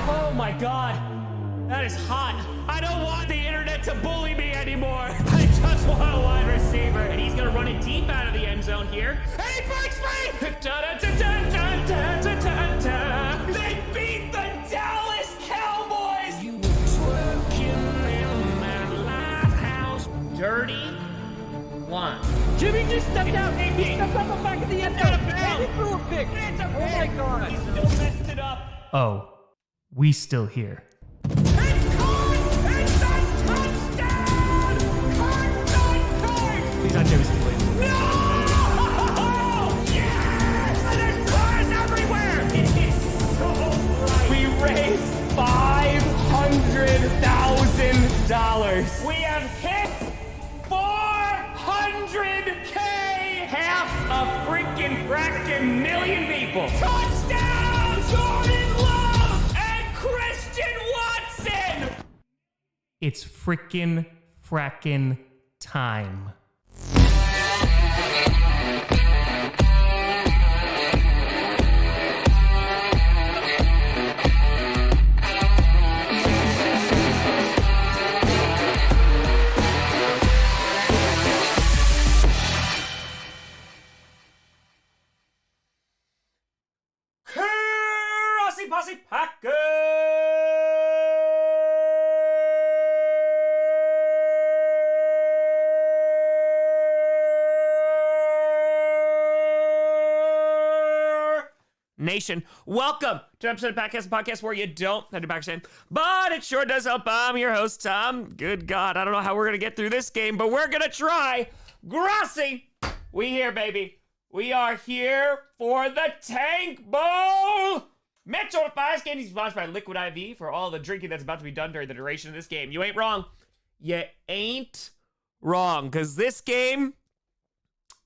Oh my God, that is hot. I don't want the internet to bully me anymore. I just want a wide receiver. And he's gonna run it deep out of the end zone here. And he breaks free! They beat the Dallas Cowboys! You were twerking in that lighthouse. Dirty one. Jimmy just stepped out. He stepped out the back of the end zone. And he threw a pick. It's a Oh my God. He still messed it up. Oh, we still here. It's caught! It's a touchdown! Cart! He's not Jefferson Valley. No! Yes! And there's cars everywhere! It is so bright. We raised $500,000. We have hit 400K! Half a freaking million people. Touchdown! Jordan Love and Christian Watson! It's frickin' frackin' time. Grossi Posse Packers! Nation, welcome to an episode of podcast where you don't have to back in, but it sure does help. I'm your host, Tom. Good God, I don't know how we're gonna get through this game, but we're gonna try. Grossi, we here, baby. We are here for the Tank Bowl. Metro 5 game is sponsored by Liquid IV for all the drinking that's about to be done during the duration of this game. You ain't wrong. You ain't wrong, because this game,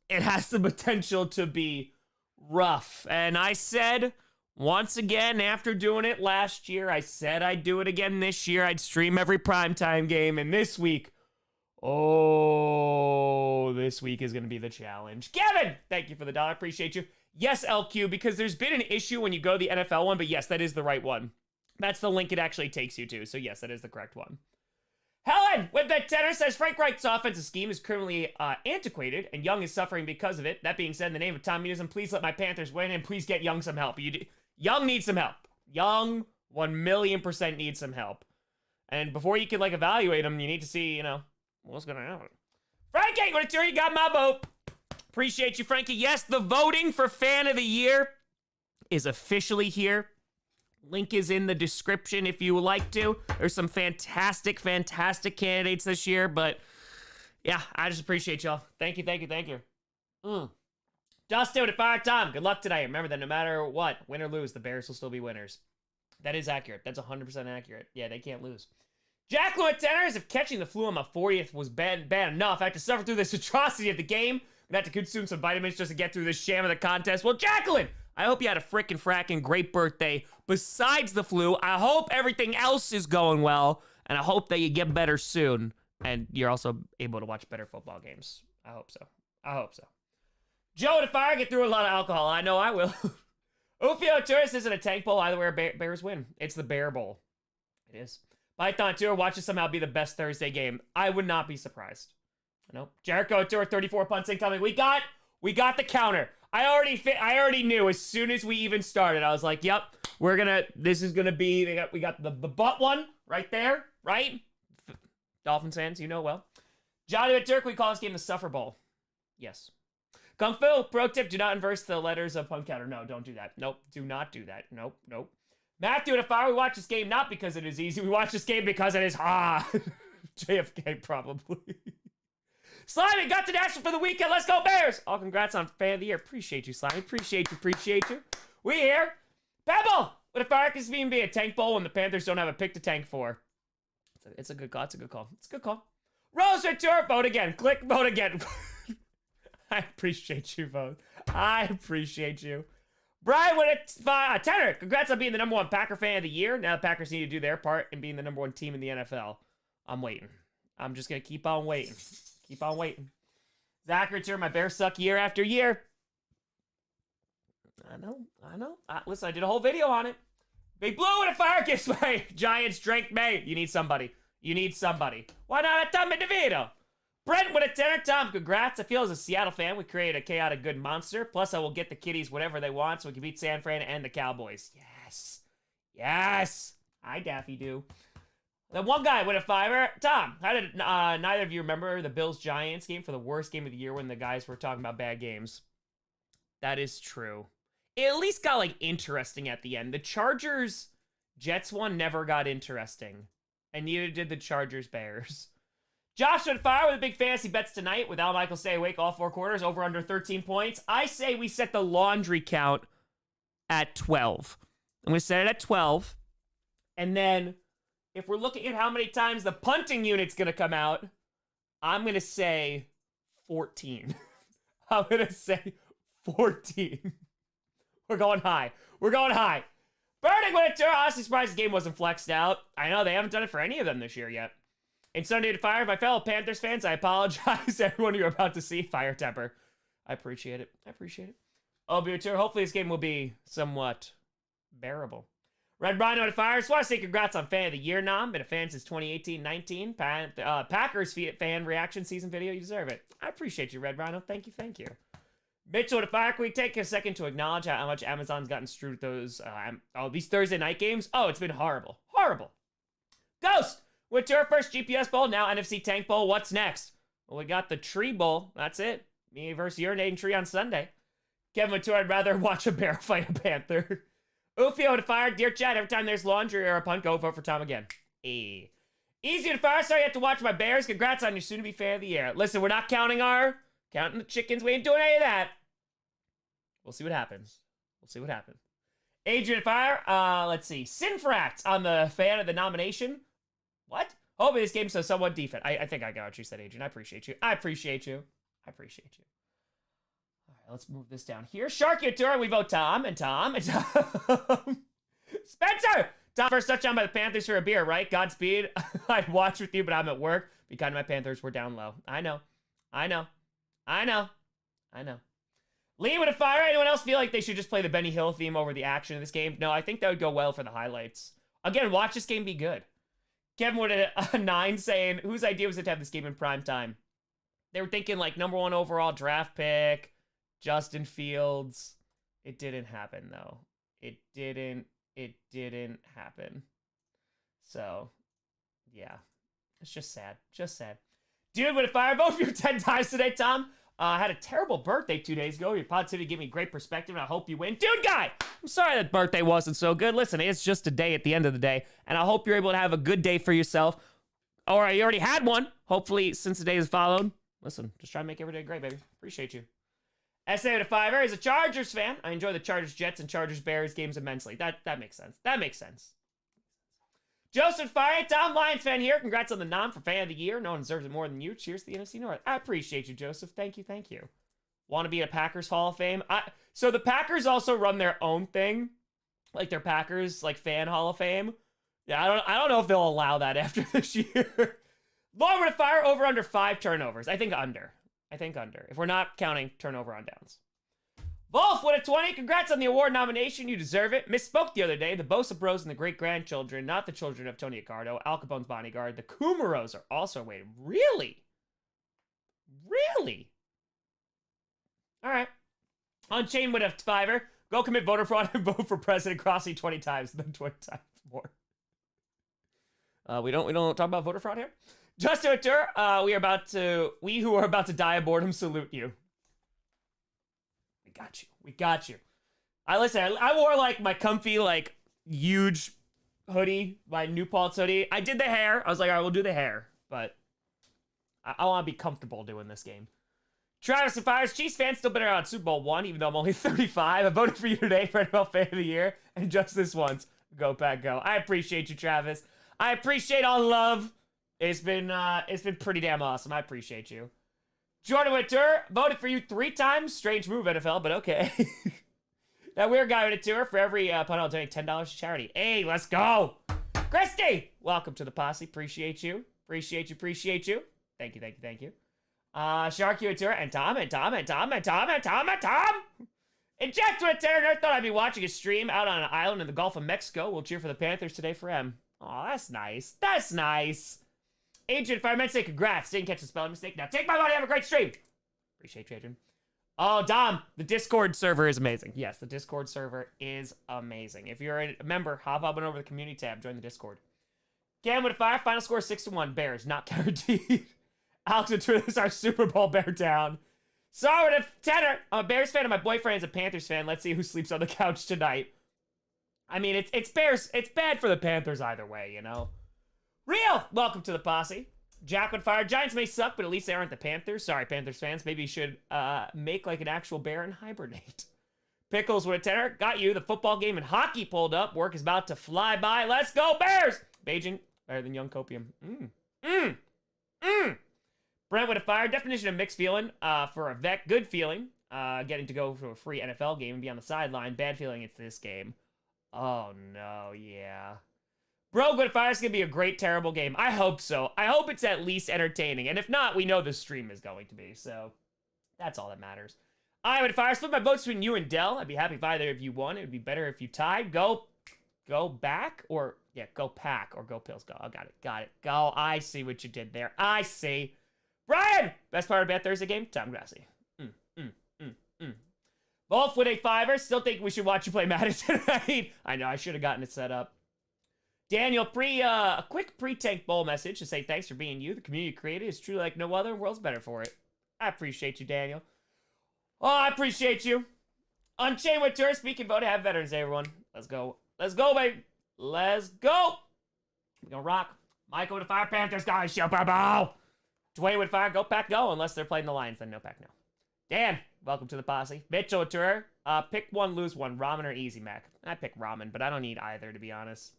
it has the potential to be rough. And I said, once again, after doing it last year, I said I'd do it again this year. I'd stream every primetime game. And this week, oh, this week is going to be the challenge. Kevin, thank you for the $1. Appreciate you. Yes, LQ, because there's been an issue when you go to the NFL one, but yes, that is the right one. That's the link it actually takes you to. So yes, that is the correct one. Helen with the tenor says Frank Reich's offensive scheme is criminally antiquated, and Young is suffering because of it. That being said, in the name of Tom Munism, please let my Panthers win, and please get Young some help. Young needs some help. Young 1,000,000% needs some help. And before you can evaluate him, you need to see, what's going to happen. Frankie, you got my vote. Appreciate you, Frankie. Yes, the voting for Fan of the Year is officially here. Link is in the description if you would like to. There's some fantastic candidates this year, but yeah, I just appreciate y'all. Thank you. Dustin with a fire time. Good luck today. Remember that no matter what, win or lose, the Bears will still be winners. That is accurate. That's 100% accurate. Yeah, they can't lose. Jack Lewis Tenors, if catching the flu on my 40th was bad enough, I have to suffer through this atrocity of the game. I'm gonna have to consume some vitamins just to get through this sham of the contest. Well, Jacqueline, I hope you had a fracking great birthday. Besides the flu, I hope everything else is going well, and I hope that you get better soon, and you're also able to watch better football games. I hope so. Joe, if I get through a lot of alcohol, I know I will. Ufio Tourist isn't a Tank Bowl either where Bears win. It's the Bear Bowl. It is. Python Tour, watch it somehow be the best Thursday game. I would not be surprised. Nope. Jericho Tour 34 punts incoming. We got the counter. I already knew as soon as we even started. I was like, yep, this is gonna be, we got the butt one right there, right? Dolphins fans, you know well. Johnny at Turk, we call this game the Suffer Bowl. Yes. Kung Fu, pro tip, do not inverse the letters of punt counter. No, don't do that. Nope, do not do that. Nope. Matthew at a fire, we watch this game not because it is easy. We watch this game because it is hard. JFK, probably. Slimy got to Nashville for the weekend. Let's go Bears. All congrats on Fan of the Year. Appreciate you, Slimy. Appreciate you. We here. Pebble. What if Fire is being a Tank Bowl when the Panthers don't have a pick to tank for? It's a good call. It's a good call. Rose Ventura. Vote again. Click vote again. I appreciate you, vote. I appreciate you. Brian with a tenor. Congrats on being the #1 Packer Fan of the Year. Now the Packers need to do their part in being the #1 team in the NFL. I'm waiting. I'm just going to keep on waiting. Zachary, my Bears suck year after year. I know. Listen, I did a whole video on it. Big Blue with a fire gives way. Giants drink May. You need somebody. Why not a Tom DeVito? Brent with a 10. Tom, congrats. I feel as a Seattle fan, we created a chaotic good monster. Plus, I will get the kiddies whatever they want so we can beat San Fran and the Cowboys. Yes. I Daffy do. The one guy with a 5. Tom, how did neither of you remember the Bills-Giants game for the worst game of the year when the guys were talking about bad games? That is true. It at least got, like, interesting at the end. The Chargers-Jets one never got interesting. And neither did the Chargers-Bears. Josh on fire with a big fantasy bets tonight. Without Michael stay awake all 4 quarters, over under 13 points. I say we set the laundry count at 12. I'm going to set it at 12. And then, if we're looking at how many times the punting unit's going to come out, I'm going to say 14. I'm going to say 14. We're going high. Burning with it, too. Honestly surprised the game wasn't flexed out. I know they haven't done it for any of them this year yet. And Sunday to Fire, my fellow Panthers fans, I apologize to everyone you're about to see. Fire temper. I appreciate it. Oh, Butur, hopefully this game will be somewhat bearable. Red Rhino to Fire. Just want to say congrats on Fan of the Year nom. Been a fan since 2018-19. Packers fan reaction season video. You deserve it. I appreciate you, Red Rhino. Thank you. Mitchell to Fire. Can we take a second to acknowledge how much Amazon's gotten screwed with those these Thursday night games? Oh, it's been horrible. Ghost! Went to our first GPS Bowl, now NFC Tank Bowl. What's next? Well, we got the Tree Bowl. That's it. Me versus Urinating Tree on Sunday. Kevin went to, I'd rather watch a bear fight a panther. Ufio to Fire. Dear Chad, every time there's laundry or a punt, go vote for Tom again. Easy to Fire. Sorry you have to watch my Bears. Congrats on your soon-to-be Fan of the Year. Listen, we're not counting the chickens. We ain't doing any of that. We'll see what happens. Adrian Fire. Let's see. Sinfract on the fan of the nomination. What? Hopefully this game's so somewhat defense. I think I got what you said, Adrian. I appreciate you. All right, let's move this down here. Sharky Tour, we vote Tom and Tom. Spencer! Tom, first touchdown by the Panthers for a beer, right? Godspeed. I'd watch with you, but I'm at work. Be kind of my Panthers were down low. I know. Lee with a Fire. Anyone else feel like they should just play the Benny Hill theme over the action of this game? No, I think that would go well for the highlights. Again, watch this game be good. Kevin with a 9 saying, whose idea was it to have this game in prime time? They were thinking like number 1 overall draft pick, Justin Fields. It didn't happen though. It didn't happen. So, yeah. It's just sad. Dude with a Fire. Vote for you 10 times today, Tom. I had a terrible birthday 2 days ago. Your positivity gave me great perspective, and I hope you win. Dude guy! I'm sorry that birthday wasn't so good. Listen, it's just a day at the end of the day, and I hope you're able to have a good day for yourself. Or you already had one. Hopefully, since the day is followed. Listen, just try to make every day great, baby. Appreciate you. SA to Fiver is a Chargers fan. I enjoy the Chargers-Jets and Chargers-Bears games immensely. That makes sense. Joseph Fire, Tom Lions fan here. Congrats on the nom for Fan of the Year. No one deserves it more than you. Cheers to the NFC North. I appreciate you, Joseph. Thank you. Want to be a Packers Hall of Fame? So the Packers also run their own thing, like their Packers like Fan Hall of Fame. Yeah, I don't know if they'll allow that after this year. Lord with a Fire, over under 5 turnovers. I think under. If we're not counting turnover on downs. Wolf with a 20. Congrats on the award nomination. You deserve it. Misspoke the other day. The Bosa Bros and the great-grandchildren, not the children of Tony Accardo, Al Capone's bodyguard. The Kumaros are also waiting. Really? All right. Unchained with a Fiver. Go commit voter fraud and vote for President Grossi 20 times, then 20 times more. We don't talk about voter fraud here. Justin O'Toole, we who are about to die of boredom salute you. We got you. I wore like my comfy, like huge hoodie, my New Paltz hoodie. I did the hair. I was like, all right, we'll do the hair, but I want to be comfortable doing this game. Travis and Fires, Chiefs fans still been around Super Bowl 1, even though I'm only 35. I voted for you today for NFL Fan of the Year, and just this once, go Pack Go. I appreciate you, Travis. I appreciate all the love. It's been pretty damn awesome. I appreciate you. Jordan Winter, voted for you 3 times. Strange move, NFL, but okay. That weird guy with a tour. For every punt, I'll donate $10 to charity. Hey, let's go. Christy, welcome to the posse. Appreciate you. Thank you. Sharky with tour, and Tom. And Jack Twitter thought I'd be watching a stream out on an island in the Gulf of Mexico. We'll cheer for the Panthers today for M. Oh, that's nice. That's nice. Adrian, if I meant to say congrats, didn't catch the spelling mistake. Now take my money, have a great stream. Appreciate you, Adrian. Oh, Dom, the Discord server is amazing. Yes, the Discord server is amazing. If you're a member, hop up and over the community tab, join the Discord. Cam with a fire, final score 6-1. Bears, not guaranteed. Alex and Twitter is our Super Bowl bear down. Sorry with a tenor. I'm a Bears fan and my boyfriend's a Panthers fan. Let's see who sleeps on the couch tonight. I mean, it's Bears. It's bad for the Panthers either way, you know. Real, welcome to the posse. Jack with fire. Giants may suck, but at least they aren't the Panthers. Sorry, Panthers fans. Maybe you should make like an actual bear and hibernate. Pickles with a tenor. Got you. The football game and hockey pulled up. Work is about to fly by. Let's go, Bears! Beijing, better than young copium. Brent with a fire. Definition of mixed feeling. For a vet, good feeling. Getting to go to a free NFL game and be on the sideline. Bad feeling it's this game. Oh, no, yeah. Bro, Good Fire is going to be a great, terrible game. I hope so. I hope it's at least entertaining. And if not, we know the stream is going to be. So that's all that matters. I would fire. Split my votes between you and Dell. I'd be happy if either of you won. It would be better if you tied. Go back or, yeah, go pack or go pills. Go. Oh, got it. Go. I see what you did there. I see. Brian! Best part of Bad Thursday game? Tom Grossi. Wolf with a fiver. Still think we should watch you play Madden tonight. I know, I should have gotten it set up. Daniel, a quick pre-tank bowl message to say thanks for being you. The community created is truly like no other. The world's better for it. I appreciate you, Daniel. Oh, I appreciate you. Unchained with Tour. Speaking vote, have veterans day, everyone. Let's go. Let's go, baby. Let's go. We're gonna rock. Michael with a fire. Panthers, guys. Shout bow. Dwayne with fire. Go pack, go. Unless they're playing the Lions, then no pack, no. Dan, welcome to the posse. Mitchell with Tour. Pick one, lose one. Ramen or Easy Mac. I pick ramen, but I don't need either, to be honest.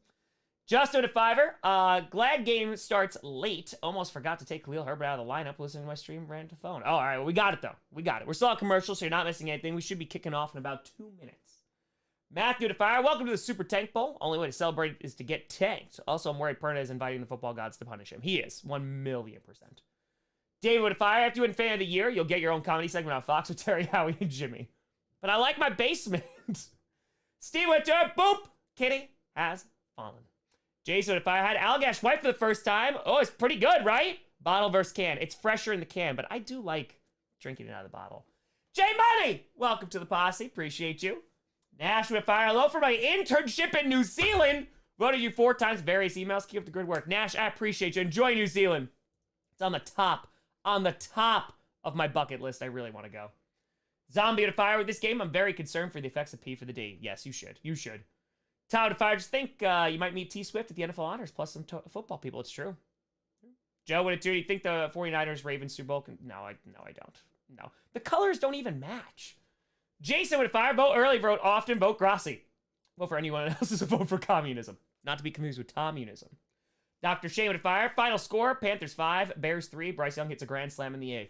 Justin a fiver. Glad game starts late. Almost forgot to take Khalil Herbert out of the lineup. Listening to my stream, ran to phone. Oh, all right. Well, we got it, though. We got it. We're still on commercial, so you're not missing anything. We should be kicking off in about 2 minutes. Matthew to fire. Welcome to the Super Tank Bowl. Only way to celebrate is to get tanked. Also, I'm worried Perna is inviting the football gods to punish him. He is. 1,000,000%. David with a fire. After you win Fan of the Year, you'll get your own comedy segment on Fox with Terry, Howie, and Jimmy. But I like my basement. Steve with a boop. Kitty has fallen. Jason, if I had Allagash White for the first time, oh, it's pretty good, right? Bottle versus can. It's fresher in the can, but I do like drinking it out of the bottle. Jay Money, welcome to the posse. Appreciate you. Nash with fire. Hello for my internship in New Zealand. Voted you 4 times. Various emails. Keep up the good work. Nash, I appreciate you. Enjoy New Zealand. It's on the top of my bucket list. I really want to go. Zombie to fire with this game. I'm very concerned for the effects of P for the D. Yes, you should. You should. Tower to fire. Just think you might meet T Swift at the NFL Honors, plus some football people. It's true. Joe, what do you think the 49ers Ravens Super Bowl can... No, I don't. No. The colors don't even match. Jason with a fire. Vote early, vote often, vote Grossi. Vote for anyone else is a vote for communism. Not to be confused with Tomunism. Dr. Shane with a fire. Final score, Panthers 5, Bears 3. Bryce Young hits a grand slam in the 8th.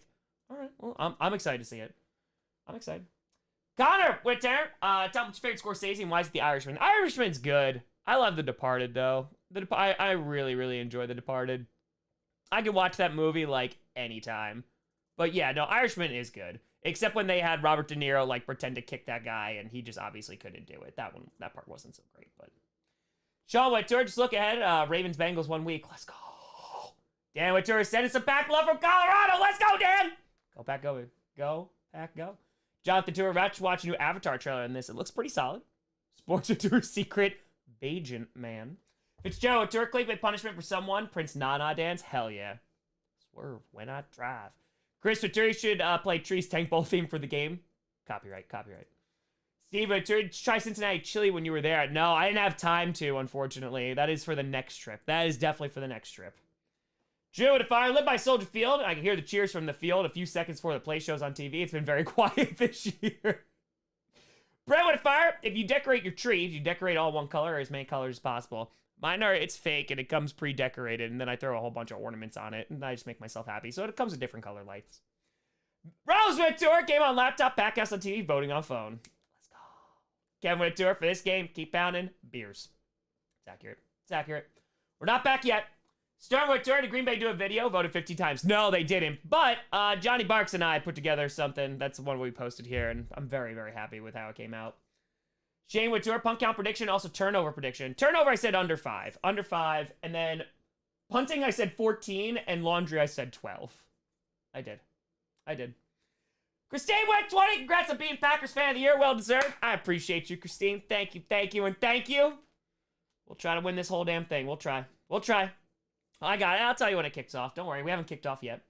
All right, well, I'm excited to see it. I'm excited. Connor with Terror. Tell me what's your favorite Scorsese and why is it The Irishman? The Irishman's good. I love The Departed, though. I really, really enjoy The Departed. I could watch that movie, like, anytime. But yeah, no, Irishman is good. Except when they had Robert De Niro, like, pretend to kick that guy, and he just obviously couldn't do it. That part wasn't so great, but... Sean Whittour, just look ahead. Ravens-Bengals 1 week. Let's go. Dan Whittour sending some pack love from Colorado. Let's go, Dan. Go, Pack, go. Go, Pack, go. Jonathan Tour, watch a new Avatar trailer in this. It looks pretty solid. Sports Tour secret. Bajent man. Fitzgerald Tour, clickbait punishment for someone. Prince Nana dance. Hell yeah. Swerve, when not drive. Chris Tour should play Tree's Tank Bowl theme for the game. Copyright. Steve Tour, try Cincinnati chili when you were there. No, I didn't have time to, unfortunately. That is for the next trip. That is definitely for the next trip. Drew with a fire. Live by Soldier Field. I can hear the cheers from the field a few seconds before the play shows on TV. It's been very quiet this year. Brett with a fire. If you decorate your tree, you decorate all one color or as many colors as possible. Mine it's fake and it comes pre-decorated, and then I throw a whole bunch of ornaments on it, and I just make myself happy. So it comes with different color lights. Rose with tour. Game on laptop, Packhouse on TV, voting on phone. Let's go. Kevin with tour for this game. Keep pounding. Beers. It's accurate. We're not back yet. Sternwood turned to Green Bay do a video, voted 50 times. No, they didn't. But Johnny Barks and I put together something. That's the one we posted here, and I'm very, very happy with how it came out. Shane Wittur, punt count prediction, also turnover prediction. Turnover, I said under 5. Under 5. And then punting, I said 14. And laundry, I said 12. I did. Christine went 20. Congrats on being Packers fan of the year. Well deserved. I appreciate you, Christine. Thank you, and thank you. We'll try to win this whole damn thing. We'll try. I got it. I'll tell you when it kicks off. Don't worry. We haven't kicked off yet.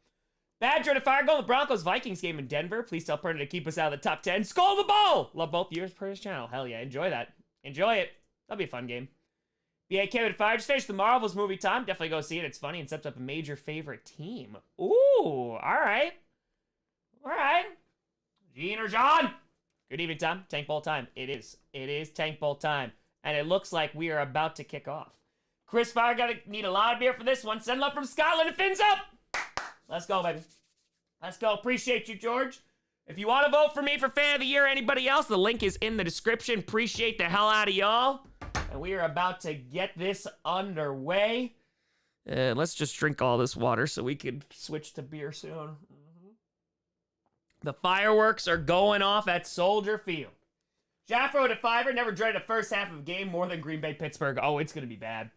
Badger to fire goal in the Broncos-Vikings game in Denver. Please tell Perna to keep us out of the top 10. Skull the ball! Love both viewers per his channel. Hell yeah. Enjoy that. Enjoy it. That'll be a fun game. BAK to fire. Just finished the Marvels movie time. Definitely go see it. It's funny and sets up a major favorite team. Ooh. All right. Gene or John? Good evening, Tom. Tank Bowl time. It is Tank Bowl time. And it looks like we are about to kick off. Chris Fire need a lot of beer for this one. Send love from Scotland and fins up. Let's go, baby. Let's go. Appreciate you, George. If you want to vote for me for fan of the year or anybody else, the link is in the description. Appreciate the hell out of y'all. And we are about to get this underway. Let's just drink all this water so we can switch to beer soon. The fireworks are going off at Soldier Field. Jaffro to Fiver never dreaded a first half of a game more than Green Bay Pittsburgh. Oh, it's going to be bad.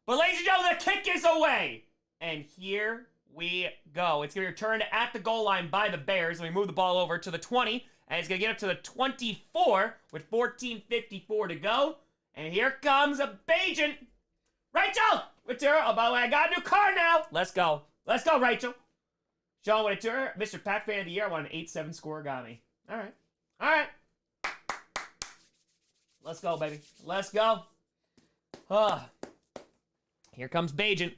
But ladies and gentlemen, the kick is away. And here we go. It's going to be returned at the goal line by the Bears. And we move the ball over to the 20. And it's going to get up to the 24 with 14:54 to go. And here comes a Bajan. Rachel! Wittur. Oh, by the way, I got a new car now. Let's go, Rachel. Sean Wittur, Mr. Pack Fan of the Year. I want an 8-7 score. Got me. All right. Let's go, baby. Let's go. Here comes Bajan.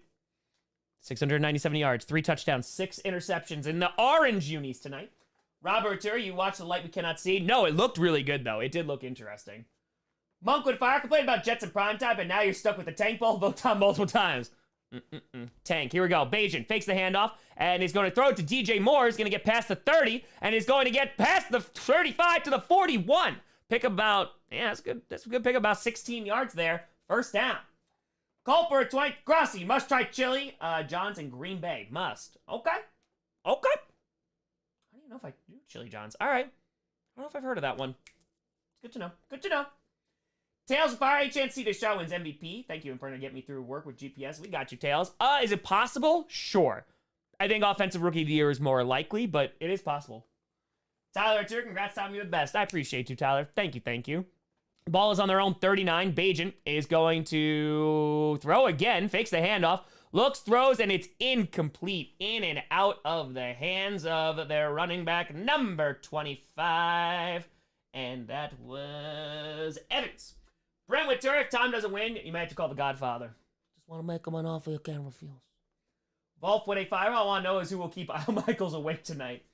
697 yards, 3 touchdowns, 6 interceptions in the orange unis tonight. Robert Wittur, you watched The Light We Cannot See? No, it looked really good, though. It did look interesting. Monkwood Fire complained about Jets and primetime, but now you're stuck with the tank ball. Vote Tom multiple times. Tank, here we go. Bajan fakes the handoff, and he's going to throw it to DJ Moore. He's going to get past the 30, and he's going to get past the 35 to the 41. Pick about, that's good. That's a good pick, about 16 yards there. First down. Culper, 20. Grossi, must try chili. John's in Green Bay. Must. Okay. I don't even know if I do chili John's. All right. I don't know if I've heard of that one. Good to know. Tails of Fire, HNC Deshaun wins MVP. Thank you, Inferno, to get me through work with GPS. We got you, Tails. Is it possible? Sure. I think Offensive Rookie of the Year is more likely, but it is possible. Tyler, too. Congrats, Tom. You're the best. I appreciate you, Tyler. Thank you. Ball is on their own 39. Bajan is going to throw again. Fakes the handoff. Looks, throws, and it's incomplete. In and out of the hands of their running back, number 25. And that was Evans. Brent Wittur, if Tom doesn't win, you might have to call the Godfather. Just want to make him an offer you can't refuse. Wolf with a fire. All I want to know is who will keep Al Michaels awake tonight.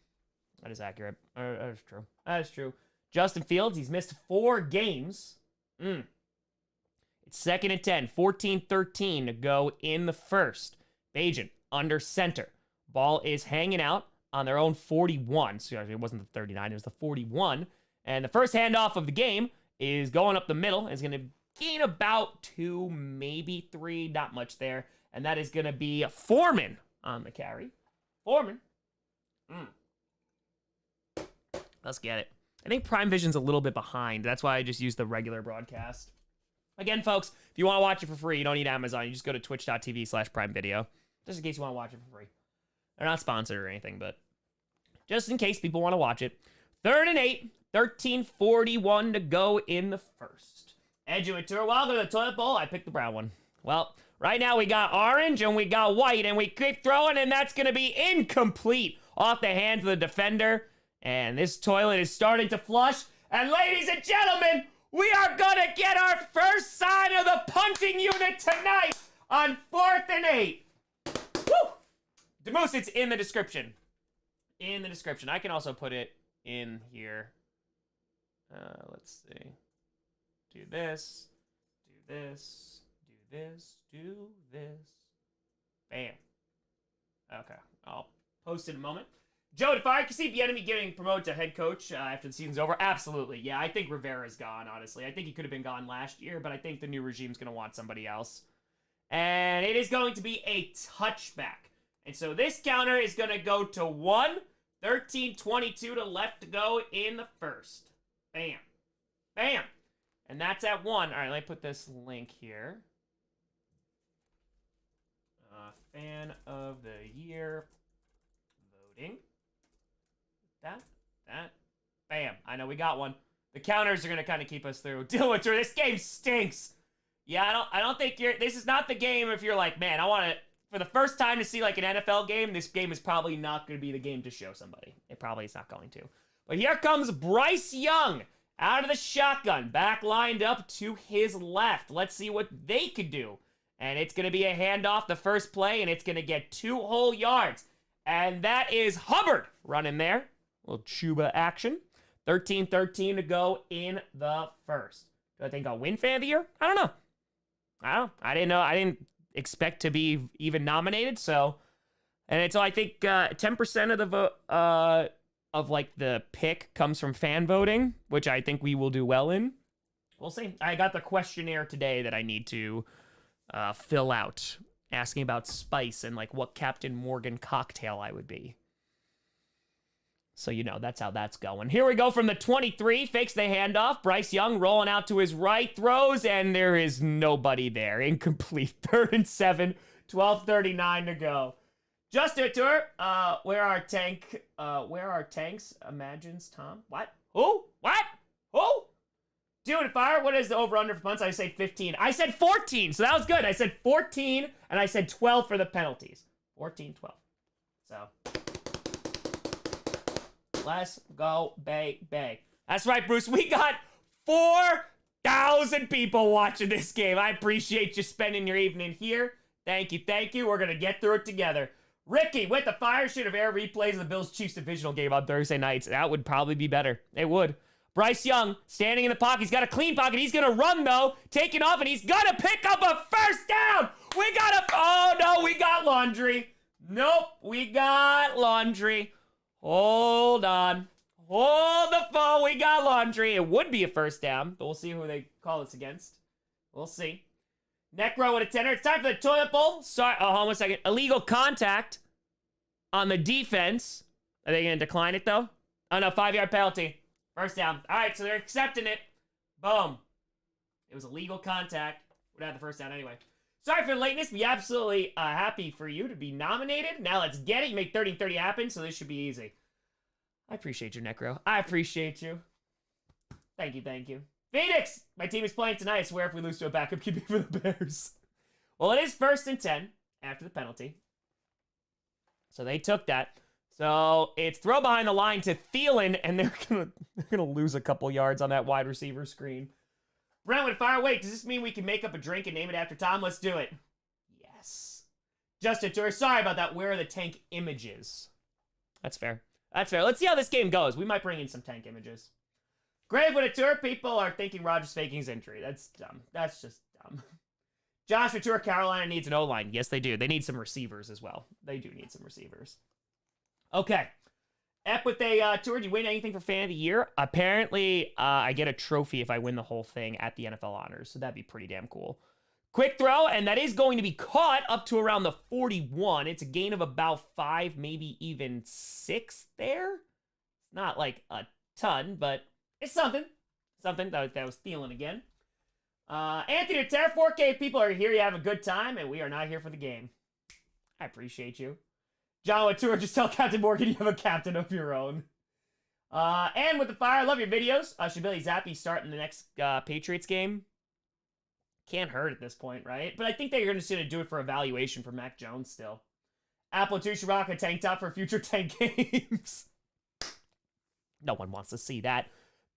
That is accurate. That is true. Justin Fields, he's missed 4 games. It's 2nd and 10. 14-13 to go in the first. Bajan under center. Ball is hanging out on their own 41. So it wasn't the 39, it was the 41. And the first handoff of the game is going up the middle. It's going to gain about 2, maybe 3, not much there. And that is going to be Foreman on the carry. Foreman. Let's get it. I think Prime Vision's a little bit behind. That's why I just use the regular broadcast. Again, folks, if you want to watch it for free, you don't need Amazon. You just go to twitch.tv/Prime Video. Just in case you want to watch it for free. They're not sponsored or anything, but just in case people want to watch it. 3rd and 8. 13:41 to go in the first. Edgewater, welcome to the toilet bowl. I picked the brown one. Well, right now we got orange and we got white, and we keep throwing, and that's going to be incomplete off the hands of the defender. And this toilet is starting to flush. And ladies and gentlemen, we are going to get our first sign of the punting unit tonight on 4th and 8. Woo! Demoose, it's in the description. I can also put it in here. Let's see. Do this. Bam. Okay, I'll post in a moment. Joe, if I can see the enemy getting promoted to head coach after the season's over, absolutely. Yeah, I think Rivera's gone, honestly. I think he could have been gone last year, but I think the new regime's going to want somebody else. And it is going to be a touchback. And so this counter is going to go to 1. 13:22 to left to go in the first. Bam. Bam. And that's at 1. All right, let me put this link here. Fan of the year voting. That. Bam. I know we got one. The counters are going to kind of keep us through. Dylan, this game stinks. Yeah, I don't think this is not the game if you're like, man, I want to, for the first time to see like an NFL game, this game is probably not going to be the game to show somebody. It probably is not going to. But here comes Bryce Young out of the shotgun, back lined up to his left. Let's see what they could do. And it's going to be a handoff the first play, and it's going to get 2 whole yards. And that is Hubbard running there. A little Chuba action. 13:13 to go in the first. Do I think I'll win fan of the year? I don't know. I didn't know. I didn't expect to be even nominated. So, and so I think 10% of the vote of like the pick comes from fan voting, which I think we will do well in. We'll see. I got the questionnaire today that I need to fill out, asking about spice and like what Captain Morgan cocktail I would be. So, you know, that's how that's going. Here we go from the 23. Fakes the handoff. Bryce Young rolling out to his right. Throws, and there is nobody there. Incomplete. 3rd and 7. 12:39 to go. Just a tour. Where are tanks? Imagines Tom. What? Who? What? Who? Dude, fire. What is the over-under for punts? I said 15. I said 14, so that was good. I said 14, and I said 12 for the penalties. 14, 12. So... let's go, Bay. That's right, Bruce. We got 4,000 people watching this game. I appreciate you spending your evening here. Thank you. We're going to get through it together. Ricky, with the fire, should have air replays of the Bills-Chiefs divisional game on Thursday nights. That would probably be better. It would. Bryce Young, standing in the pocket. He's got a clean pocket. He's going to run, though. Taking off, and he's going to pick up a first down. Oh, no, we got laundry. Nope, we got laundry. Hold on. Hold the phone. We got laundry. It would be a first down, but we'll see who they call this against. We'll see. Neck row with a 10er. It's time for the toilet bowl. Sorry. Oh, hold on a second. Illegal contact on the defense. Are they going to decline it, though? Oh, no. 5-yard penalty. First down. All right, so they're accepting it. Boom. It was illegal contact. Would have the first down anyway. Sorry for the lateness. Be absolutely happy for you to be nominated. Now let's get it. You make 30-30 happen, so this should be easy. I appreciate you, Necro. I appreciate you. Thank you. Phoenix! My team is playing tonight. I swear if we lose to a backup QB for the Bears. Well, it is 1st and 10 after the penalty. So they took that. So it's throw behind the line to Thielen, and they're gonna lose a couple yards on that wide receiver screen. Brentwood, fire away. Does this mean we can make up a drink and name it after Tom? Let's do it. Yes. Justin Tour, sorry about that. Where are the tank images? That's fair. Let's see how this game goes. We might bring in some tank images. Grave with a tour. People are thinking Rodgers faking his injury. That's dumb. That's just dumb. Josh Tour, Carolina needs an O-line. Yes, they do. They need some receivers as well. They do need some receivers. Okay. Ep with a tour. Do you win anything for fan of the year? Apparently, I get a trophy if I win the whole thing at the NFL Honors, so that'd be pretty damn cool. Quick throw, and that is going to be caught up to around the 41. It's a gain of about 5, maybe even 6 there. It's not like a ton, but it's something. Something. That was Thielen again. Anthony Terra, 4K people are here. You have a good time, and we are not here for the game. I appreciate you. John Latour, just tell Captain Morgan you have a captain of your own. And with the fire, I love your videos. Should Billy Zappi start in the next Patriots game? Can't hurt at this point, right? But I think they're going to do it for evaluation for Mac Jones still. Apple Rock a tank top for future tank games. No one wants to see that.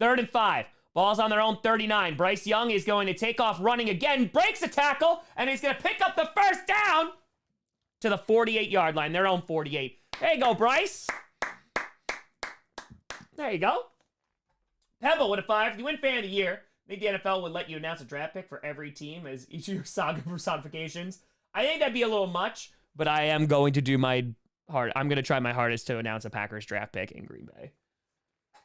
3rd and 5. Ball's on their own 39. Bryce Young is going to take off running again. Breaks a tackle, and he's going to pick up the first down to the 48-yard line. Their own 48. There you go, Bryce. There you go. Pebble with a 5. You win fan of the year. I think the NFL would let you announce a draft pick for every team as each of your saga personifications. I think that'd be a little much, but I am going to do my hard. I'm going to try my hardest to announce a Packers draft pick in Green Bay.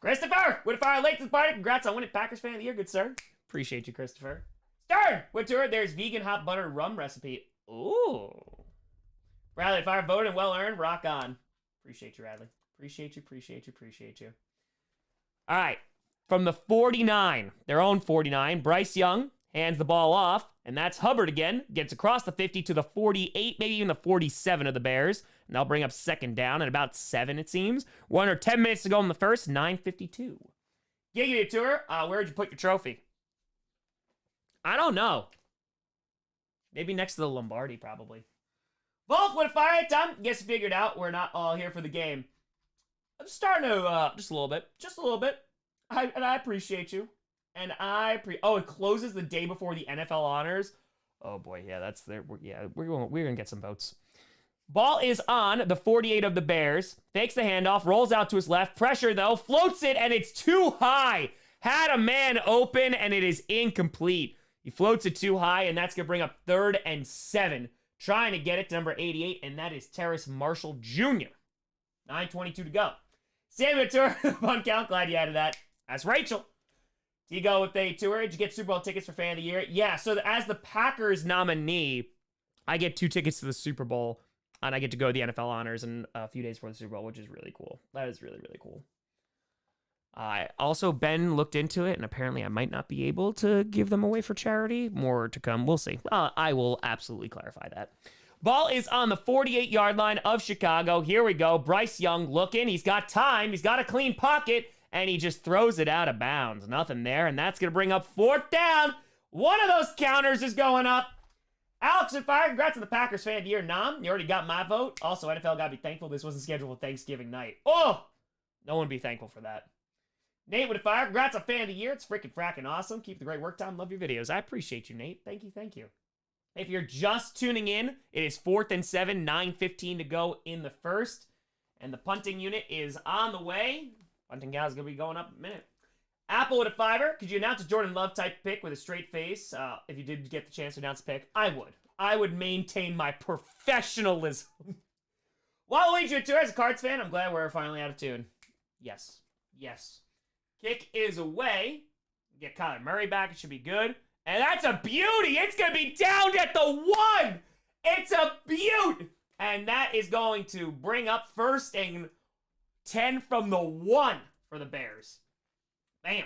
Christopher, with a fire late to the party. Congrats on winning Packers fan of the year, good sir. Appreciate you, Christopher. Stern, with tour. There's vegan hot butter rum recipe. Ooh. Bradley Fire voted and well earned. Rock on. Appreciate you, Radley. Appreciate you. All right. From the 49, their own 49, Bryce Young hands the ball off, and that's Hubbard again. Gets across the 50 to the 48, maybe even the 47 of the Bears. And they'll bring up second down at about 7, it seems. 1 or 10 minutes to go in the first, 9:52. Giggity Tour, where'd you put your trophy? I don't know. Maybe next to the Lombardi, probably. Wolf with a fire at time. Guess you figured out we're not all here for the game. I'm starting to, just a little bit. I appreciate you. And oh, it closes the day before the NFL honors. Oh boy, yeah, that's there. Yeah, we're gonna get some votes. Ball is on the 48 of the Bears. Fakes the handoff, rolls out to his left. Pressure though, floats it, and it's too high. Had a man open, and it is incomplete. He floats it too high, and that's gonna bring up 3rd and 7. Trying to get it to number 88, and that is Terrace Marshall Jr. 9:22 to go. Samuel Tour, punt count. Glad you added that. That's Rachel. Do you go with a tour? Did you get Super Bowl tickets for Fan of the Year? Yeah, so as the Packers nominee, I get 2 tickets to the Super Bowl, and I get to go to the NFL honors in a few days before the Super Bowl, which is really cool. That is really, really cool. Also, Ben looked into it, and apparently I might not be able to give them away for charity. More to come. We'll see. I will absolutely clarify that. Ball is on the 48-yard line of Chicago. Here we go. Bryce Young looking. He's got time. He's got a clean pocket, and he just throws it out of bounds. Nothing there, and that's going to bring up 4th down. One of those counters is going up. Alex and Fire, congrats on the Packers Fan of the Year. Nom, you already got my vote. Also, NFL got to be thankful this wasn't scheduled for Thanksgiving night. Oh, no one be thankful for that. Nate with a fire. Congrats on Fan of the Year. It's freaking fracking awesome. Keep the great work, Tom. Love your videos. I appreciate you, Nate. Thank you. If you're just tuning in, it is 4th and 7, 9:15 to go in the first. And the punting unit is on the way. Punting gal is going to be going up in a minute. Apple with a fiver. Could you announce a Jordan Love type pick with a straight face? If you did get the chance to announce a pick, I would. I would maintain my professionalism. Waluigi Tour, as a Cards fan, I'm glad we're finally out of tune. Yes. Kick is away. Get Kyler Murray back. It should be good. And that's a beauty. It's going to be down at the 1. It's a beaut. And that is going to bring up 1st and 10 from the 1 for the Bears. Bam.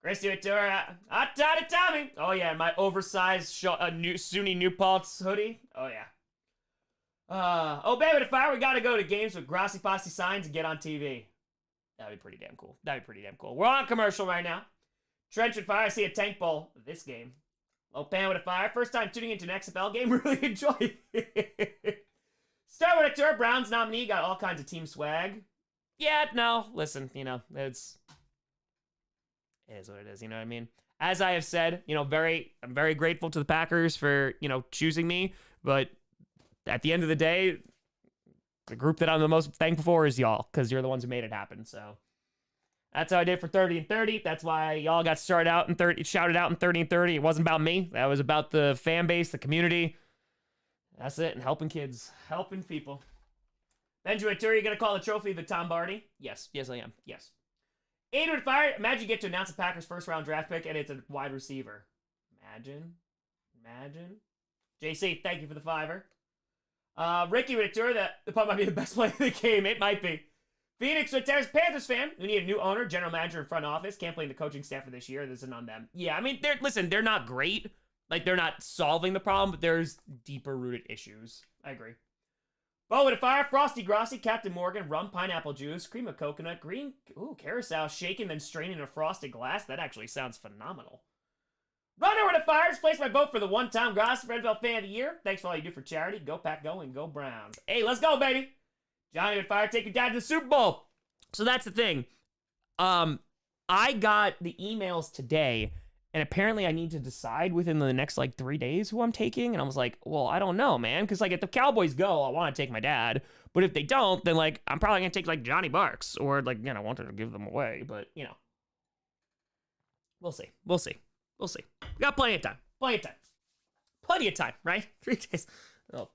Grossi hot toddy Tommy. Oh, yeah. My oversized SUNY New Paltz hoodie. Oh, yeah. Oh, baby, the fire. We got to go to games with Grossi Posse signs and get on TV. That'd be pretty damn cool. We're on commercial right now. Trench with fire. I see a tank bowl this game. Low pan with a fire. First time tuning into an XFL game. Really enjoy it. Start with a tour. Browns nominee. Got all kinds of team swag. Yeah, no. Listen, it is what it is. You know what I mean? As I have said, I'm very grateful to the Packers for, choosing me. But at the end of the day, the group that I'm the most thankful for is y'all, because you're the ones who made it happen. So that's how I did for 30 and 30. That's why y'all got shouted out in 30 and 30. It wasn't about me. That was about the fan base, the community. That's it. And helping kids, helping people. Benjamin Tour, you gonna call the trophy the Tom Barney? Yes, I am. Yes. Adrian Fire. Imagine you get to announce the Packers' first-round draft pick, and it's a wide receiver. Imagine. JC, thank you for the fiver. Ricky with a tour. The punt might be the best play of the game. It might be. Phoenix with Terrace Panthers fan. We need a new owner, general manager, and front office. Can't blame the coaching staff for this year. This isn't on them. Yeah, I mean, they're not great. Like, they're not solving the problem, but there's deeper-rooted issues. I agree. Bo with a fire. Frosty Grossi, Captain Morgan, rum, pineapple juice, cream of coconut, green, carousel, shaking, then straining a frosted glass. That actually sounds phenomenal. Runner with a fire. Just placed my vote for the one-time Grossi Redfield Fan of the Year. Thanks for all you do for charity. Go Pack, go, and go Browns. Hey, let's go, baby. Johnny with fire. Take your dad to the Super Bowl. So that's the thing. I got the emails today, and apparently I need to decide within the next, 3 days who I'm taking. And I was like, well, I don't know, man. Because, if the Cowboys go, I want to take my dad. But if they don't, then, I'm probably going to take, Johnny Barks. Or, I wanted to give them away. But, we'll see. We got plenty of time. Plenty of time, right? 3 days. Oh,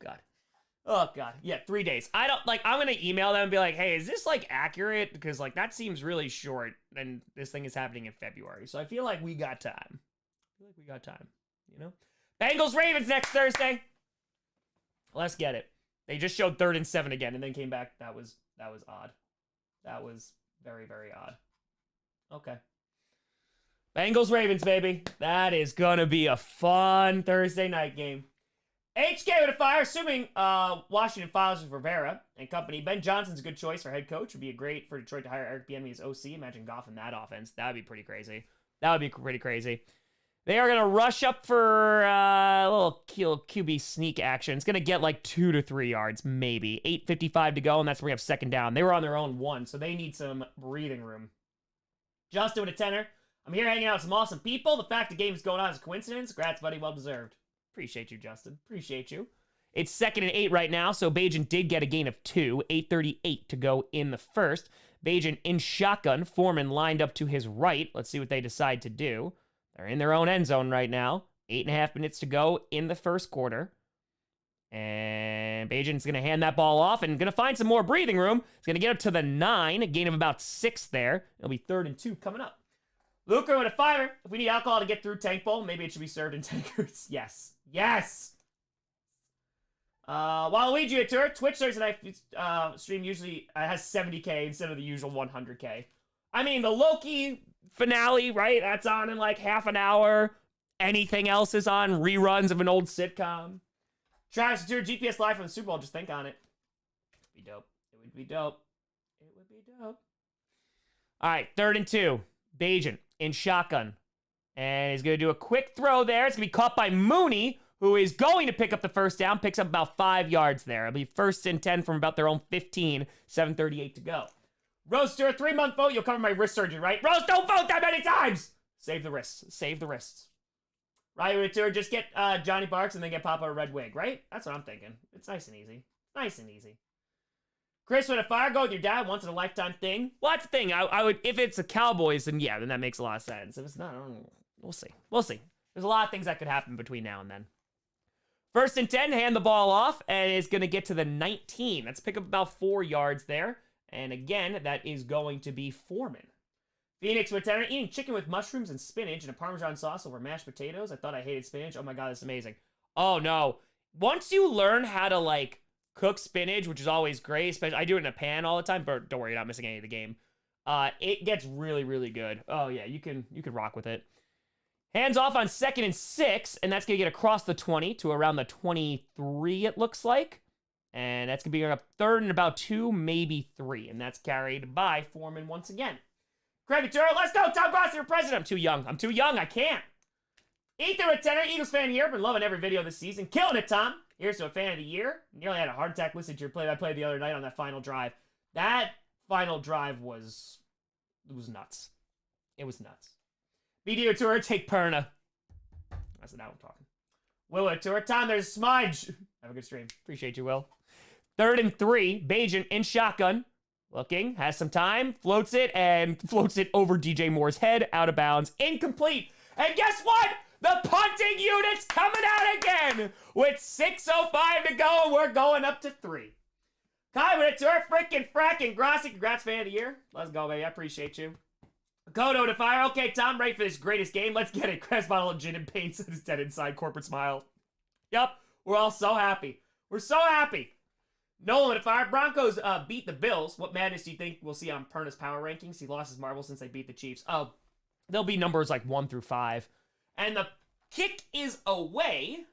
God. Yeah, 3 days. I don't, I'm going to email them and be like, hey, is this, accurate? Because, that seems really short, and this thing is happening in February. So I feel like we got time. Bengals, Ravens next Thursday. Let's get it. They just showed 3rd and 7 again and then came back. That was odd. That was very, very odd. Okay. Bengals Ravens, baby. That is gonna be a fun Thursday night game. HK with a fire, assuming Washington files with Rivera and company. Ben Johnson's a good choice for head coach. Would be great for Detroit to hire Eric Bieniemy as OC. Imagine Goff in that offense. That would be pretty crazy. That would be pretty crazy. They are going to rush up for a little QB sneak action. It's going to get like 2 to 3 yards, maybe. 8:55 to go, and that's where we have 2nd down. They were on their own 1, so they need some breathing room. Justin with a tenner. I'm here hanging out with some awesome people. The fact the game is going on is a coincidence. Congrats, buddy. Well deserved. Appreciate you, Justin. Appreciate you. It's 2nd and 8 right now, so Bajan did get a gain of 2. 8:38 to go in the first. Bajan in shotgun. Foreman lined up to his right. Let's see what they decide to do. They're in their own end zone right now. 8.5 minutes to go in the first quarter. And Bajan's going to hand that ball off and going to find some more breathing room. He's going to get up to the 9, a gain of about 6 there. It'll be 3rd and 2 coming up. Luca with a 5. If we need alcohol to get through Tank Bowl, maybe it should be served in tankers. Yes. Yes! Waluigi a tour. Twitch Thursday night stream usually has 70K instead of the usual 100K. I mean, the Loki finale, right? That's on in like half an hour. Anything else is on reruns of an old sitcom. Travis Tour GPS live from the Super Bowl. Just think on it. It'd be dope. It would be dope. It would be dope. All right, 3rd and 2. Bajan in shotgun. And he's going to do a quick throw there. It's going to be caught by Mooney, who is going to pick up the 1st down. Picks up about 5 yards there. It'll be 1st and 10 from about their own 15. 7:38 to go. Rose, Stewart, 3-month vote. You'll cover my wrist surgery, right? Rose, don't vote that many times! Save the wrists. Save the wrists. Right, with a tour, just get Johnny Barks and then get Papa a red wig, right? That's what I'm thinking. It's nice and easy. Nice and easy. Chris with a fire, go with your dad, once in a lifetime thing. Well, that's the thing. I would, if it's the Cowboys, then yeah, then that makes a lot of sense. If it's not, I don't know. We'll see. We'll see. There's a lot of things that could happen between now and then. 1st and 10, hand the ball off, and it's going to get to the 19. Let's pick up about 4 yards there. And again, that is going to be Foreman. Phoenix with 10, eating chicken with mushrooms and spinach and a Parmesan sauce over mashed potatoes. I thought I hated spinach. Oh my God, that's amazing. Oh no. Once you learn how to like cook spinach, which is always great, especially I do it in a pan all the time, but don't worry, you're not missing any of the game. It gets really, really good. Oh yeah, you can rock with it. Hands off on 2nd and 6, and that's going to get across the 20 to around the 23, it looks like. And that's going to be a 3rd and about 2, maybe 3. And that's carried by Foreman once again. Craig Ventura, let's go! Tom Grossi for president! I'm too young. I'm too young. I can't. Ethan with 10, Eagles fan here. Been loving every video this season. Killing it, Tom. Here's to a fan of the year. Nearly had a heart attack listening to your play-by-play the other night on that final drive. That final drive was nuts. It was nuts. BD Tour, take Perna. That's now I'm talking. Will Tour, Tom, there's Smudge. Have a good stream. Appreciate you, Will. 3rd and 3, Bajan in shotgun. Looking, has some time, floats it over DJ Moore's head, out of bounds, incomplete. And guess what? The punting unit's coming out again with 6:05 to go, and we're going up to 3. Kai with it to her freaking fracking Grossi. Congrats, fan of the year. Let's go, baby. I appreciate you. Kodo to fire. Okay, Tom, ready for this greatest game. Let's get it. Crest bottle of gin and paint is dead inside. Corporate smile. Yep, we're all so happy. We're so happy. Nolan to fire. Broncos beat the Bills. What madness do you think we'll see on Perna's power rankings? He lost his marbles since they beat the Chiefs. Oh, there'll be numbers like 1 through 5. And the kick is away.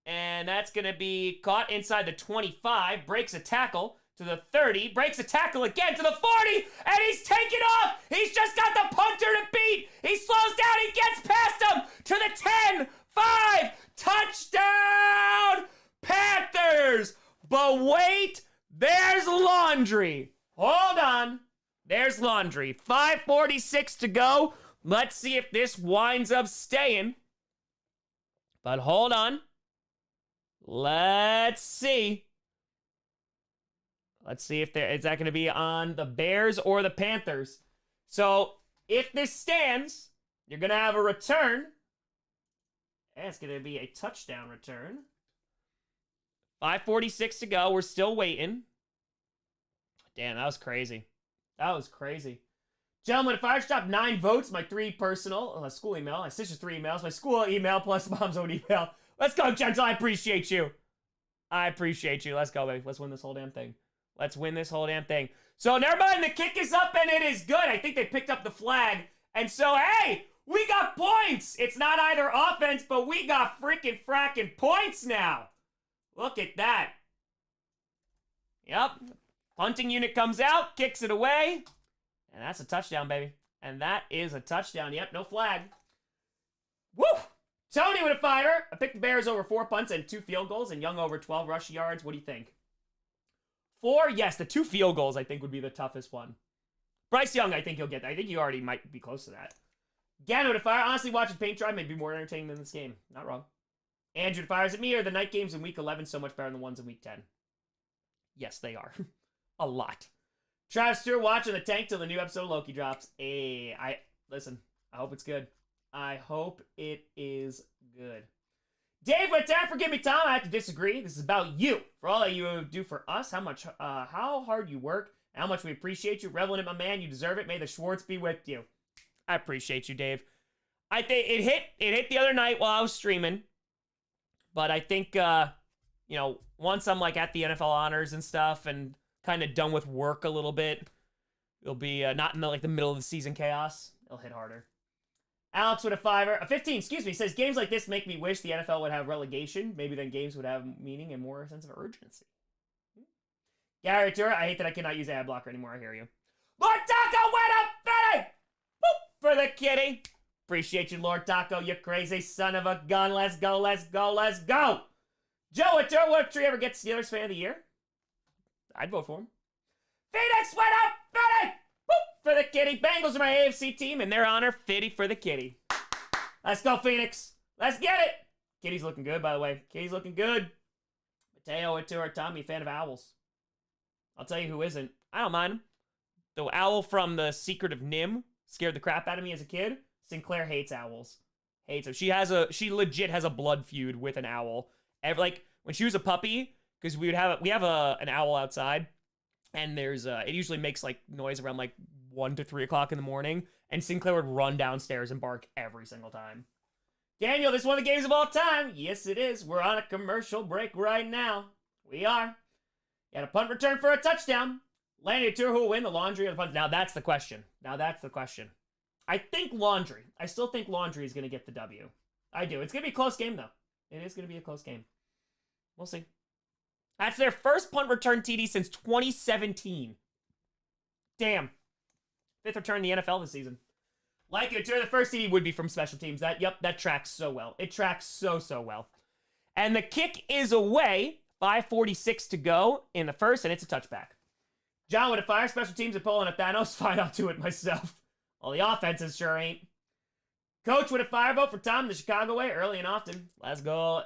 And that's going to be caught inside the 25. Breaks a tackle to the 30. Breaks a tackle again to the 40. And he's taken off. He's just got the punter to beat. He slows down. He gets past him to the 10. 5. Touchdown. Panthers. But wait. There's laundry. Hold on. There's laundry. 5:46 to go. Let's see if this winds up staying. But hold on. Let's see. Let's see if is that going to be on the Bears or the Panthers. So if this stands, you're going to have a return. And it's going to be a touchdown return. 5:46 to go. We're still waiting. Damn, that was crazy. That was crazy. Gentlemen, if I dropped 9 votes, my 3 personal, school email, my sister's 3 emails, my school email plus mom's own email. Let's go, Gentle. I appreciate you. I appreciate you. Let's go, baby. Let's win this whole damn thing. Let's win this whole damn thing. So, never mind. The kick is up, and it is good. I think they picked up the flag. And so, hey, we got points. It's not either offense, but we got freaking fracking points now. Look at that. Yep. Punting unit comes out, kicks it away. And that's a touchdown, baby. And that is a touchdown. Yep, no flag. Woo! Tony with a fighter. I picked the Bears over 4 punts and 2 field goals, and Young over 12 rush yards. What do you think? 4? Yes, the 2 field goals I think would be the toughest one. Bryce Young, I think he'll get that. I think you already might be close to that. Gannon with a fire. Honestly, watching paint dry may be more entertaining than this game. Not wrong. Andrew with a fire. Is it me or the night games in week 11 so much better than the ones in week 10? Yes, they are. A lot. Travis Stewart watching the tank till the new episode of Loki drops. Hey, listen, I hope it's good. I hope it is good. Dave with that, forgive me, Tom. I have to disagree. This is about you. For all that you do for us, how hard you work, and how much we appreciate you. Reveling in my man, you deserve it. May the Schwartz be with you. I appreciate you, Dave. I think it hit the other night while I was streaming. But I think once I'm like at the NFL honors and stuff and kind of done with work a little bit, it'll be not in the middle of the season chaos. It'll hit harder. Alex with a 15, excuse me, says, games like this make me wish the NFL would have relegation. Maybe then games would have meaning and more sense of urgency. Gary Tour, I hate that I cannot use ad blocker anymore. I hear you. Lord Taco went up, Betty! Boop, for the kitty. Appreciate you, Lord Taco, you crazy son of a gun. Let's go, let's go, let's go. Joe Tour, what if Tree ever gets Steelers fan of the year? I'd vote for him. Phoenix went up, Betty! Boop, for the kitty. Bengals are my AFC team. In their honor, Fitty for the kitty. Let's go, Phoenix. Let's get it. Kitty's looking good, by the way. Kitty's looking good. Mateo Tour, Tommy, fan of owls. I'll tell you who isn't. I don't mind him. The owl from The Secret of Nim scared the crap out of me as a kid. Sinclair hates owls. Hates them. She legit has a blood feud with an owl. Like when she was a puppy, because we have an owl outside, and there's it usually makes like noise around like 1 to 3 o'clock in the morning, and Sinclair would run downstairs and bark every single time. Daniel, this is one of the games of all time. Yes, it is. We're on a commercial break right now. We are. You had a punt return for a touchdown. Landing Tour, who will win the laundry or the punt? Now that's the question. I think laundry. I still think laundry is going to get the W. I do. It's going to be a close game, though. It is going to be a close game. We'll see. That's their first punt return TD since 2017. Damn. 5th return in the NFL this season. Like it, the first TD would be from special teams. That tracks so well. It tracks so well. And the kick is away. 5:46 to go in the first, and it's a touchback. John with a fire. Special teams are pulling a Thanos. Fine, I'll do it myself. Well, the offenses sure ain't. Coach with a fireboat for Tom the Chicago way, early and often. Let's go.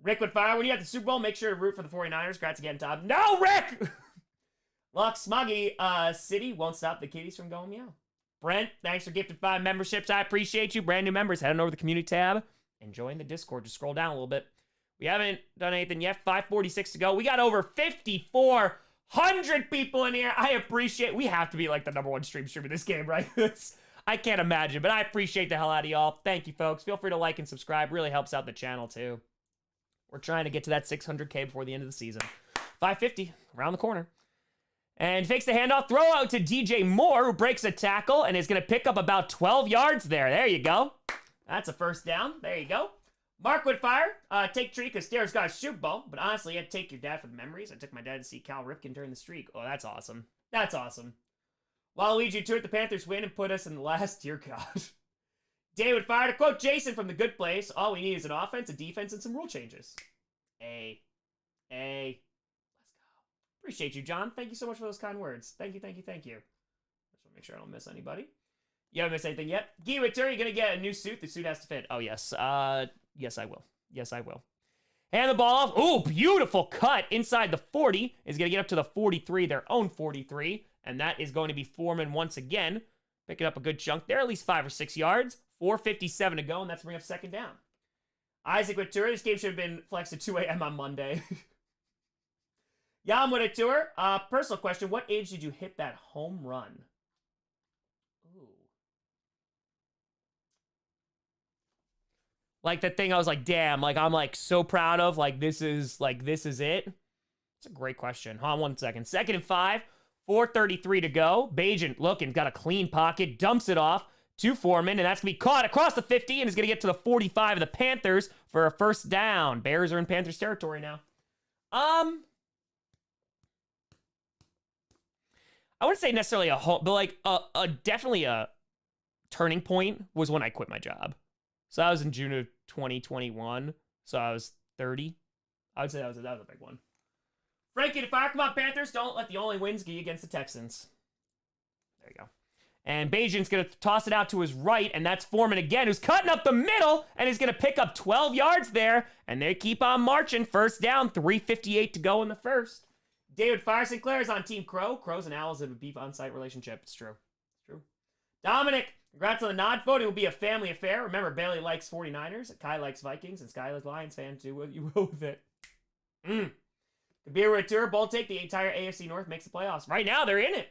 Rick with fire. When you at the Super Bowl, make sure to root for the 49ers. Congrats again, Tom. No, Rick! Luck Smuggy City won't stop the kitties from going meow. Brent, thanks for gifted 5 memberships. I appreciate you. Brand new members, head on over to the community tab and join the Discord. Just scroll down a little bit. We haven't done anything yet. 5:46 to go. We got over 5,400 people in here. I appreciate. We have to be like the #1 streamer this game, right? I can't imagine, but I appreciate the hell out of y'all. Thank you, folks. Feel free to like and subscribe. Really helps out the channel, too. We're trying to get to that 600K before the end of the season. 550, around the corner. And fakes the handoff. Throw out to DJ Moore, who breaks a tackle and is going to pick up about 12 yards there. There you go. That's a first down. There you go. Mark with fire. Take Tree because Stairs got a Super Bowl. But honestly, I'd take your dad for the memories. I took my dad to see Cal Ripken during the streak. Oh, that's awesome. That's awesome. Waluigi toured the Panthers win and put us in the last. Dear God. David Fire. To quote Jason from The Good Place, all we need is an offense, a defense, and some rule changes. Let's go. Appreciate you, John. Thank you so much for those kind words. Thank you. Just want to make sure I don't miss anybody. You haven't missed anything yet. Guy Witter, you're going to get a new suit. The suit has to fit. Oh, yes. Yes, I will. Hand the ball off. Ooh, beautiful cut inside the 40. Is going to get up to the 43, their own 43. And that is going to be Foreman once again. Picking up a good chunk there, at least 5 or 6 yards. 4:57 to go, and that's bring up second down. Isaac with tour. This game should have been flexed at 2 a.m. on Monday. Yam with a tour. Personal question. What age did you hit that home run? Ooh. Like, the thing I was like, damn, like, I'm, like, so proud of. Like, this is it. It's a great question. Hold on 1 second. 2nd and 5. 4:33 to go. Bajan looking, got a clean pocket, dumps it off to Foreman, and that's going to be caught across the 50 and is going to get to the 45 of the Panthers for a first down. Bears are in Panthers territory now. I wouldn't say necessarily a home, but like definitely a turning point was when I quit my job. So that was in June of 2021. So I was 30. I would say that was a big one. Frankie, to fire, come on, Panthers. Don't let the only wins get you against the Texans. There you go. And Bajan's going to toss it out to his right, and that's Foreman again, who's cutting up the middle, and he's going to pick up 12 yards there, and they keep on marching. First down, 3:58 to go in the first. David Fire Sinclair is on Team Crow. Crows and Owls have a beef on-site relationship. It's true. It's true. Dominic, congrats on the nod vote. It will be a family affair. Remember, Bailey likes 49ers, Kai likes Vikings, and Sky is Lions fan. Do what you will with it. Kabir Tour, Bold Take, the entire AFC North makes the playoffs. Right now, they're in it.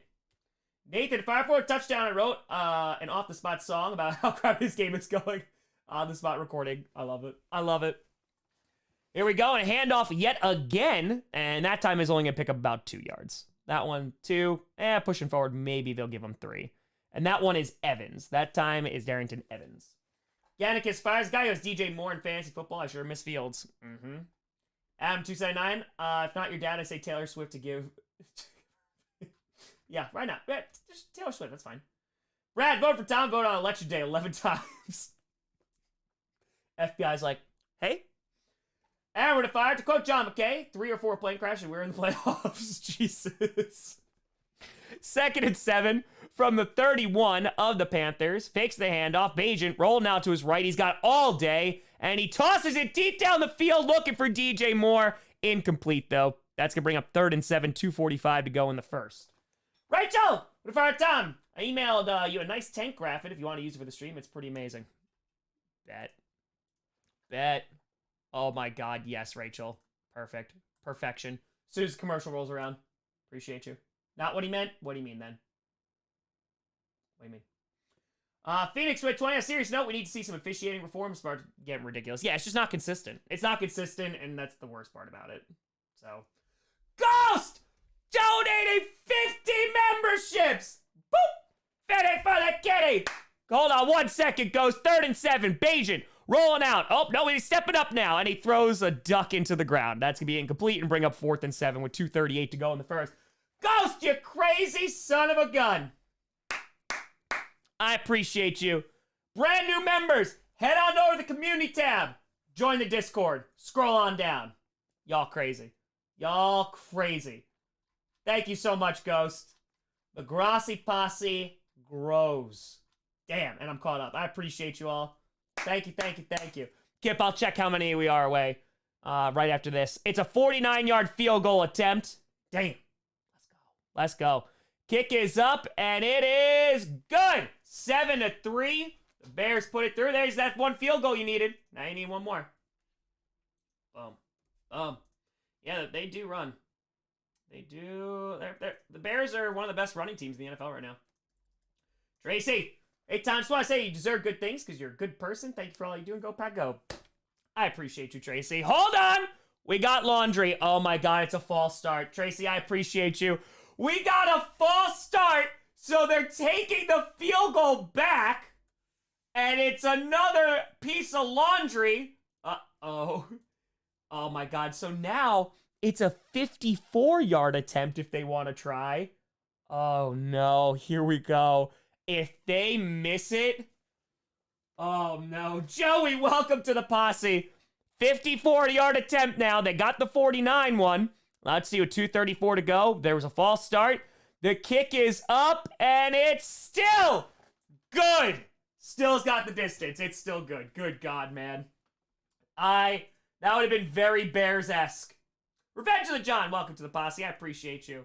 Nathan, 5-4 touchdown. I wrote an off-the-spot song about how crap this game is going. On-the-spot recording. I love it. I love it. Here we go, and a handoff yet again, and that time is only going to pick up about 2 yards. That one, 2. Pushing forward, maybe they'll give him 3. And that one is Evans. That time is Darrington Evans. Yannicus fires. Guy who has DJ Moore in fantasy football. I sure miss Fields. Adam 279. If not your dad, I say Taylor Swift to give. Yeah, right now. Yeah, just Taylor Swift. That's fine. Brad, vote for Tom. Vote on election day 11 times. FBI's like, hey. And we're to fire. To quote John McKay, 3 or 4 plane crashes and we're in the playoffs. Jesus. 2nd and 7 from the 31 of the Panthers. Fakes the handoff. Bajan rolling out to his right. He's got all day. And he tosses it deep down the field looking for DJ Moore. Incomplete, though. That's going to bring up 3rd and 7, 2:45 to go in the first. Rachel! What fire Tom? I emailed you a nice tank graphic if you want to use it for the stream. It's pretty amazing. Bet. Oh my god, yes, Rachel. Perfect. Perfection. As soon as the commercial rolls around. Appreciate you. Not what he meant? What do you mean, then? What do you mean? Phoenix with 20. On a serious note, we need to see some officiating reforms. Start getting ridiculous. Yeah, it's just not consistent. It's not consistent, and that's the worst part about it. So, Ghost donating 50 memberships. Boop. Fitty for the kitty. Hold on 1 second, Ghost. 3rd and 7. Bajan rolling out. Oh no, he's stepping up now, and he throws a duck into the ground. That's gonna be incomplete and bring up 4th and 7 with 2:38 to go in the first. Ghost, you crazy son of a gun. I appreciate you. Brand new members, head on over to the community tab. Join the Discord. Scroll on down. Y'all crazy. Y'all crazy. Thank you so much, Ghost. The Grossi posse grows. Damn, and I'm caught up. I appreciate you all. Thank you. Kip, I'll check how many we are away right after this. It's a 49-yard field goal attempt. Damn. Let's go. Kick is up, and it is good. 7-3. The Bears put it through. There's that one field goal you needed. Now you need one more. Boom. Yeah, they do run. They do. The Bears are one of the best running teams in the NFL right now. Tracy, 8 times. Just want to say you deserve good things because you're a good person. Thank you for all you do, and go Pack Go. I appreciate you, Tracy. Hold on. We got laundry. Oh, my God. It's a false start. Tracy, I appreciate you. We got a false start, so they're taking the field goal back, and it's another piece of laundry. Uh-oh. Oh, my God. So now it's a 54-yard attempt if they want to try. Oh, no. Here we go. If they miss it, oh, no. Joey, welcome to the posse. 54-yard attempt now. They got the 49 one. Let's see, with 2:34 to go. There was a false start. The kick is up, and it's still good. Still's got the distance. It's still good. Good God, man. That would have been very Bears-esque. Revenge of the John, welcome to the posse. I appreciate you.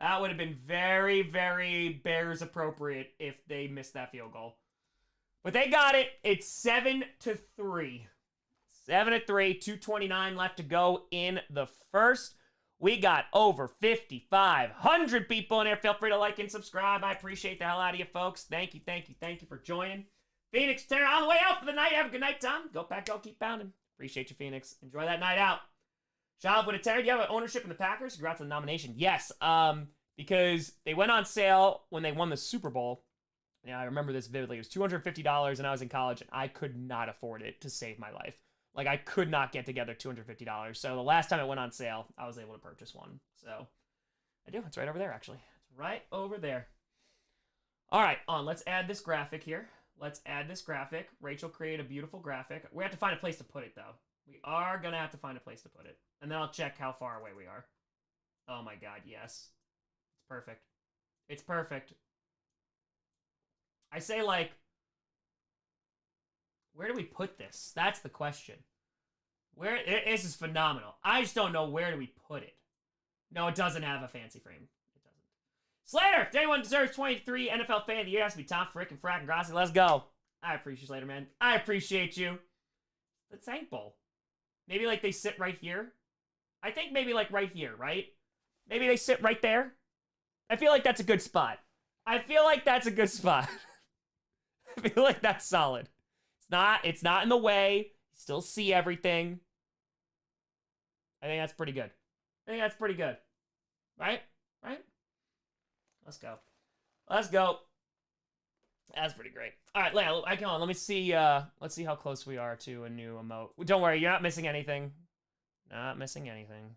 That would have been very, very Bears appropriate if they missed that field goal. But they got it. It's 7-3. 7-3, 2:29 left to go in the first. We got over 5,500 people in here. Feel free to like and subscribe. I appreciate the hell out of you folks. Thank you for joining. Phoenix Terror on the way out for the night. Have a good night, Tom. Go pack, go, keep pounding. Appreciate you, Phoenix. Enjoy that night out. Child with a Terror, do you have an ownership in the Packers? Congrats on the nomination. Yes, because they went on sale when they won the Super Bowl. Yeah, I remember this vividly. It was $250, and I was in college, and I could not afford it to save my life. Like, I could not get together $250. So the last time it went on sale, I was able to purchase one. So I do. It's right over there, actually. It's right over there. All right, let's add this graphic here. Let's add this graphic. Rachel created a beautiful graphic. We have to find a place to put it, though. We are going to have to find a place to put it. And then I'll check how far away we are. Oh, my God, yes. It's perfect. It's perfect. I say, like, where do we put this? That's the question. This is phenomenal. I just don't know where do we put it. No, it doesn't have a fancy frame. It doesn't. Slater, if anyone deserves 23 NFL Fan of the Year, it has to be Tom Frickin' Frack and Grossi. Let's go. I appreciate you, Slater, man. I appreciate you. The Tank Bowl. Maybe, like, they sit right here. I think maybe, like, right here, right? Maybe they sit right there. I feel like that's a good spot. I feel like that's a good spot. I feel like that's solid. It's not in the way. You still see everything. I think that's pretty good. I think that's pretty good. Right? Right? Let's go. Let's go. That's pretty great. All right, let me see. Let's see how close we are to a new emote. Don't worry, you're not missing anything. Not missing anything.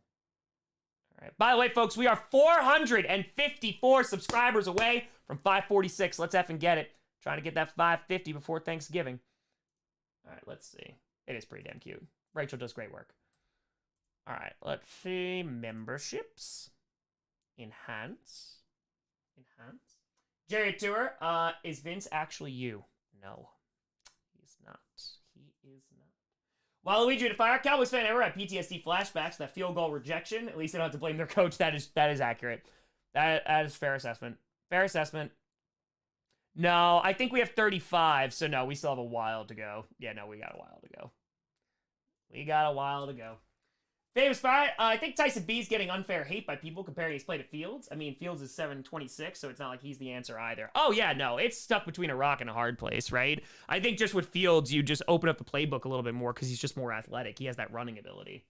All right. By the way, folks, we are 454 subscribers away from 546. Let's effing get it. Trying to get that 550 before Thanksgiving. All right, let's see. It is pretty damn cute. Rachel does great work. All right, let's see. Memberships. Enhance. Enhance. Jerry Tour, is Vince actually you? No, he's not. He is not. Waluigi to fire. Cowboys fan ever had PTSD flashbacks, that field goal rejection. At least they don't have to blame their coach. That is accurate. That is fair assessment. Fair assessment. No, I think we have 35, so no, we still have a while to go. Yeah, no, we got a while to go. We got a while to go. Famous fight. I think Tyson B is getting unfair hate by people comparing his play to Fields. I mean, Fields is 726, so it's not like he's the answer either. Oh, yeah, no, it's stuck between a rock and a hard place, right? I think just with Fields, you just open up the playbook a little bit more because he's just more athletic. He has that running ability.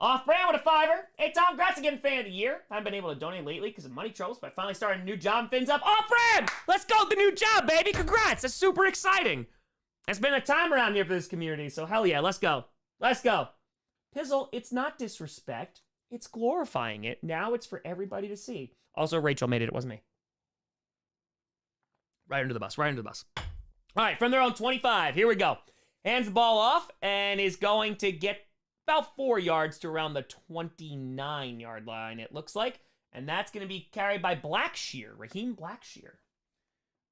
Off-brand with a $5. Hey, Tom, congrats on getting Fan of the Year. I haven't been able to donate lately because of money troubles, but I finally started a new job and fins up. Off-brand! Let's go with the new job, baby. Congrats. That's super exciting. It's been a time around here for this community, so hell yeah, let's go. Let's go. Pizzle, it's not disrespect. It's glorifying it. Now it's for everybody to see. Also, Rachel made it. It wasn't me. Right under the bus. Right under the bus. All right, from their own 25. Here we go. Hands the ball off and is going to get about 4 yards to around the 29-yard line, it looks like. And that's going to be carried by Blackshear. Raheem Blackshear.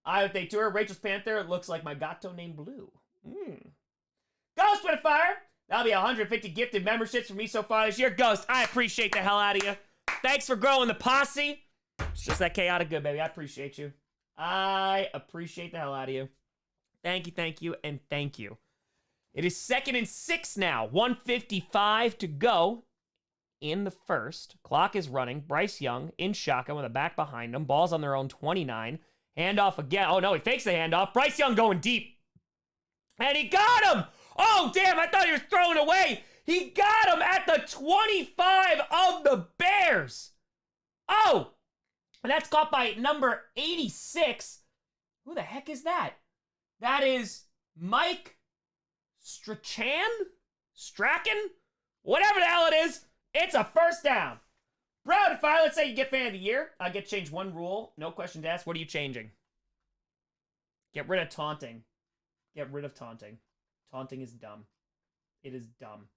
Iowa Day Tour. Rachel's Panther. It looks like my gato named Blue. Ghost with a fire. That'll be 150 gifted memberships for me so far this year. Ghost, I appreciate the hell out of you. Thanks for growing the posse. It's just that chaotic good, baby. I appreciate you. I appreciate the hell out of you. Thank you, and thank you. It is 2nd and 6 now. 1:55 to go in the first. Clock is running. Bryce Young in shotgun with a back behind him. Ball's on their own 29. Handoff again. Oh, no, he fakes the handoff. Bryce Young going deep. And he got him! Oh, damn, I thought he was throwing away. He got him at the 25 of the Bears. Oh, and that's caught by number 86. Who the heck is that? That is Mike Strachan? Whatever the hell it is, it's a first down. Proud to fire. Let's say you get Fan of the Year. I get to change one rule. No questions asked. What are you changing? Get rid of taunting. Get rid of taunting. Taunting is dumb. It is dumb.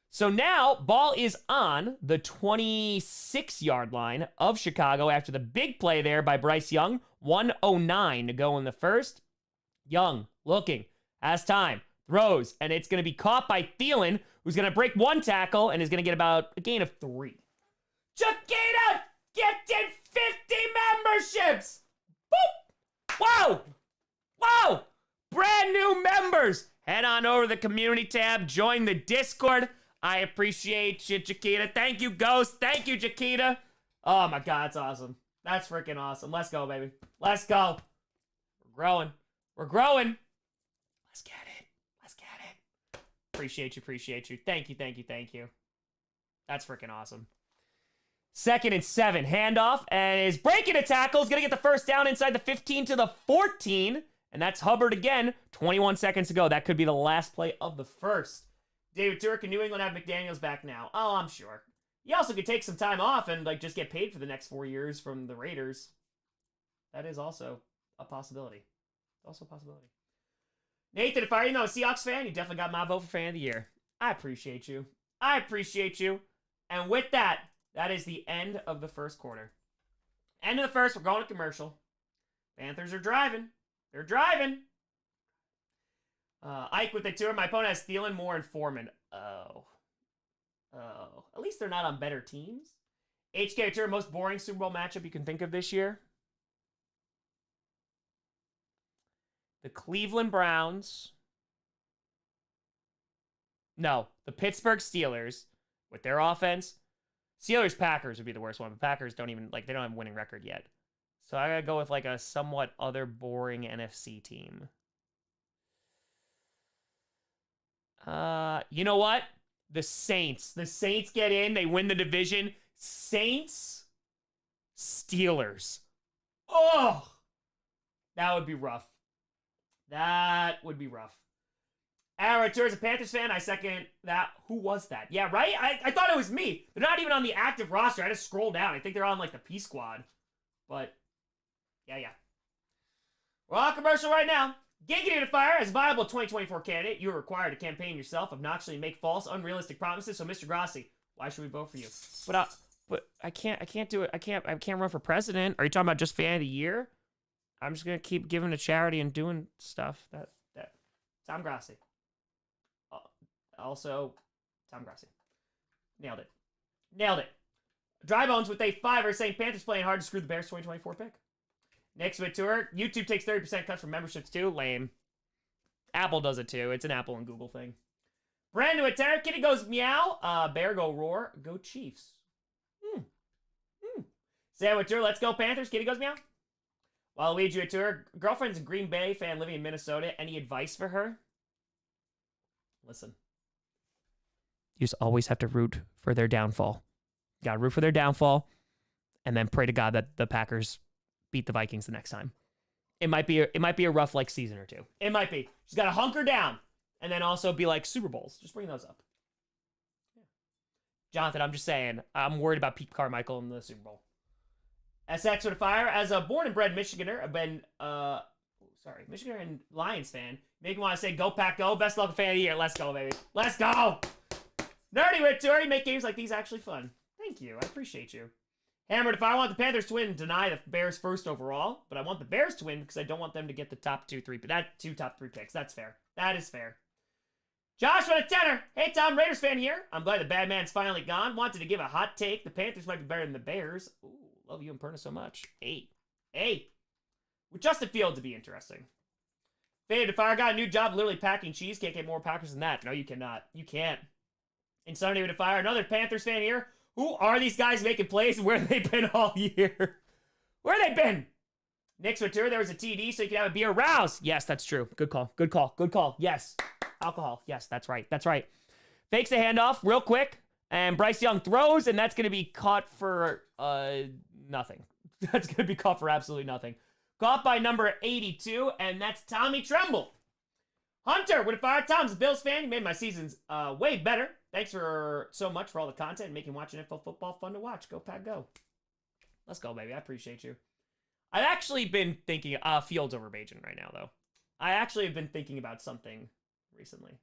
So now, ball is on the 26-yard line of Chicago after the big play there by Bryce Young. 1:09 to go in the first. Young looking, has time, throws, and it's going to be caught by Thielen, who's going to break one tackle and is going to get about a gain of 3. Chiquita gifted 50 memberships! Boop! Whoa! Whoa! Brand new members! Head on over to the community tab, join the Discord. I appreciate you, Chiquita. Thank you, Ghost. Thank you, Chiquita. Oh my God, that's awesome. That's freaking awesome. Let's go, baby. Let's go. We're growing. We're growing. Let's get it. Let's get it. Appreciate you. Appreciate you. Thank you. Thank you. Thank you. That's freaking awesome. 2nd and 7. Handoff. And is breaking a tackle. Is going to get the first down inside the 15 to the 14. And that's Hubbard again. 21 seconds to go. That could be the last play of the first. David Turk and New England have McDaniels back now. Oh, I'm sure. He also could take some time off and like just get paid for the next 4 years from the Raiders. That is also a possibility. Also a possibility. Nathan, if I were a Seahawks fan, you definitely got my vote for fan of the year. I appreciate you. I appreciate you. And with that, that is the end of the first quarter. End of the first, we're going to commercial. Panthers are driving. They're driving. Ike with the tour. My opponent has Thielen, Moore, and Foreman. Oh. At least they're not on better teams. HK tour, most boring Super Bowl matchup you can think of this year. The Cleveland Browns. No, the Pittsburgh Steelers with their offense. Steelers Packers would be the worst one. But Packers don't even they don't have a winning record yet. So I gotta go with like a somewhat other boring NFC team. You know what? The Saints. The Saints get in. They win the division. Saints. Steelers. Oh! That would be rough. That would be rough. Aaron Tour is a Panthers fan. I second that. Who was that? Yeah, right? I thought it was me. They're not even on the active roster. I just scrolled down. I think they're on like the P squad. But, yeah. We're on commercial right now. Giggity to Fire, as a viable 2024 candidate, you are required to campaign yourself, obnoxiously make false, unrealistic promises. So, Mr. Grossi, why should we vote for you? But I can't do it. I can't run for president. Are you talking about just fan of the year? I'm just gonna keep giving to charity and doing stuff. That Tom Grossi. Also, Tom Grossi. Nailed it. Dry Bones with a 5 are saying Panthers playing hard to screw the Bears 2024 pick. Next with tour, YouTube takes 30% cuts from memberships too. Lame. Apple does it too. It's an Apple and Google thing. Brandon with 10. Kitty goes meow. Bear go roar. Go Chiefs. Sam with tour, let's go Panthers. Kitty goes meow. Waluigi with tour, girlfriend's a Green Bay fan living in Minnesota. Any advice for her? Listen. You just always have to root for their downfall. You gotta root for their downfall and then pray to God that the Packers beat the Vikings the next time. It might be a rough like season or two. It might be. She's got to hunker down and then also be like Super Bowls. Just bring those up. Yeah. Jonathan, I'm just saying, I'm worried about Pete Carmichael in the Super Bowl. SX with a fire. As a born and bred Michiganer, I've been Michiganer and Lions fan. Make me want to say go Pack go. Best luck fan of the year. Let's go, baby. Let's go. Nerdy with Tory. Make games like these actually fun. Thank you. I appreciate you. Hammered, if I want the Panthers to win, deny the Bears first overall, but I want the Bears to win because I don't want them to get the top 2 top 3 picks. That's fair. That is fair. Josh with a 10er. Hey, Tom, Raiders fan here. I'm glad the bad man's finally gone. Wanted to give a hot take. The Panthers might be better than the Bears. Ooh, love you and Perna so much. Hey. With Justin Field to be interesting. Faded, if I got a new job literally packing cheese, can't get more Packers than that. No, you cannot. You can't. Insanity with a fire. Another Panthers fan here. Who are these guys making plays and where have they been all year? Where have they been? Nick's Ventura, there was a TD so you can have a beer. Rouse. Yes, that's true. Good call. Yes. Alcohol. Yes, that's right. Fakes the handoff real quick. And Bryce Young throws, and that's going to be caught for nothing. That's going to be caught for absolutely nothing. Caught by number 82, and that's Tommy Tremble. Hunter, with a fire. Tom's a Bills fan. You made my seasons way better. Thanks so much for all the content and making watching NFL football fun to watch. Go Pack go. Let's go, baby. I appreciate you. I've actually been thinking Fields over Bajan right now, though. I actually have been thinking about something recently.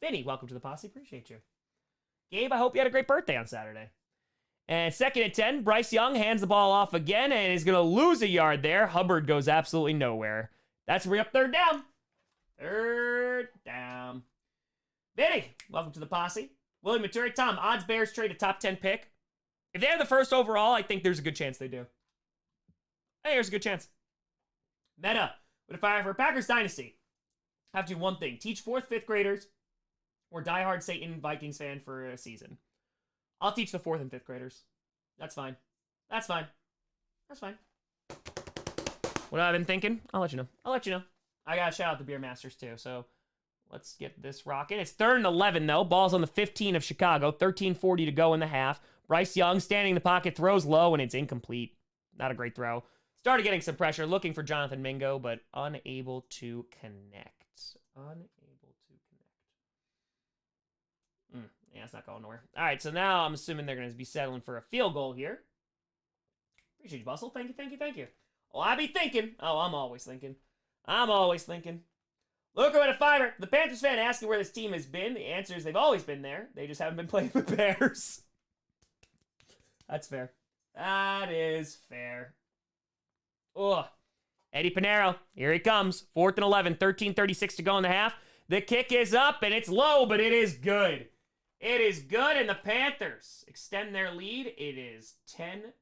Vinny, welcome to the posse. Appreciate you. Gabe, I hope you had a great birthday on Saturday. And 2nd and 10, Bryce Young hands the ball off again and is going to lose a yard there. Hubbard goes absolutely nowhere. That's where we up 3rd down. 3rd down. Vinny, welcome to the posse. Willie Maturi, Tom, odds Bears trade a top 10 pick. If they have the first overall, I think there's a good chance they do. Hey, there's a good chance. Meta, with a fire for Packers Dynasty. Have to do one thing. Teach 4th, 5th graders or diehard Satan Vikings fan for a season. I'll teach the 4th and 5th graders. That's fine. What I've been thinking, I'll let you know. I got to shout out the Beer Masters, too. So let's get this rocking. It's 3rd and 11, though. Ball's on the 15 of Chicago. 13:40 to go in the half. Bryce Young standing in the pocket, throws low, and it's incomplete. Not a great throw. Started getting some pressure, looking for Jonathan Mingo, but unable to connect. Yeah, it's not going nowhere. All right, so now I'm assuming they're going to be settling for a field goal here. Appreciate you, Bustle. Thank you. Oh, I be thinking. Oh, I'm always thinking. Luca with a fiver. The Panthers fan asking where this team has been. The answer is they've always been there. They just haven't been playing the Bears. That's fair. That is fair. Ugh. Eddie Pinero. Here he comes. 4th and 11. 13:36 to go in the half. The kick is up, and it's low, but it is good. It is good, and the Panthers extend their lead. It is 10-3.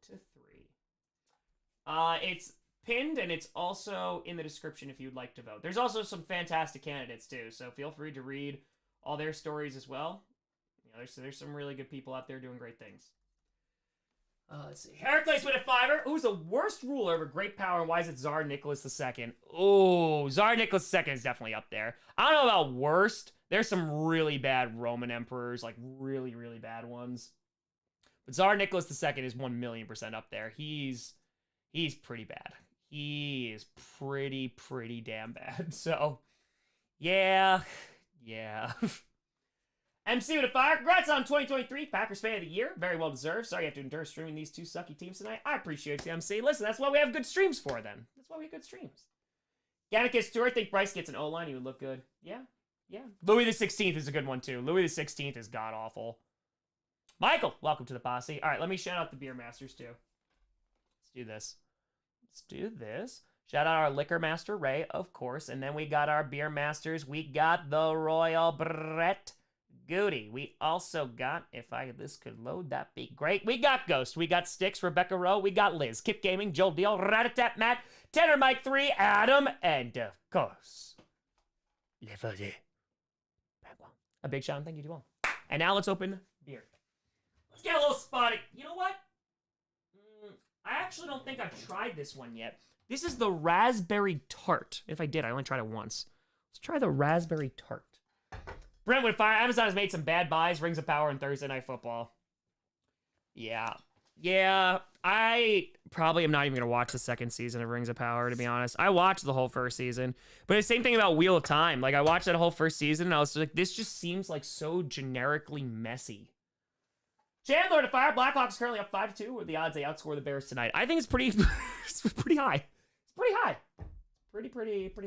It's pinned, and it's also in the description if you'd like to vote. There's also some fantastic candidates, too, so feel free to read all their stories as well. You know, there's some really good people out there doing great things. Let's see. Heracles with a fiver. Who's the worst ruler over great power, and why is it Tsar Nicholas II? Oh, Tsar Nicholas II is definitely up there. I don't know about worst. There's some really bad Roman emperors, like really, really bad ones. But Tsar Nicholas II is 1,000,000% up there. He's pretty bad. He is pretty damn bad. So, yeah. MC with a fire. Congrats on 2023 Packers Fan of the Year. Very well deserved. Sorry you have to endure streaming these two sucky teams tonight. I appreciate you, MC. Listen, that's why we have good streams for then. That's why we have good streams. Gannicus Stewart. Think Bryce gets an O-line. He would look good. Yeah. Louis the 16th is a good one, too. Louis the 16th is god-awful. Michael, welcome to the posse. All right, let me shout out the Beer Masters, too. Let's do this. Shout out our Liquor Master, Ray, of course. And then we got our Beer Masters. We got the Royal Brett Goody. We also got, this could load, that'd be great. We got Ghost. We got Sticks, Rebecca Rowe. We got Liz, Kip Gaming, Joel Deal, Ratatat Matt, Tanner Mike 3, Adam, and of course, a big shout and thank you to all. And now let's open beer. Let's get a little spotty. You know what? I actually don't think I've tried this one yet. This is the raspberry tart. If I did, I only tried it once. Let's try the raspberry tart. Brentwood Fire. Amazon has made some bad buys. Rings of Power and Thursday Night Football. Yeah. I probably am not even going to watch the second season of Rings of Power, to be honest. I watched the whole first season. But the same thing about Wheel of Time. Like, I watched that whole first season, and I was like, this just seems like so generically messy. Chandler to Fire. Blackhawks currently up 5-2. What are the odds they outscore the Bears tonight? I think it's pretty high. It's pretty high. Pretty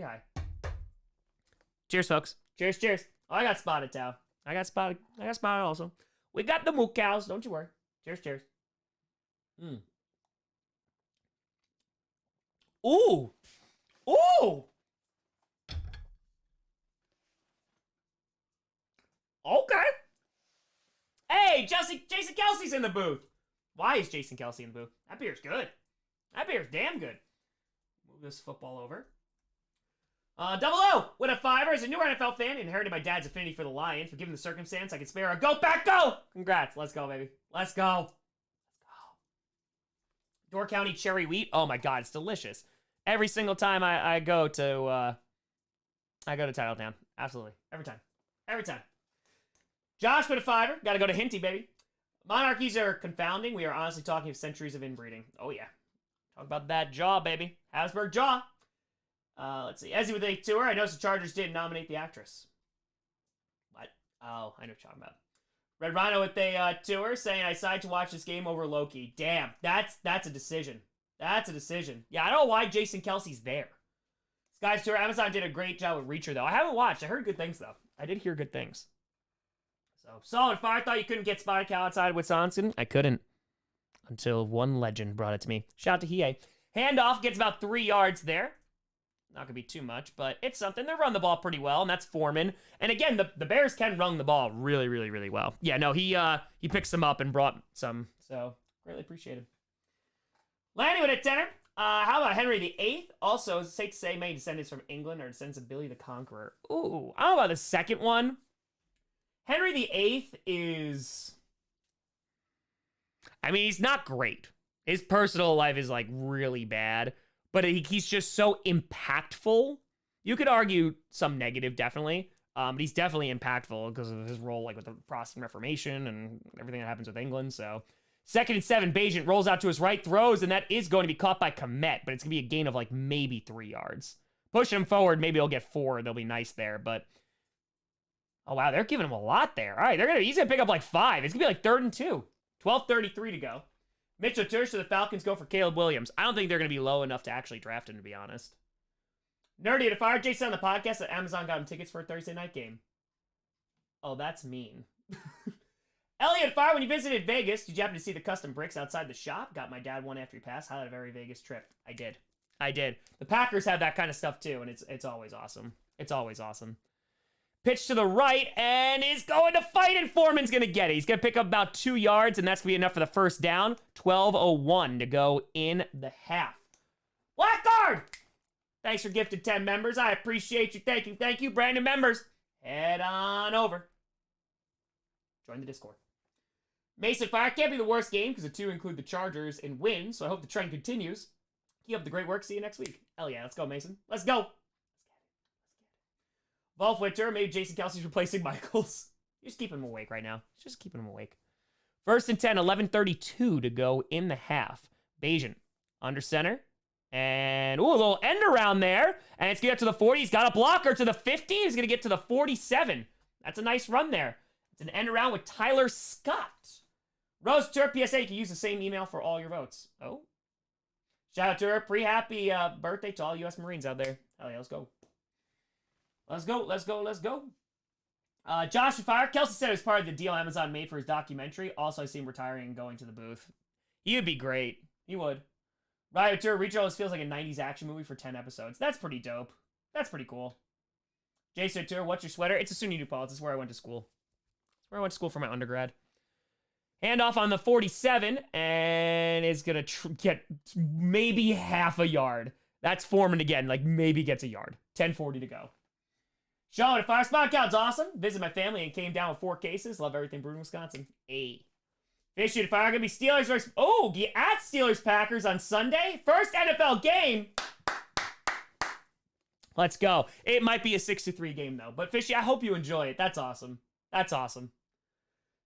high. Cheers, folks. Cheers. Oh, I got spotted, Tao. I got spotted also. We got the moo cows. Don't you worry. Cheers. Ooh. Okay. Hey, Jason Kelsey's in the booth. Why is Jason Kelsey in the booth? That beer's good. That beer's damn good. Move this football over. Double O with a fiver. As a newer NFL fan, inherited my dad's affinity for the Lions, but given the circumstance, I could spare a go back go. Congrats. Let's go, baby. Let's go. Door County cherry wheat. Oh my God, it's delicious. Every single time I go to Titletown. Absolutely. Every time. Josh with a fiver. Got to go to Hinty, baby. Monarchies are confounding. We are honestly talking of centuries of inbreeding. Oh yeah. Talk about that jaw, baby. Habsburg jaw. Let's see. Ezzy with a tour. I noticed the Chargers didn't nominate the actress. What? Oh, I know what you're talking about. Red Rhino with a tour saying I decided to watch this game over Loki. Damn, that's a decision. That's a decision. Yeah, I don't know why Jason Kelsey's there. Sky's tour. Amazon did a great job with Reacher though. I haven't watched. I heard good things though. I did hear good things. So solid fire. Thought you couldn't get Spotted Cow outside with Wisconsin. I couldn't until one legend brought it to me. Shout out to Hiei. Handoff gets about 3 yards there. Not gonna be too much, but it's something. They run the ball pretty well, and that's Foreman. And again, the Bears can run the ball really well. Yeah, no, he picks them up and brought some, so greatly appreciated. Lanny with a tenner. How about Henry VIII? Also, it's safe to say many descendants from England or descendants of Billy the Conqueror. Ooh, I don't know about the second one. Henry VIII is, I mean, he's not great. His personal life is like really bad. But he's just so impactful. You could argue some negative, definitely. But he's definitely impactful because of his role, like with the Protestant Reformation and everything that happens with England. So 2nd and 7, Bayesian rolls out to his right, throws, and that is going to be caught by Komet, but it's going to be a gain of like maybe 3 yards. Pushing him forward, maybe he'll get 4. They'll be nice there, but oh wow, they're giving him a lot there. All right, he's gonna pick up like 5. It's gonna be like 3rd and 2. 12:33 to go. Mitchell Tursh to the Falcons go for Caleb Williams. I don't think they're gonna be low enough to actually draft him, to be honest. Nerdy to fire Jason on the podcast that Amazon got him tickets for a Thursday night game. Oh, that's mean. Elliot Fire, when you visited Vegas, did you happen to see the custom bricks outside the shop? Got my dad one after he passed. Highlight of every Vegas trip. I did. The Packers have that kind of stuff too, and it's always awesome. It's always awesome. Pitch to the right, and is going to fight, and Foreman's going to get it. He's going to pick up about 2 yards, and that's going to be enough for the first down. 12:01 to go in the half. Blackguard! Thanks for gifted 10 members. I appreciate you. Thank you. Brand new members, head on over. Join the Discord. Mason Fire can't be the worst game because the 2 include the Chargers and win, so I hope the trend continues. Keep up the great work. See you next week. Hell yeah, let's go, Mason. Let's go. Wolf Winter, maybe Jason Kelsey's replacing Michaels. You're just keeping him awake right now. Just keeping him awake. 1st and 10, 11:32 to go in the half. Bayesian under center. And, ooh, a little end around there. And it's going to get to the 40. He's got a blocker to the 50. He's going to get to the 47. That's a nice run there. It's an end around with Tyler Scott. Rose Turp PSA, you can use the same email for all your votes. Oh. Shout out to her. Pre-happy birthday to all U.S. Marines out there. Hell yeah, let's go. Let's go. Josh Fire. Kelsey said it was part of the deal Amazon made for his documentary. Also, I see him retiring and going to the booth. He would be great. He would. Rioter, Reach always feels like a 90s action movie for 10 episodes. That's pretty dope. That's pretty cool. Jason Tour, what's your sweater? It's a SUNY New Paltz. It's where I went to school. It's where I went to school for my undergrad. Handoff on the 47, and is going to get maybe half a yard. That's Foreman again, like maybe gets a yard. 10:40 to go. Sean, Fire Spot Count's awesome. Visited my family and came down with 4 cases. Love everything brewed in Wisconsin. A. Fish Shoot Fire gonna be Steelers versus at Steelers Packers on Sunday. First NFL game. Let's go. It might be a 6-3 game though. But Fishy, I hope you enjoy it. That's awesome. That's awesome.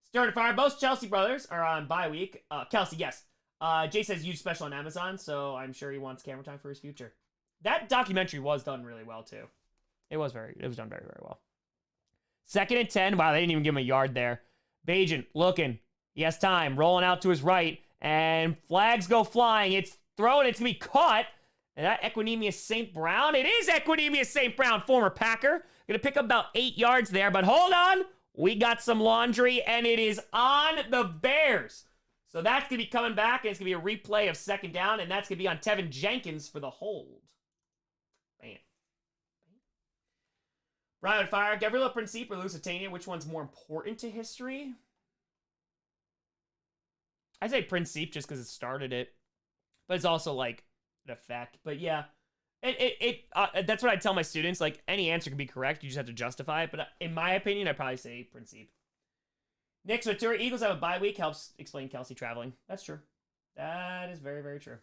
Stern Fire. Both Chelsea brothers are on bye week. Kelsey, yes. Jay says huge special on Amazon, so I'm sure he wants camera time for his future. That documentary was done really well too. It was done very, very well. 2nd and 10. Wow, they didn't even give him a yard there. Bajan looking. He has time. Rolling out to his right. And flags go flying. It's thrown. It's going to be caught. And that Equinemius St. Brown. It is Equinemius St. Brown, former Packer. Going to pick up about 8 yards there. But hold on. We got some laundry. And it is on the Bears. So that's going to be coming back. And it's going to be a replay of 2nd down. And that's going to be on Tevin Jenkins for the hold. Bam. Brian Fire, Gavrilo Principe or Lusitania, which one's more important to history? I say Principe just because it started it, but it's also like an effect. But yeah, that's what I tell my students. Like any answer can be correct, you just have to justify it. But in my opinion, I'd probably say Principe. Nick's Ventura, Eagles have a bye week, helps explain Kelsey traveling. That's true. That is very, very true.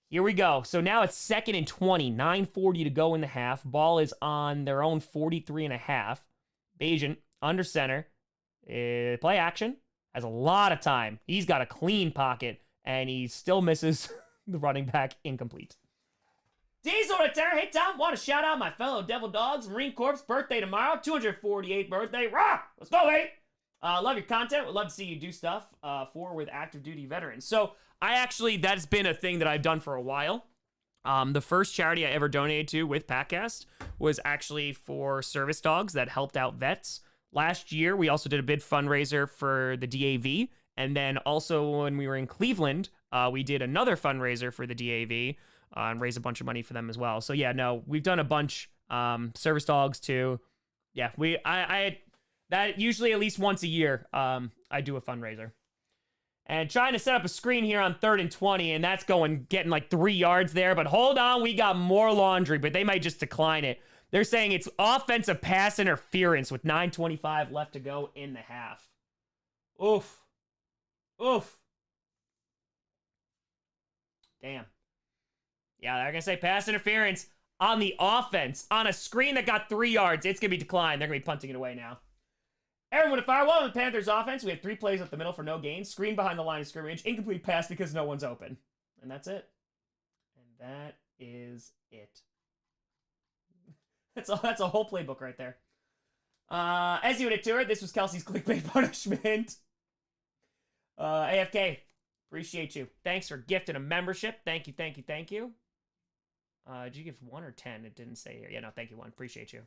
Here we go. So now it's 2nd and 20, 9:40 to go in the half. Ball is on their own 43.5. Bayesian under center. Play action. Has a lot of time. He's got a clean pocket, and he still misses the running back. Incomplete. Diesel Terror. Hey, Tom. Want to shout out my fellow Devil Dogs. Marine Corps birthday tomorrow. 248th birthday. Rah! Let's go, baby. Love your content. Would love to see you do stuff with active duty veterans. So that's been a thing that I've done for a while. The first charity I ever donated to with Packcast was actually for service dogs that helped out vets. Last year, we also did a big fundraiser for the DAV. And then also when we were in Cleveland, we did another fundraiser for the DAV and raised a bunch of money for them as well. So yeah, no, we've done a bunch. Service dogs too. Yeah, that usually at least once a year, I do a fundraiser. And trying to set up a screen here on 3rd and 20, and that's getting like 3 yards there. But hold on, we got more laundry, but they might just decline it. They're saying it's offensive pass interference with 9:25 left to go in the half. Oof. Damn. Yeah, they're going to say pass interference. on the offense. On a screen that got 3 yards, it's going to be declined. They're going to be punting it away now. Everyone to fire. Well, in the Panthers offense, we have 3 plays up the middle for no gain. Screen behind the line of scrimmage. Incomplete pass because no one's open. And that's it. And that is it. That's a whole playbook right there. As you would have toured, this was Kelsey's clickbait punishment. AFK, appreciate you. Thanks for gifting a membership. Thank you, thank you, thank you. Did you give 1 or 10? It didn't say here. Yeah, no, thank you, 1. Appreciate you.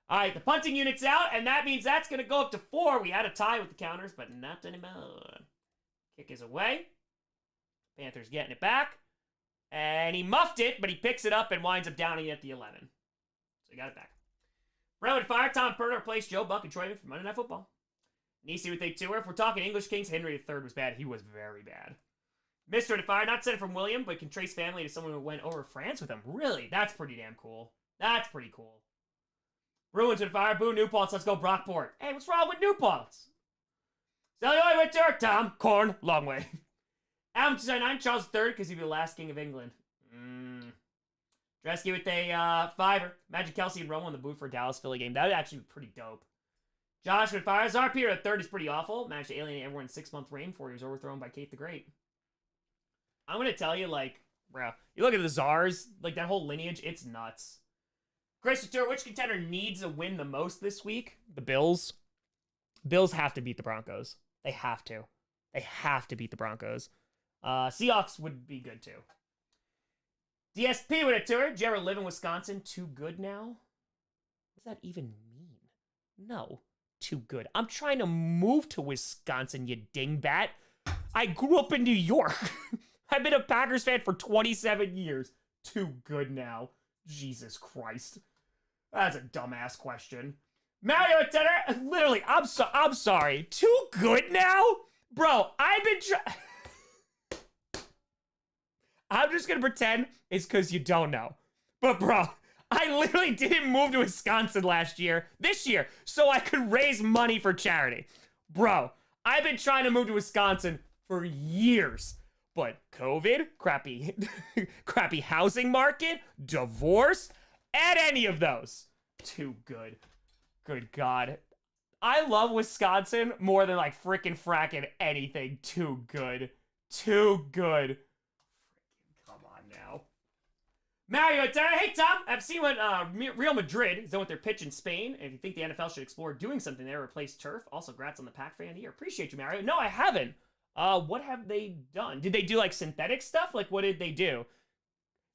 All right, the punting unit's out, and that means that's going to go up to 4. We had a tie with the counters, but not anymore. Kick is away. Panthers getting it back. And he muffed it, but he picks it up and winds up downing it at the 11. So he got it back. Brentwood fire. Tom Perner replaced Joe Buck and Troyman from Monday Night Football. Nisi would think too. If we're talking English Kings, Henry III was bad. He was very bad. Mr. to fire. Not sent from William, but can trace family to someone who went over France with him. Really? That's pretty damn cool. That's pretty cool. Bruins to fire. Boo, New Paltz. Let's go, Brockport. Hey, what's wrong with New Paltz? Celluloid Winter. Tom. Corn. Long way. Adam 299, Charles III, because he'd be the last king of England. Dresky with a 5er. Imagine Kelsey and Romo in the booth for a Dallas Philly game. That would actually be pretty dope. Josh with fire. Czar Peter at 3rd is pretty awful. Managed to alienate everyone in 6-month reign before he was overthrown by Kate the Great. I'm going to tell you, like, bro, you look at the Czars, like, that whole lineage, it's nuts. Chris Tour, which contender needs a win the most this week? The Bills. Bills have to beat the Broncos. They have to. They have to beat the Broncos. Seahawks would be good too. DSP with a tour. Did you ever live in Wisconsin? Too good now? What does that even mean? No. Too good. I'm trying to move to Wisconsin, you dingbat. I grew up in New York. I've been a Packers fan for 27 years. Too good now. Jesus Christ. That's a dumbass question. Mario Tenor. Literally, I'm sorry. Too good now? Bro, I've been I'm just going to pretend it's because you don't know. But, bro, I literally didn't move to Wisconsin this year, so I could raise money for charity. Bro, I've been trying to move to Wisconsin for years. But COVID, crappy housing market, divorce, add any of those. Too good. Good God. I love Wisconsin more than, like, fracking anything. Too good. Too good. Mario, hey Tom, I've seen what Real Madrid is doing with their pitch in Spain. And if you think the NFL should explore doing something there, replace turf. Also, congrats on the Pack Fan of the Year. Appreciate you, Mario. No, I haven't. What have they done? Did they do like synthetic stuff? Like, what did they do?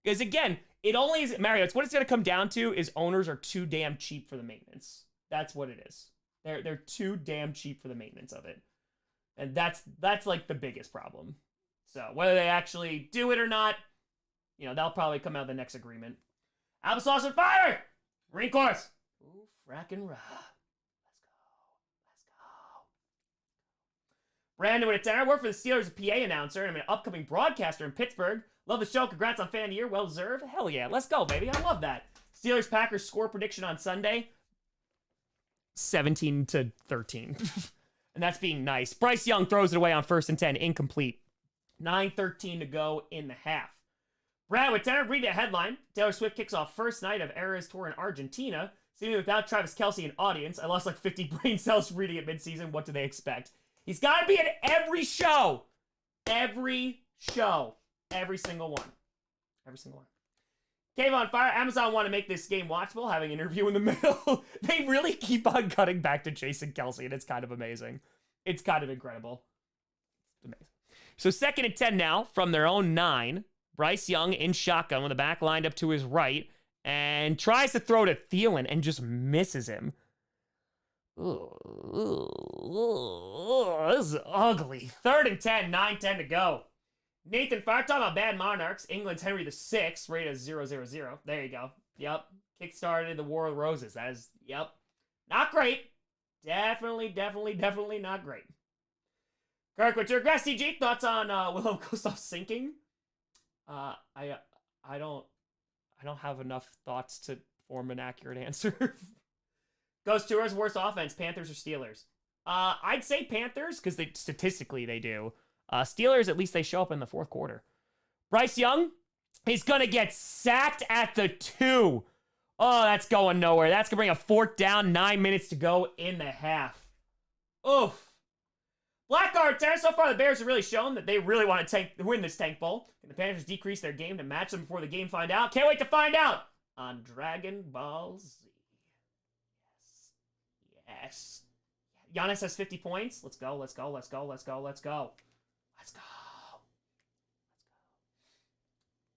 Because again, it only is Mario. It's what it's gonna come down to is owners are too damn cheap for the maintenance. That's what it is. They're too damn cheap for the maintenance of it, and that's like the biggest problem. So whether they actually do it or not. You know, that'll probably come out of the next agreement. Applesauce and fire! Marine Corps! Ooh, frackin' rah. Let's go. Brandon with a 10. I work for the Steelers as a PA announcer, and I'm an upcoming broadcaster in Pittsburgh. Love the show. Congrats on Fan of the Year. Well deserved. Hell yeah. Let's go, baby. I love that. Steelers-Packers score prediction on Sunday. 17-13. And that's being nice. Bryce Young throws it away on 1st and 10. Incomplete. 9:13 to go in the half. Brad with Tanner, read the headline. Taylor Swift kicks off first night of Eras Tour in Argentina. Seemingly without Travis Kelce in audience. I lost like 50 brain cells reading it midseason. What do they expect? He's got to be at every show. Every show. Every single one. Every single one. Cave on fire. Amazon want to make this game watchable, having an interview in the middle. They really keep on cutting back to Jason Kelce, and it's kind of amazing. It's kind of incredible. It's amazing. So 2nd and 10 now from their own 9. Bryce Young in shotgun with the back lined up to his right and tries to throw to Thielen and just misses him. Ooh, this is ugly. 3rd and 10, 9:10 to go. Nathan Fire, talking about bad Monarchs. England's Henry VI, rated as 0-0-0. There you go. Yep. Kickstarted the War of the Roses. That is, yep. Not great. Definitely not great. Kirk, what's your Grossi G? Thoughts on Willem Kostov sinking? I don't have enough thoughts to form an accurate answer. Goes Tours, worst offense, Panthers or Steelers? I'd say Panthers, because statistically they do. Steelers, at least they show up in the 4th quarter. Bryce Young, He's going to get sacked at the 2. Oh, that's going nowhere. That's going to bring a 4th down, 9 minutes to go in the half. Oof. Blackguard there. So far, the Bears have really shown that they really want to win this Tank Bowl. Can the Panthers decrease their game to match them before the game find out? Can't wait to find out on Dragon Ball Z. Yes. Giannis has 50 points. Let's go, let's go, let's go, let's go, let's go. Let's go.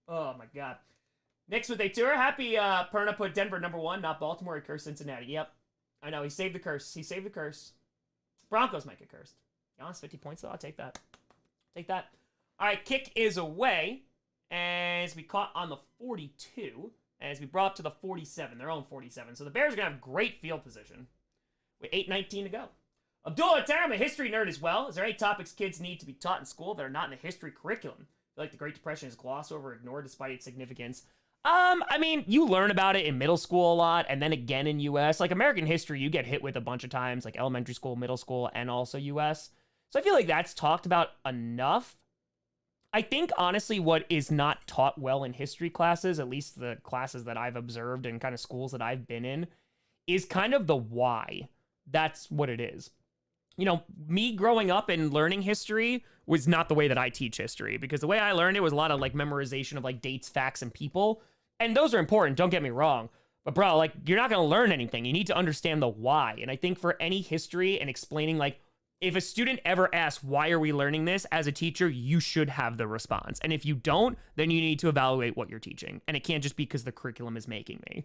Oh, my God. Knicks with a tour. Happy Perna put Denver #1, not Baltimore. He cursed Cincinnati. Yep. I know. He saved the curse. He saved the curse. Broncos might get cursed. Giannis, 50 points, though. I'll take that. Take that. All right, kick is away. As we caught on the 42. As we brought up to the 47, their own 47. So the Bears are going to have great field position with 8:19 to go. Abdullah Terra, I'm a history nerd as well. Is there any topics kids need to be taught in school that are not in the history curriculum? I feel like the Great Depression is glossed over, ignored despite its significance. I mean, you learn about it in middle school a lot, and then again in U.S. Like, American history, you get hit with a bunch of times, like elementary school, middle school, and also U.S. So I feel like that's talked about enough. I think, honestly, what is not taught well in history classes, at least the classes that I've observed and kind of schools that I've been in, is kind of the why. That's what it is. You know, me growing up and learning history was not the way that I teach history, because the way I learned it was a lot of, like, memorization of, like, dates, facts, and people. And those are important, don't get me wrong. But bro, like, you're not going to learn anything. You need to understand the why. And I think for any history and explaining, like, if a student ever asks, why are we learning this? As a teacher, you should have the response. And if you don't, then you need to evaluate what you're teaching. And it can't just be because the curriculum is making me.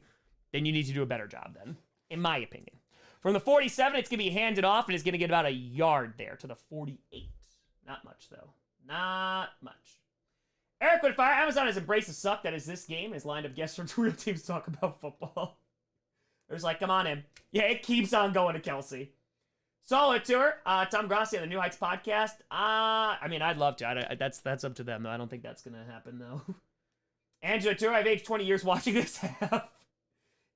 Then you need to do a better job then, in my opinion. From the 47, it's going to be handed off, and it's going to get about a yard there to the 48. Not much, though. Not much. Eric would fire. Amazon has embraced the suck that is this game. Has lined up guests from 2 real teams to talk about football. There's like, come on in. Yeah, it keeps on going to Kelsey. Solid tour. Tom Grossi on the New Heights podcast. I mean, I'd love to. That's up to them, though. I don't think that's going to happen, though. Angela Tour. I've aged 20 years watching this half.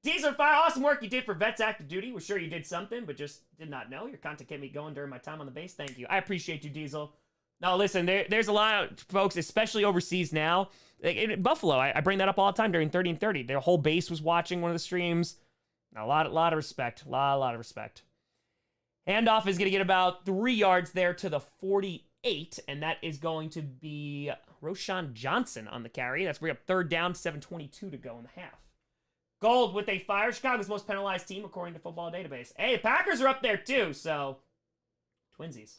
Diesel Fire. Awesome work you did for Vets Active Duty. Was sure you did something, but just did not know. Your content kept me going during my time on the base. Thank you. I appreciate you, Diesel. No, listen, there's a lot of folks, especially overseas now. Like in Buffalo, I bring that up all the time during 30 and 30. Their whole base was watching one of the streams. A lot of respect. A lot of respect. Handoff is going to get about 3 yards there to the 48, and that is going to be Roshan Johnson on the carry. That's bring up 3rd down, 7:22 to go in the half. Gold with a fire. Chicago's most penalized team according to Football Database. Hey, Packers are up there too, so twinsies.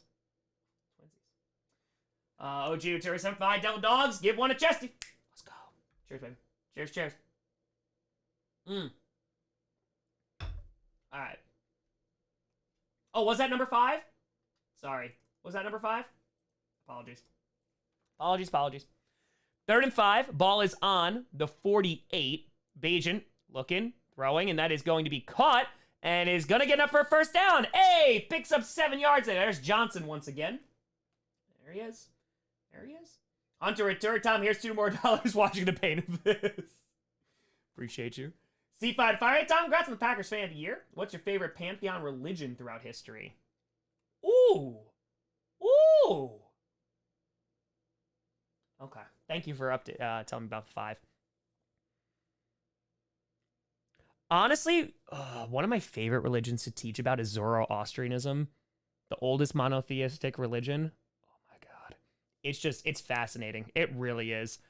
OG Uteri 75 Devil Dogs. Give one to Chesty. Let's go. Cheers, baby. Cheers, cheers. Alright. Oh, was that number 5? Sorry. Was that number 5? Apologies. Apologies. 3rd and 5. Ball is on the 48. Bajan looking, throwing, and that is going to be caught and is going to get up for a 1st down. Hey, picks up 7 yards there. There's Johnson once again. There he is. Hunter return. Tom, here's $2 more watching the pain of this. Appreciate you. C5 Fire. Hey, Tom, congrats on the Packers Fan of the Year. What's your favorite Pantheon religion throughout history? Ooh. Okay. Thank you for telling me about the 5. Honestly, one of my favorite religions to teach about is Zoroastrianism, the oldest monotheistic religion. It's fascinating. It really is.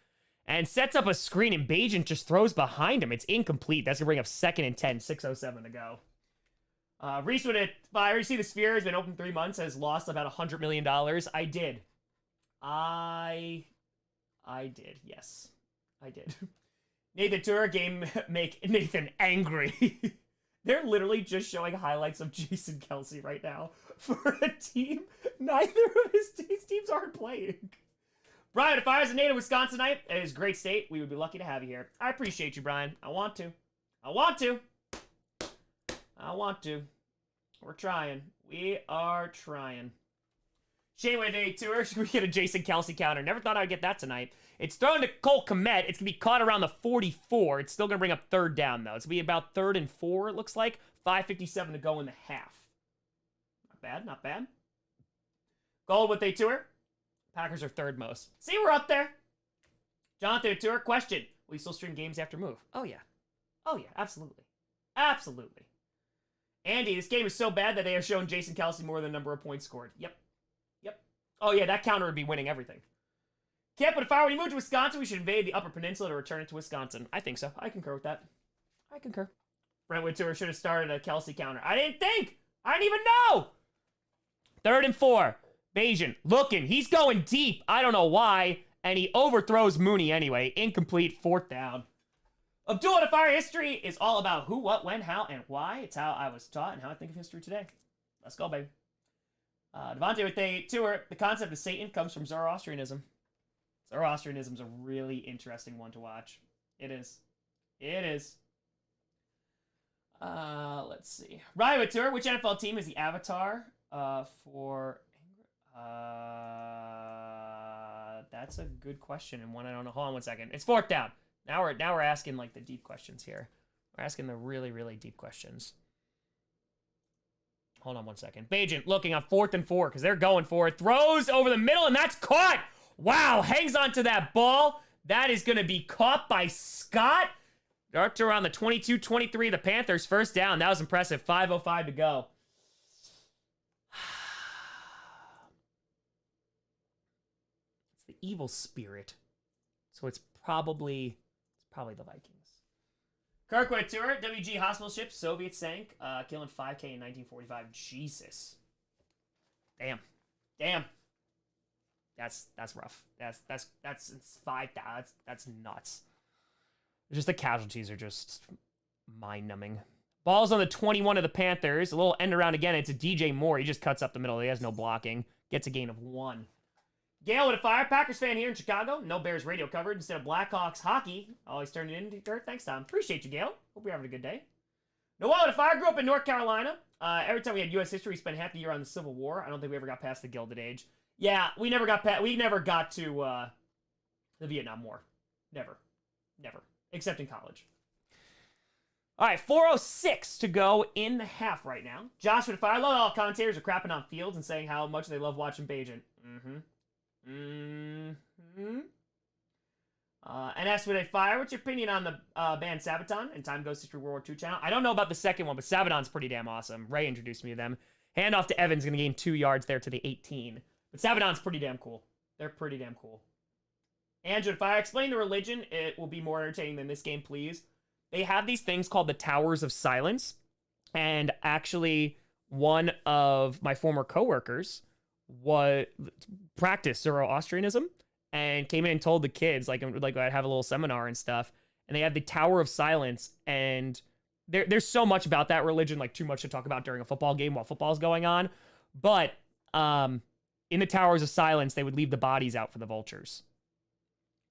And sets up a screen, and Bajan just throws behind him. It's incomplete. That's going to bring up 2nd and 10, 6:07 to go. Reese with it. Fire. You see the Sphere has been open 3 months, has lost about $100 million. I did. Yes. I did. Nathan Tour game make Nathan angry. They're literally just showing highlights of Jason Kelsey right now for a team. Neither of his teams aren't playing. Brian, if I was a native Wisconsinite, it is a great state. We would be lucky to have you here. I appreciate you, Brian. I want to. We're trying. We are trying. Shane with a tour. Should we get a Jason Kelsey counter? Never thought I'd get that tonight. It's thrown to Cole Kmet. It's going to be caught around the 44. It's still going to bring up 3rd down, though. It's going to be about 3rd and 4, it looks like. 5:57 to go in the half. Not bad. Gold with a tour. Packers are 3rd most. See, we're up there. Jonathan Tour, question. Will you still stream games after move? Oh, yeah. Oh, yeah, absolutely. Absolutely. Andy, this game is so bad that they have shown Jason Kelsey more than the number of points scored. Yep. Yep. Oh, yeah, that counter would be winning everything. Can't put a fire when you move to Wisconsin. We should invade the Upper Peninsula to return it to Wisconsin. I think so. I concur with that. I concur. Brentwood Tour should have started a Kelsey counter. I didn't think. I didn't even know. 3rd and 4. Bayesian looking. He's going deep. I don't know why. And he overthrows Mooney anyway. Incomplete. 4th down. Abdul to Fire history is all about who, what, when, how, and why. It's how I was taught and how I think of history today. Let's go, baby. Devontae with a tour. The concept of Satan comes from Zoroastrianism. Zoroastrianism is a really interesting one to watch. It is. It is. Let's see. Ryan with tour. Which NFL team is the avatar for... that's a good question and one I don't know. Hold on one second. It's 4th down. Now we're asking like the deep questions here. We're asking the really, really deep questions. Hold on one second. Bajent looking on 4th and 4 because they're going for it. Throws over the middle and that's caught. Wow, hangs on to that ball. That is going to be caught by Scott. Up to around the 22-23, the Panthers first down. That was impressive. 5:05 to go. It's the evil spirit. So it's probably the Vikings. Kirkwood tour, WG hospital ship, Soviet sank, killing 5K in 1945. Jesus. Damn. That's rough. That's 5,000. That's nuts. Just the casualties are just mind-numbing. Ball's on the 21 of the Panthers. A little end around again. It's a DJ Moore. He just cuts up the middle. He has no blocking. Gets a gain of 1. Gale with a fire. Packers fan here in Chicago. No Bears radio coverage instead of Blackhawks hockey. Always turning it into dirt. Thanks, Tom. Appreciate you, Gale. Hope you're having a good day. Noah with a fire. Grew up in North Carolina. Every time we had U.S. history, we spent half the year on the Civil War. I don't think we ever got past the Gilded Age. Yeah, we never got to the Vietnam War. Never. Except in college. All right, 4:06 to go in the half right now. Josh with a fire. All commentators are crapping on Fields and saying how much they love watching Bajent. And as with a fire, what's your opinion on the band Sabaton and Time Goes History World War II channel? I don't know about the second one, but Sabaton's pretty damn awesome. Ray introduced me to them. Handoff to Evans, going to gain 2 yards there to the 18. But Sabaton's pretty damn cool. They're pretty damn cool. Andrew with fire. Explain the religion. It will be more entertaining than this game, please. They have these things called the Towers of Silence. And actually, one of my former coworkers practiced Zoroastrianism and came in and told the kids, like I'd have a little seminar and stuff. And they had the Tower of Silence. And there's so much about that religion, like too much to talk about during a football game while football's going on. But in the Towers of Silence, they would leave the bodies out for the vultures.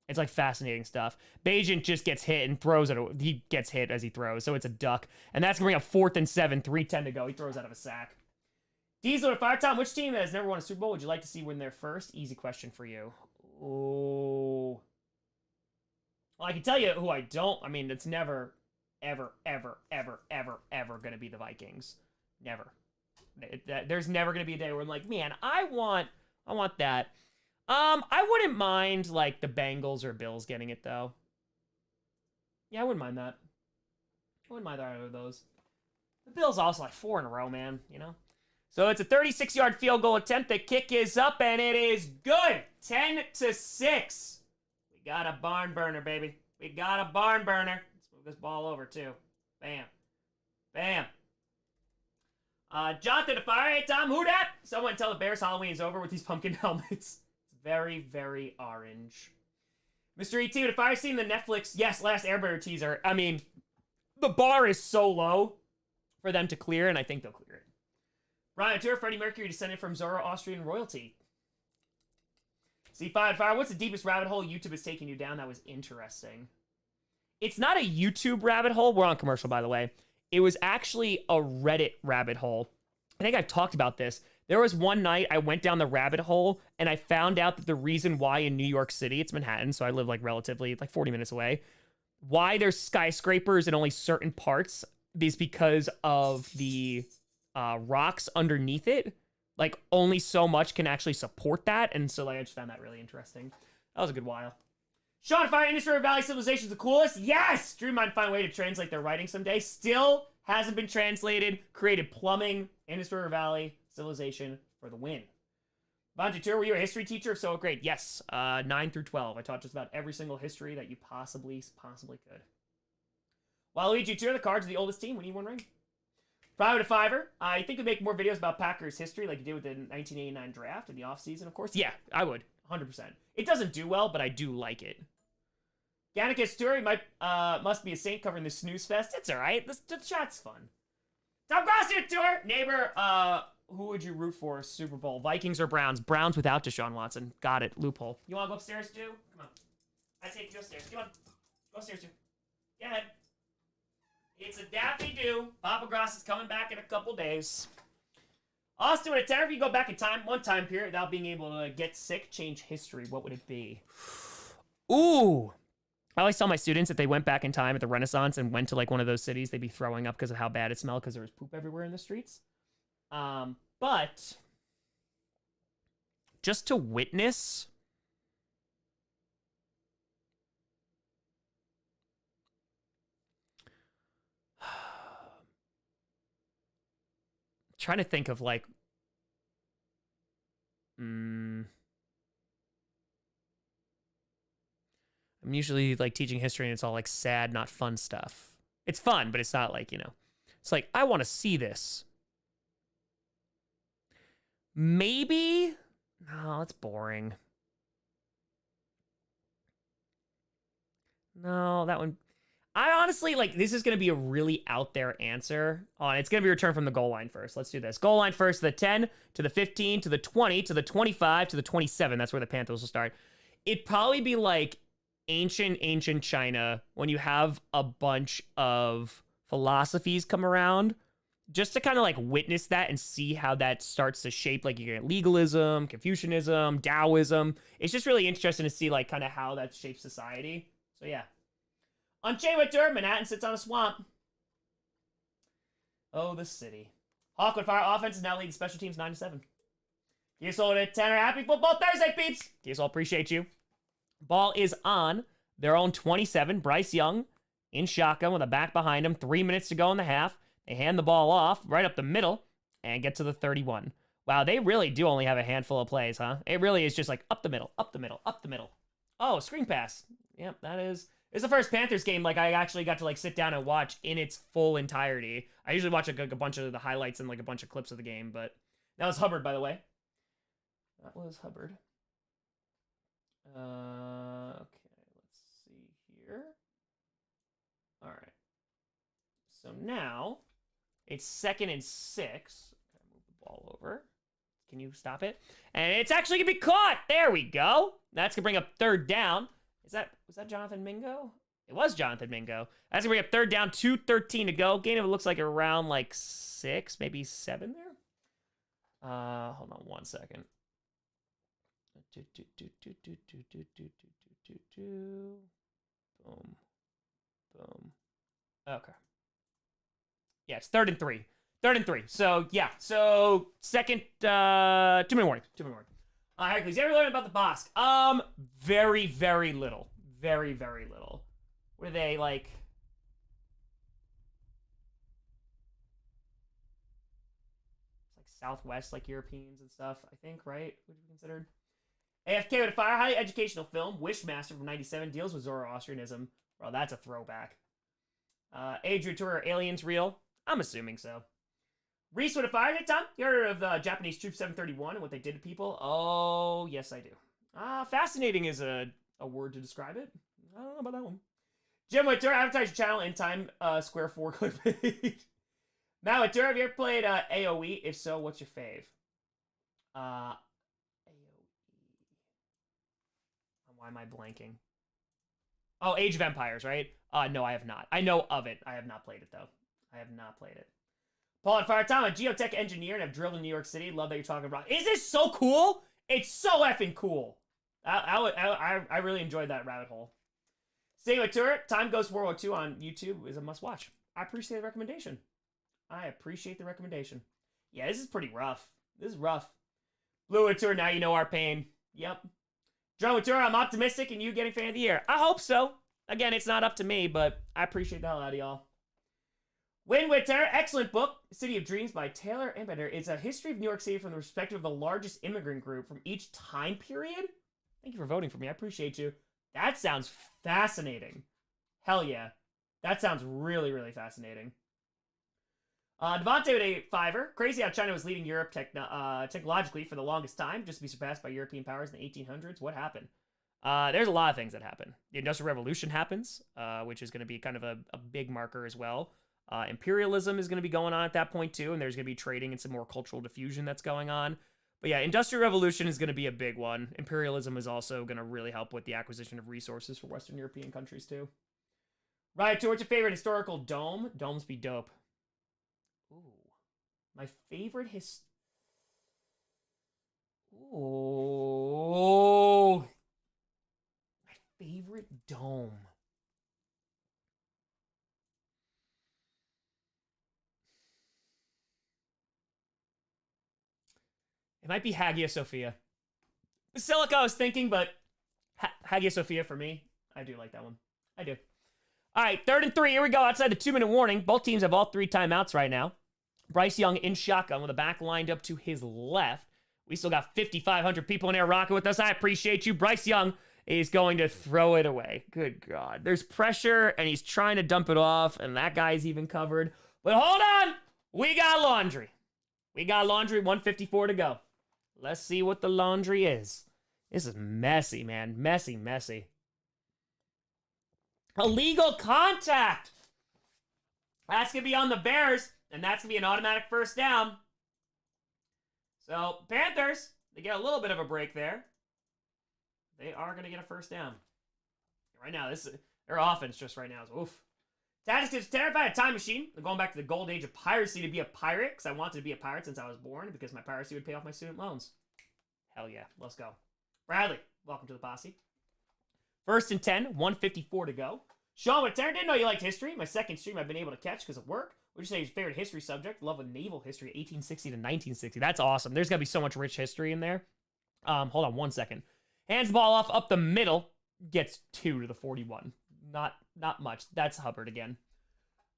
It's like fascinating stuff. Bajent just gets hit and throws it. He gets hit as he throws, so it's a duck. And that's going to bring up 4th and 7, 3:10 to go. He throws out of a sack. Diesel to Fire Tom, which team that has never won a Super Bowl would you like to see win their first? Easy question for you. Oh. Well, I can tell you who I don't. I mean, it's never, ever going to be the Vikings. Never. There's never going to be a day where I'm like, man, I want that. I wouldn't mind, like, the Bengals or Bills getting it, though. Yeah, I wouldn't mind that. I wouldn't mind either of those. The Bills also, like, 4 in a row, man, you know? So it's a 36-yard field goal attempt. The kick is up, and it is good. 10-6. We got a barn burner, baby. We got a barn burner. Let's move this ball over, too. Bam. Bam. Jonathan to fire. Hey, Tom, who dat? Someone tell the Bears Halloween is over with these pumpkin helmets. Very, very orange. Mr. E.T. with a fire scene, the Netflix, yes, Last Airbender teaser. I mean, the bar is so low for them to clear, and I think they'll clear it. Brian Tour, Freddie Mercury descended from Zoroastrian royalty. C5 fire, what's the deepest rabbit hole YouTube is taking you down? That was interesting. It's not a YouTube rabbit hole. We're on commercial, by the way. It was actually a Reddit rabbit hole. I think I've talked about this. There was one night I went down the rabbit hole and I found out that the reason why in New York City, it's Manhattan, so I live like relatively like 40 minutes away, why there's skyscrapers in only certain parts is because of the rocks underneath it. Like only so much can actually support that. And so like I just found that really interesting. That was a good while. Sean Fire, Indus River Valley Civilization is the coolest. Yes! Dream might find a way to translate their writing someday. Still hasn't been translated. Created plumbing. Indus River Valley Civilization for the win. Bonji Tour, were you a history teacher? If so, great. Yes. 9 through 12. I taught just about every single history that you possibly could. Waluigi Tour, the Cards are the oldest team. We need one ring. Private to Fiverr. I think we'd make more videos about Packers history like you did with the 1989 draft in the offseason, of course. Yeah, I would. 100%. It doesn't do well, but I do like it. Gannicus Tour, must be a saint covering the snooze fest. It's alright. The chat's fun. Tom Grossi Tour. Neighbor, who would you root for Super Bowl? Vikings or Browns? Browns without Deshaun Watson. Got it. Loophole. You want to go upstairs, too? Come on. I say go upstairs. Come on. Go upstairs, too. Go ahead. It's a Daffy Do. Papa Gross is coming back in a couple days. Austin, would a terror if you go back in time, one time period, without being able to get sick, change history, what would it be? Ooh. I always tell my students if they went back in time at the Renaissance and went to like one of those cities, they'd be throwing up because of how bad it smelled because there was poop everywhere in the streets. But just to witness trying to think of like I'm usually like teaching history and it's all like sad, not fun stuff. It's fun, but it's not like, you know, it's like, I want to see this. Maybe? No, it's boring. No, that one. I honestly, like, this is going to be a really out there answer. It's going to be return from the goal line first. Let's do this. Goal line first, the 10, to the 15, to the 20, to the 25, to the 27. That's where the Panthers will start. It'd probably be like ancient China when you have a bunch of philosophies come around, just to kind of like witness that and see how that starts to shape, like you get legalism, Confucianism, Taoism. It's just really interesting to see like kind of how that shapes society. So yeah. Unchained with Dirt, Manhattan sits on a swamp. Oh, the city. Hawkwood Fire offense is now leading special teams 9-7. Kiesel at 10 are happy football Thursday, peeps. Kiesel, appreciate you. Ball is on their own 27. Bryce Young in shotgun with a back behind him. 3 minutes to go in the half. They hand the ball off right up the middle and get to the 31. Wow, they really do only have a handful of plays, huh? It really is just like up the middle, up the middle, up the middle. Oh, screen pass. Yep, that is... It's the first Panthers game like I actually got to like sit down and watch in its full entirety. I usually watch like a bunch of the highlights and like a bunch of clips of the game, but that was Hubbard, by the way. That was Hubbard. Okay, let's see here. All right. So now it's 2nd and 6. Okay, move the ball over. Can you stop it? And it's actually gonna be caught. There we go. That's gonna bring up 3rd down. Was that Jonathan Mingo? It was Jonathan Mingo. That's gonna bring up 3rd down, 2:13 to go. Gain of it looks like around like 6, maybe 7 there. Hold on 1 second. Boom. Boom. Okay. Yeah, it's 3rd and 3. 3rd and 3. So yeah. So second 2-minute warning. 2-minute warning. Hercules, you ever learn about the Bosque? Very, very little. Very, very little. Were they like... It's like Southwest, like Europeans and stuff, I think, right? Would be considered. AFK with a fire, highly educational film. Wishmaster from 97 deals with Zoroastrianism. Well, that's a throwback. Adrian Tour, are aliens real? I'm assuming so. Reese would have fired it, Tom? You heard of Japanese Troop 731 and what they did to people? Oh, yes, I do. Fascinating is a word to describe it. I don't know about that one. Jim Whittur, advertise your channel in Time Square 4 clickbait. Matt Whittur, have you ever played AoE? If so, what's your fave? AoE. Why am I blanking? Oh, Age of Empires, right? No, I have not. I know of it. I have not played it, though. I have not played it. Paul and Fire Tom, a geotech engineer and I've drilled in New York City. Love that you're talking about. Is this so cool? It's so effing cool. I really enjoyed that rabbit hole. Staying with Turret, Time Ghost World War II on YouTube is a must watch. I appreciate the recommendation. Yeah, this is pretty rough. This is rough. Blue Tour, now you know our pain. Yep. John Watura, I'm optimistic in you getting fan of the year. I hope so. Again, it's not up to me, but I appreciate the hell out of y'all. Win Witter, excellent book. City of Dreams by Taylor Embender. It's a history of New York City from the perspective of the largest immigrant group from each time period. Thank you for voting for me. I appreciate you. That sounds fascinating. Hell yeah. That sounds really, really fascinating. Devontae with a fiver. Crazy how China was leading Europe technologically for the longest time, just to be surpassed by European powers in the 1800s. What happened? There's a lot of things that happen. The Industrial Revolution happens, which is going to be kind of a big marker as well. Imperialism is going to be going on at that point too, and there's going to be trading and some more cultural diffusion that's going on. But yeah, Industrial Revolution is going to be a big one. Imperialism is also going to really help with the acquisition of resources for Western European countries too. Right, what's your favorite historical dome? Domes be dope. Ooh. My favorite Ooh. My favorite dome. It might be Hagia Sophia. Basilica I was thinking, but Hagia Sophia for me. I do like that one. I do. All right, 3rd and 3. Here we go. Outside the 2-minute warning. Both teams have all 3 timeouts right now. Bryce Young in shotgun with the back lined up to his left. We still got 5,500 people in there rocking with us. I appreciate you. Bryce Young is going to throw it away. Good God. There's pressure, and he's trying to dump it off, and that guy's even covered. But hold on. We got laundry. 154 to go. Let's see what the laundry is. This is messy, man. Messy. Illegal contact. That's going to be on the Bears, and that's going to be an automatic first down. So, Panthers, they get a little bit of a break there. They are going to get a first down. Right now, their offense just right now is oof. Tactics terrified of time machine. I'm going back to the gold age of piracy to be a pirate, because I wanted to be a pirate since I was born, because my piracy would pay off my student loans. Hell yeah, let's go. Bradley, welcome to the posse. 1st and 10, 154 to go. Sean Witter, didn't know you liked history. My second stream I've been able to catch because of work. Would you say your favorite history subject? Love with naval history, 1860 to 1960. That's awesome. There's going to be so much rich history in there. Hold on 1 second. Hands the ball off up the middle. Gets 2 to the 41. Not much. That's Hubbard again.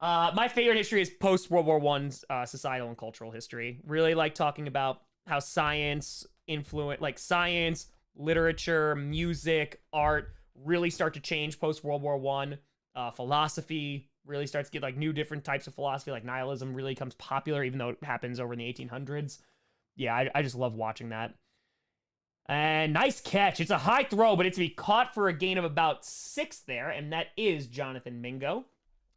My favorite history is post-World War I's societal and cultural history. Really like talking about how science, literature, music, art really start to change post-World War I. Philosophy really starts to get like new different types of philosophy, like nihilism really becomes popular, even though it happens over in the 1800s. Yeah, I just love watching that. And nice catch. It's a high throw, but it's to be caught for a gain of about 6 there, and that is Jonathan Mingo.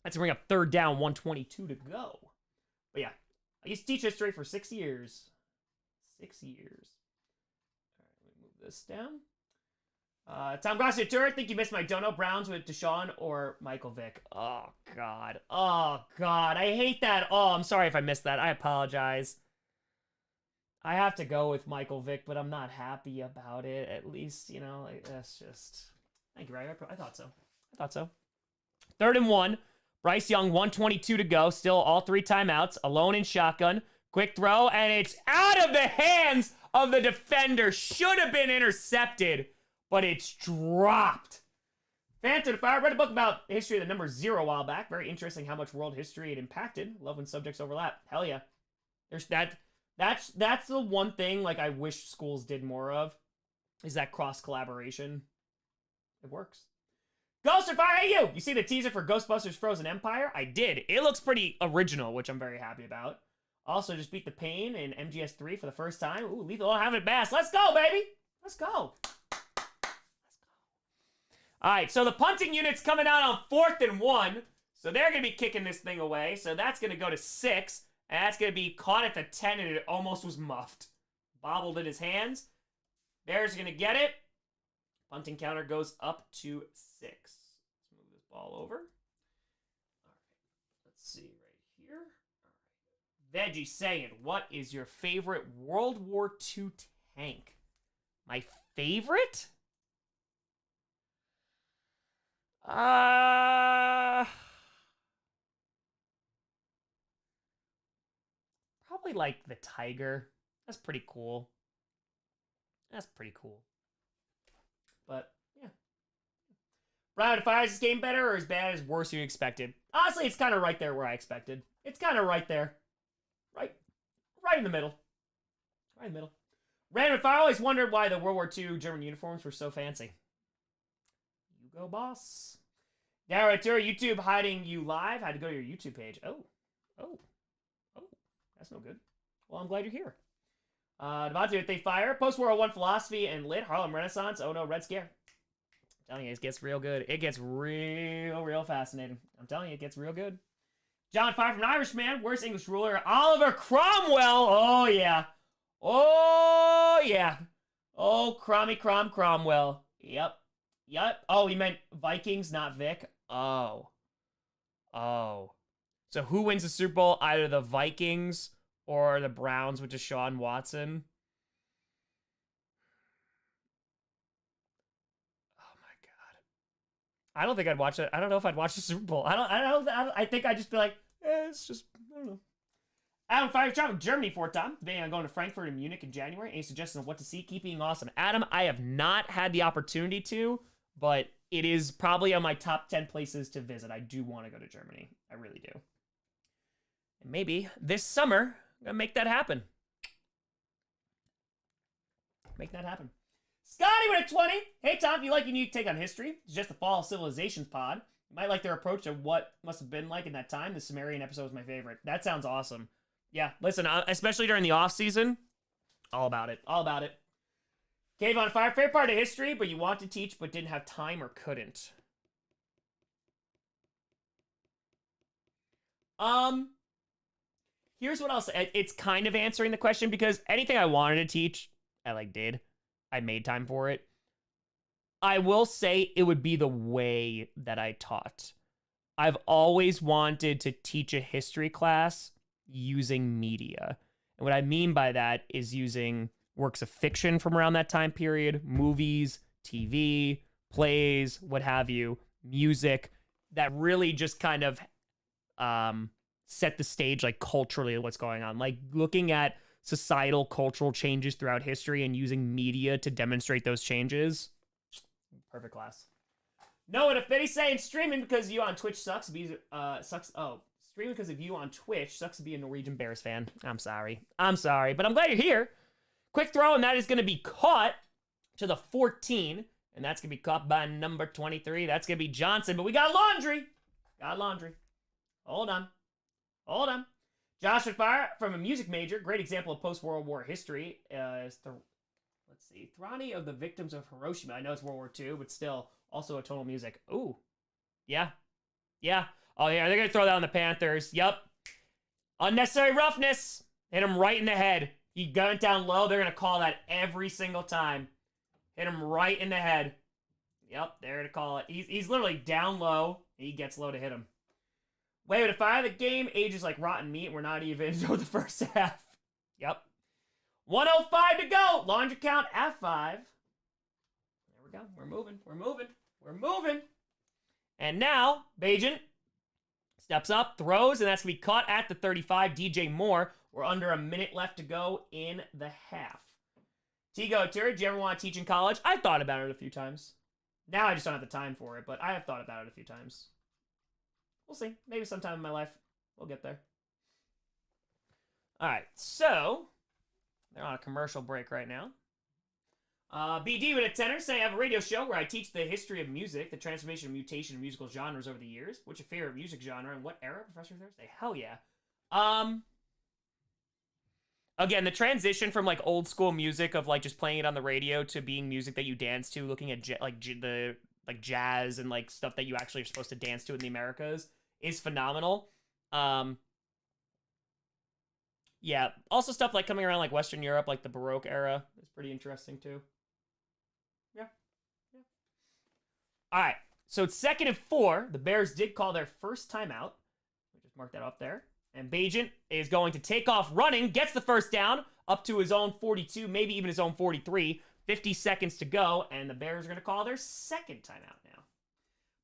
That's going to bring up 3rd down, 122 to go. But yeah, I used to teach history for 6 years. 6 years. All right, let me move this down. Tom Grossi tour. I think you missed my dono. Browns with Deshaun or Michael Vick. Oh, God. I hate that. Oh, I'm sorry if I missed that. I apologize. I have to go with Michael Vick, but I'm not happy about it. At least, that's just... Thank you, Ray. I thought so. 3rd and 1. Bryce Young, 122 to go. Still all 3 timeouts. Alone in shotgun. Quick throw, and it's out of the hands of the defender. Should have been intercepted, but it's dropped. Phantom Fire. Read a book about the history of the number 0 a while back. Very interesting how much world history it impacted. Love when subjects overlap. Hell yeah. There's that. That's the one thing like I wish schools did more of, is that cross collaboration. It works. Ghost Fire, hey you! You see the teaser for Ghostbusters Frozen Empire? I did. It looks pretty original, which I'm very happy about. Also, just beat the pain in MGS3 for the first time. Ooh, Lethal having it bass. Let's go, baby! Let's go. All right, so the punting unit's coming out on 4th and 1. So they're going to be kicking this thing away. So that's going to go to 6. And that's going to be caught at the 10, and it almost was muffed. Bobbled in his hands. Bears are going to get it. Punting counter goes up to 6. Let's move this ball over. All right, let's see right here. All right. Veggie saying, what is your favorite World War II tank? My favorite? Probably like the Tiger. That's pretty cool. but yeah. Brian, Fires this game better or as bad as worse you expected? Honestly, it's kind of right there where I expected. It's kind of right there. Right in the middle. Right in the middle. Random Fire always wondered why the World War II German uniforms were so fancy. You go, boss. Now, right there, YouTube hiding you live. Had to go to your YouTube page. Oh. That's no good. Well, I'm glad you're here. Devontae, if they fire, post-World War I philosophy and lit, Harlem Renaissance. Oh no, Red Scare. I'm telling you, it gets real good. It gets real fascinating. I'm telling you, it gets real good. John Fire from Irishman. Worst English ruler, Oliver Cromwell. Oh yeah. Oh yeah. Oh, Cromwell. Yep. Oh, he meant Vikings, not Vic. Oh. So who wins the Super Bowl? Either the Vikings or the Browns with Deshaun Watson. Oh my God. I don't think I'd watch it. I don't know if I'd watch the Super Bowl. I think I'd just be like, it's just, I don't know. Adam Fire traveling Germany for a time, debating on going to Frankfurt and Munich in January. Any suggestions on what to see? Keep being awesome. Adam, I have not had the opportunity to, but it is probably on my top 10 places to visit. I do want to go to Germany. I really do. And maybe this summer, I'm going to make that happen. Make that happen. Scotty with a 20. Hey, Tom, if you like your new take on history, it's just the Fall of Civilizations pod. You might like their approach to what must have been like in that time. The Sumerian episode was my favorite. That sounds awesome. Yeah, listen, especially during the off season, all about it. All about it. Cave on Fire, favorite part of history, but you want to teach but didn't have time or couldn't. Here's what I'll say. It's kind of answering the question because anything I wanted to teach, I did. I made time for it. I will say it would be the way that I taught. I've always wanted to teach a history class using media. And what I mean by that is using works of fiction from around that time period, movies, TV, plays, what have you, music, that really just kind of set the stage culturally what's going on. Looking at societal cultural changes throughout history and using media to demonstrate those changes. Perfect class. No, and if Betty's saying streaming because you on Twitch sucks. Streaming because of you on Twitch sucks to be a Norwegian Bears fan. I'm sorry, but I'm glad you're here. Quick throw, and that is going to be caught to the 14, and that's going to be caught by number 23. That's going to be Johnson, but we got laundry. Hold on. Josh with Fire from a music major. Great example of post-World War history. Let's see. Thrani of the Victims of Hiroshima. I know it's World War II, but still, also a total music. Ooh. Yeah. Oh, yeah, they're going to throw that on the Panthers. Yep. Unnecessary roughness. Hit him right in the head. He got it down low. They're going to call that every single time. Hit him right in the head. Yep, they're going to call it. He's literally down low. He gets low to hit him. Wait, if I have the game ages like rotten meat, we're not even into the first half. Yep. 105 to go. Laundry count F5. There we go. We're moving. And now, Bajent steps up, throws, and that's going to be caught at the 35. DJ Moore. We're under a minute left to go in the half. Tigo Turi, do you ever want to teach in college? I've thought about it a few times. Now I just don't have the time for it, but I have thought about it a few times. We'll see. Maybe sometime in my life. We'll get there. All right, so they're on a commercial break right now. BD with a tenor saying I have a radio show where I teach the history of music, the transformation and mutation of musical genres over the years. What's your favorite music genre and what era, Professor Thursday? Hell yeah. Again, the transition from old school music of just playing it on the radio to being music that you dance to, looking at jazz and stuff that you actually are supposed to dance to in the Americas is phenomenal. Yeah, also stuff coming around Western Europe, the Baroque era is pretty interesting too. Yeah. All right, so it's 2nd and 4. The Bears did call their first timeout. We just mark that off there. And Bajent is going to take off running, gets the first down, up to his own 42, maybe even his own 43. 50 seconds to go, and the Bears are going to call their second timeout now.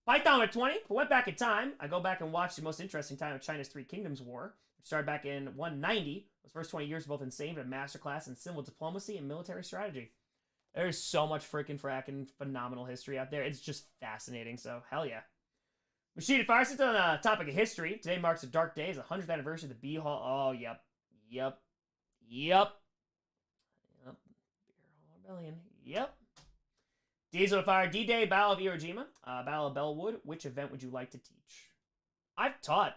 Python at 20. If I went back in time, I go back and watch the most interesting time of China's Three Kingdoms War. It started back in 190. Those first 20 years were both insane, but a masterclass in civil diplomacy and military strategy. There's so much freaking fracking phenomenal history out there. It's just fascinating. So, hell yeah. Machine and Fire, since on the topic of history, today marks a dark day. It's the 100th anniversary of the Bee Hall. Oh, yep. Beer Hall Rebellion. Yep. Diesel and Fire, D-Day, Battle of Iwo Jima, Battle of Bellwood. Which event would you like to teach? I've taught.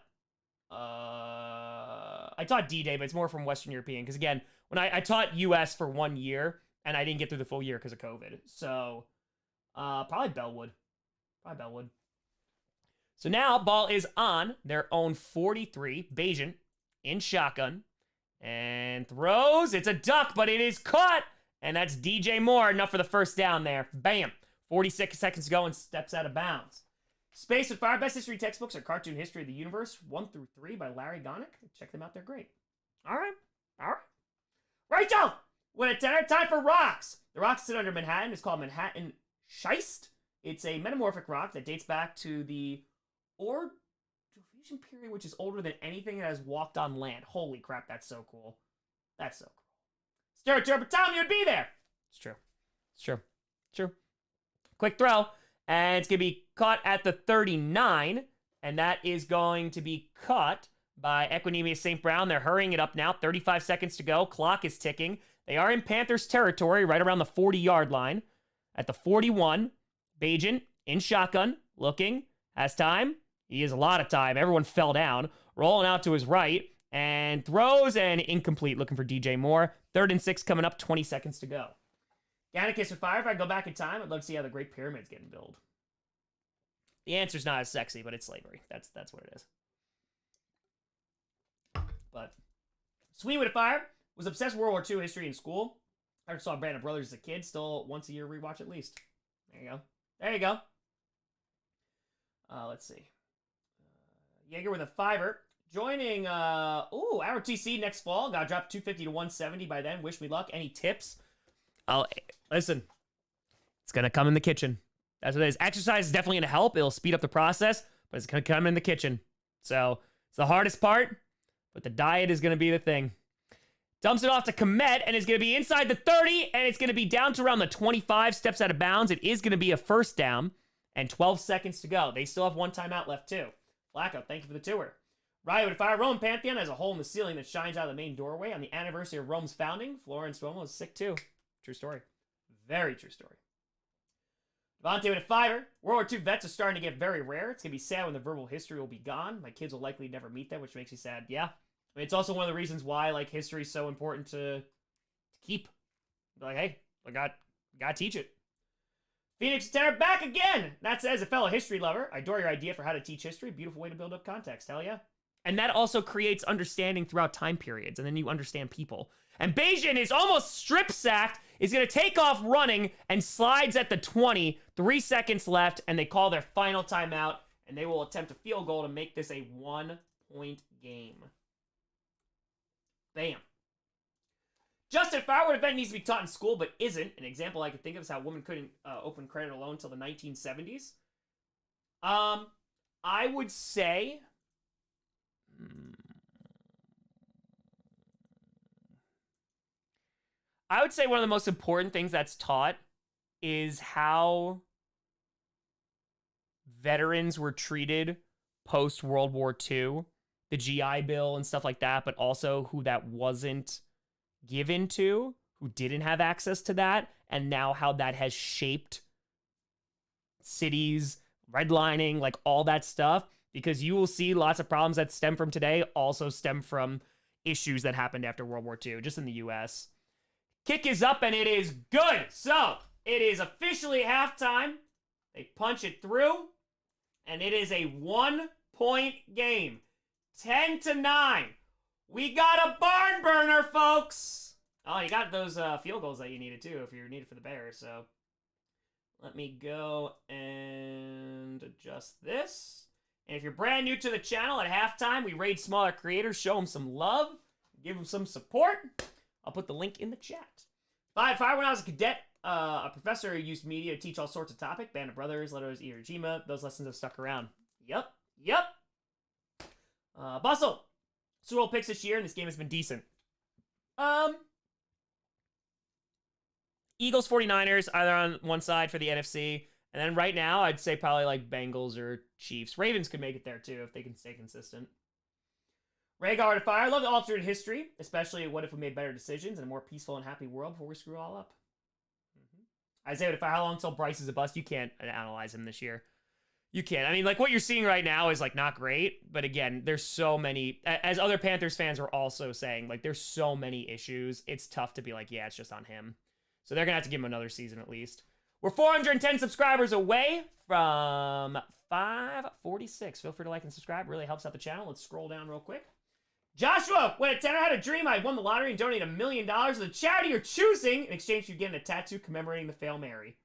I taught D-Day, but it's more from Western European. Because again, when I taught US for 1 year, and I didn't get through the full year because of COVID. So, probably Bellwood. So now, ball is on their own 43. Bayesian in shotgun. And throws. It's a duck, but it is caught. And that's DJ Moore. Enough for the first down there. Bam. 46 seconds to go and steps out of bounds. Space with Fire. Best history textbooks are Cartoon History of the Universe 1 through 3 by Larry Gonick. Check them out. They're great. All right. Rachel! When it's time for rocks. The rocks sit under Manhattan. It's called Manhattan Schist. It's a metamorphic rock that dates back to the Ordovician period, which is older than anything that has walked on land. Holy crap, that's so cool. Stereo Tom, you'd be there. It's true. Quick throw. And it's going to be caught at the 39. And that is going to be caught by Equinemius St. Brown. They're hurrying it up now. 35 seconds to go. Clock is ticking. They are in Panthers territory, right around the 40-yard line. At the 41, Bajan in shotgun, looking, has time. He has a lot of time. Everyone fell down. Rolling out to his right, and throws, and incomplete, looking for DJ Moore. 3rd and 6 coming up, 20 seconds to go. Gannicus with Fire. If I go back in time, I'd love to see how the Great Pyramid's getting built. The answer's not as sexy, but it's slavery. That's what it is. But Sweeney with Fire. Was obsessed with World War II history in school. I saw Band of Brothers as a kid. Still once a year rewatch at least. There you go. Let's see. Jaeger with a 5er. Joining, our TC next fall. Got dropped 250 to 170 by then. Wish me luck. Any tips? Listen. It's going to come in the kitchen. That's what it is. Exercise is definitely going to help. It'll speed up the process, but it's going to come in the kitchen. So, it's the hardest part, but the diet is going to be the thing. Dumps it off to Komet, and it's going to be inside the 30, and it's going to be down to around the 25, steps out of bounds. It is going to be a first down, and 12 seconds to go. They still have 1 timeout left, too. Blackout, thank you for the tour. Ryo with Fire. Roman Pantheon has a hole in the ceiling that shines out of the main doorway. On the anniversary of Rome's founding, Florence Duomo is sick, too. True story. Very true story. Devontae with a 5er. World War II vets are starting to get very rare. It's going to be sad when the verbal history will be gone. My kids will likely never meet them, which makes me sad. Yeah. I mean, it's also one of the reasons why, like, history is so important to keep. Like, hey, we got to teach it. Phoenix Terror back again! That says, a fellow history lover, I adore your idea for how to teach history. Beautiful way to build up context. Hell yeah. And that also creates understanding throughout time periods, and then you understand people. And Bayesian is almost strip sacked, is going to take off running, and slides at the 20. 3 seconds left, and they call their final timeout, and they will attempt a field goal to make this a 1-point game. Bam. Justin, firewood event needs to be taught in school, but isn't. An example I could think of is how women couldn't open credit alone until the 1970s. I would say... I would say one of the most important things that's taught is how veterans were treated post-World War II. The GI Bill and stuff like that, but also who that wasn't given to, who didn't have access to that, and now how that has shaped cities, redlining, like all that stuff, because you will see lots of problems that stem from today also stem from issues that happened after World War II, just in the US. Kick is up, and it is good. So, it is officially halftime. They punch it through, and it is a 1-point game. 10-9. We got a barn burner, folks. Oh, you got those field goals that you needed, too, if you're needed for the Bears. So, let me go and adjust this. And if you're brand new to the channel, at halftime, we raid smaller creators, show them some love, give them some support. I'll put the link in the chat. When I was a cadet, a professor who used media to teach all sorts of topics. Band of Brothers, Letters, Iwo Jima. Those lessons have stuck around. Yep. Bustle. Super Bowl picks this year, and this game has been decent. Eagles, 49ers, either on one side for the NFC. And then right now, I'd say probably like Bengals or Chiefs. Ravens could make it there too if they can stay consistent. Rhaegar to fire. I love the alternate history, especially what if we made better decisions in a more peaceful and happy world before we screw it all up. Isaiah to fire. How long until Bryce is a bust? You can't analyze him this year. You can't. I mean, like what you're seeing right now is like not great, but again, there's so many. As other Panthers fans were also saying, like there's so many issues. It's tough to be like, yeah, it's just on him. So they're gonna have to give him another season at least. We're 410 subscribers away from 546. Feel free to like and subscribe. Really helps out the channel. Let's scroll down real quick. Joshua, when a tenor had a dream, I won the lottery and donated $1 million to the charity you're choosing. In exchange for you getting a tattoo commemorating the Fail Mary.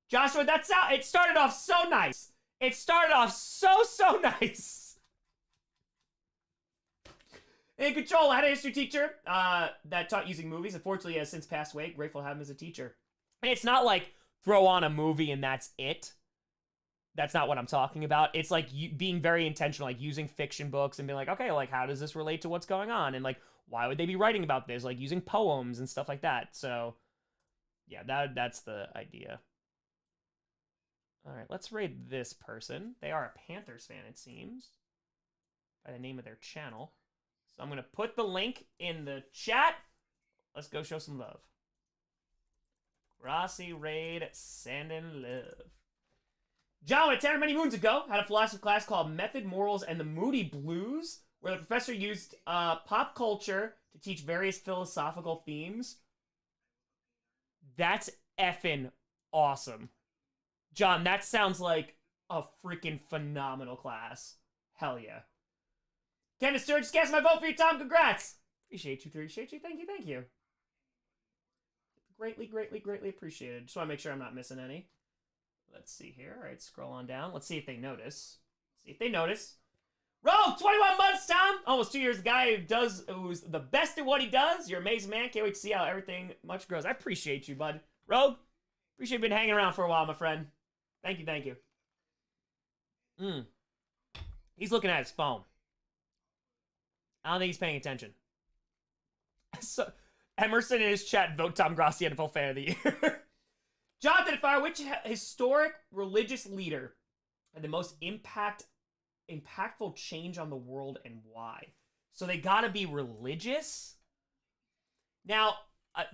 Joshua, that's how it started off so nice. It started off so nice. In Control, I had a history teacher that taught using movies. Unfortunately, he has since passed away. Grateful to have him as a teacher. And it's not like throw on a movie and that's it. That's not what I'm talking about. It's like being very intentional, like using fiction books and being like, okay, like how does this relate to what's going on? And like, why would they be writing about this? Like using poems and stuff like that. So yeah, that's the idea. All right, let's raid this person. They are a Panthers fan, it seems, by the name of their channel. So I'm going to put the link in the chat. Let's go show some love. Grossi raid, sending love. John, at 10 or many moons ago, had a philosophy class called Method, Morals, and the Moody Blues, where the professor used pop culture to teach various philosophical themes. That's effing awesome. John, that sounds like a freaking phenomenal class. Hell yeah. Candace Sturgis, cast my vote for you, Tom. Congrats. Appreciate you. Thank you. Greatly appreciated. Just want to make sure I'm not missing any. Let's see here. All right, scroll on down. Let's see if they notice. Rogue, 21 months, Tom. Almost 2 years. The guy who's the best at what he does. You're an amazing man. Can't wait to see how everything much grows. I appreciate you, bud. Rogue, appreciate you been hanging around for a while, my friend. Thank you. He's looking at his phone. I don't think he's paying attention. So, Emerson in his chat, vote Tom Grossi NFL Fan of the Year. Jonathan Fire, which historic religious leader had the most impactful change on the world and why? So they gotta be religious? Now,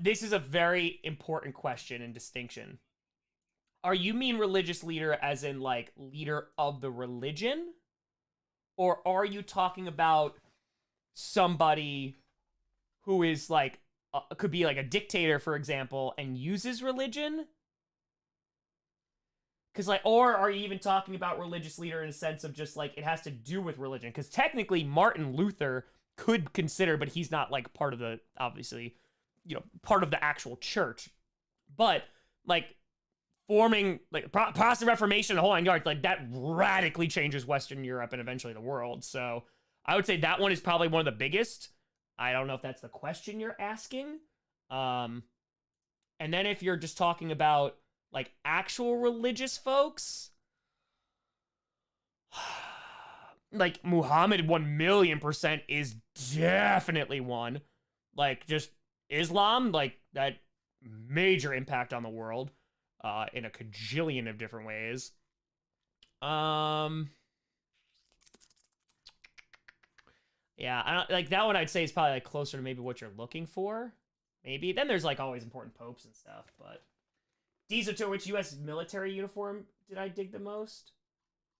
this is a very important question and distinction. Are you mean religious leader as in, like, leader of the religion? Or are you talking about somebody who is, like, could be, like, a dictator, for example, and uses religion? Because, like, or are you even talking about religious leader in a sense of just, like, it has to do with religion? Because technically, Martin Luther could consider, but he's not, like, part of the, obviously, you know, part of the actual church. But, like, forming, like, Protestant Reformation, the whole 9 yards, like, that radically changes Western Europe and eventually the world. So I would say that one is probably one of the biggest. I don't know if that's the question you're asking. And then if you're just talking about, like, actual religious folks, like, Muhammad 1,000,000% is definitely one. Like, just Islam, like, that major impact on the world. In a cajillion of different ways. Yeah, I don't like that one. I'd say is probably like closer to maybe what you're looking for. Maybe then there's like always important popes and stuff. But Diesel, to which U.S. military uniform did I dig the most?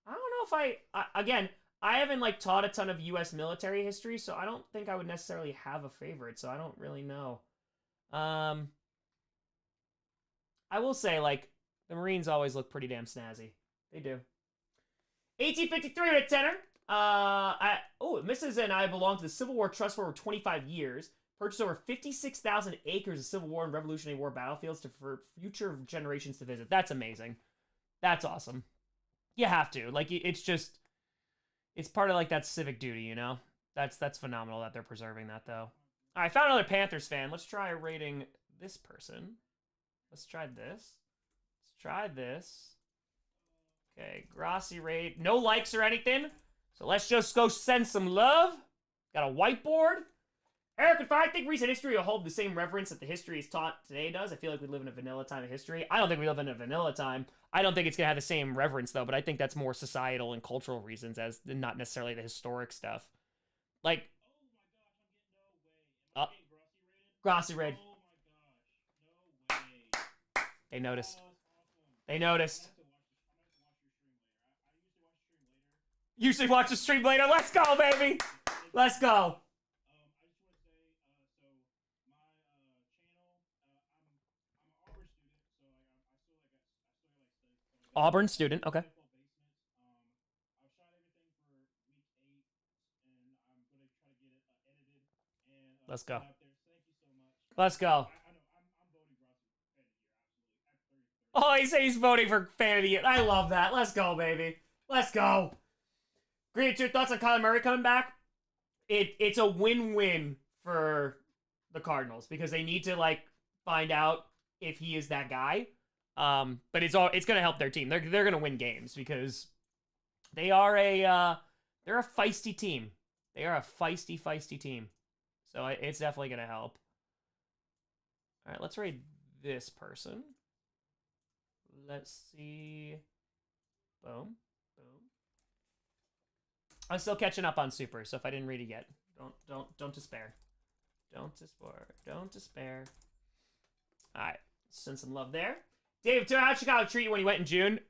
I don't know if again, I haven't like taught a ton of U.S. military history, so I don't think I would necessarily have a favorite. So I don't really know. I will say, like, the Marines always look pretty damn snazzy. They do. 1853 with a tenor. Mrs. and I belong to the Civil War Trust for over 25 years. Purchased over 56,000 acres of Civil War and Revolutionary War battlefields for future generations to visit. That's amazing. That's awesome. You have to. Like, it's just, it's part of, like, that civic duty, you know? That's phenomenal that they're preserving that, though. All right, I found another Panthers fan. Let's try rating this person. Let's try this. Okay, Grossi rate. No likes or anything. So let's just go send some love. Got a whiteboard. Eric, if I think recent history will hold the same reverence that the history is taught today does, I feel like we live in a vanilla time of history. I don't think we live in a vanilla time. I don't think it's going to have the same reverence, though, but I think that's more societal and cultural reasons as not necessarily the historic stuff. Like, Grossi raid. They noticed. They noticed. Usually watch the stream later. Let's go, baby. Let's go. Auburn student, okay. Let's go. Let's go. Oh, he said he's voting for fan of the year. I love that. Let's go, baby. Let's go. Green, your thoughts on Kyler Murray coming back? It's a win-win for the Cardinals because they need to like find out if he is that guy. But it's gonna help their team. They're gonna win games because they are they're a feisty team. They are a feisty team. So it's definitely gonna help. All right, let's raid this person. Let's see. Boom. I'm still catching up on Super, so if I didn't read it yet, don't despair. Don't despair. All right, send some love there. David, how'd Chicago treat you when you went in June?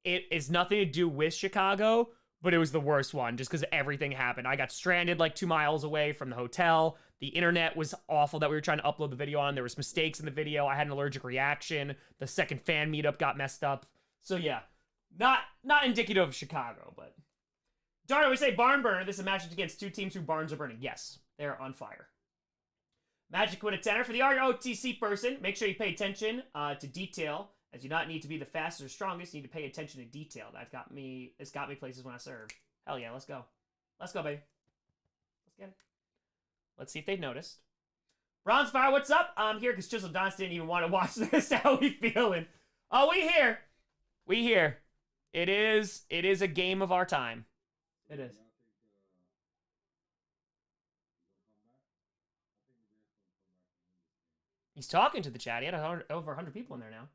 It is nothing to do with Chicago, but it was the worst one just because everything happened. I got stranded like 2 miles away from the hotel. The internet was awful that we were trying to upload the video on. There was mistakes in the video. I had an allergic reaction. The second fan meetup got messed up. So yeah, not indicative of Chicago, but Darno, we say barn burner. This is a matchup against two teams whose barns are burning. Yes, they're on fire. Magic win a tenner. For the ROTC person, make sure you pay attention to detail, as you not need to be the fastest or strongest. You need to pay attention to detail. It's got me places when I serve. Hell yeah, let's go. Let's go, baby. Let's get it. Let's see if they've noticed. Bronzefire, what's up? I'm here because Chisel Dance didn't even want to watch this. How we feeling? Oh, we here. We here. It is a game of our time. It is. He's talking to the chat. He had over 100 people in there now.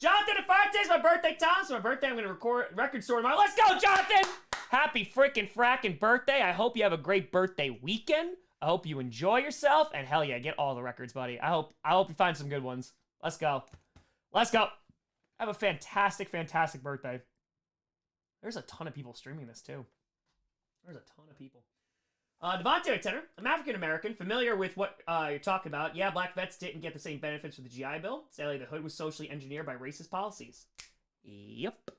Jonathan, if Friday's my birthday, Tom, so my birthday, I'm going to record store tomorrow. Let's go, Jonathan! Happy freaking fracking birthday. I hope you have a great birthday weekend. I hope you enjoy yourself. And hell yeah, get all the records, buddy. I hope you find some good ones. Let's go. Let's go. Have a fantastic birthday. There's a ton of people streaming this, too. There's a ton of people. Devontae Tenor, I'm African-American, familiar with what you're talking about. Yeah, black vets didn't get the same benefits with the GI Bill. Sadly, the hood was socially engineered by racist policies. Yep.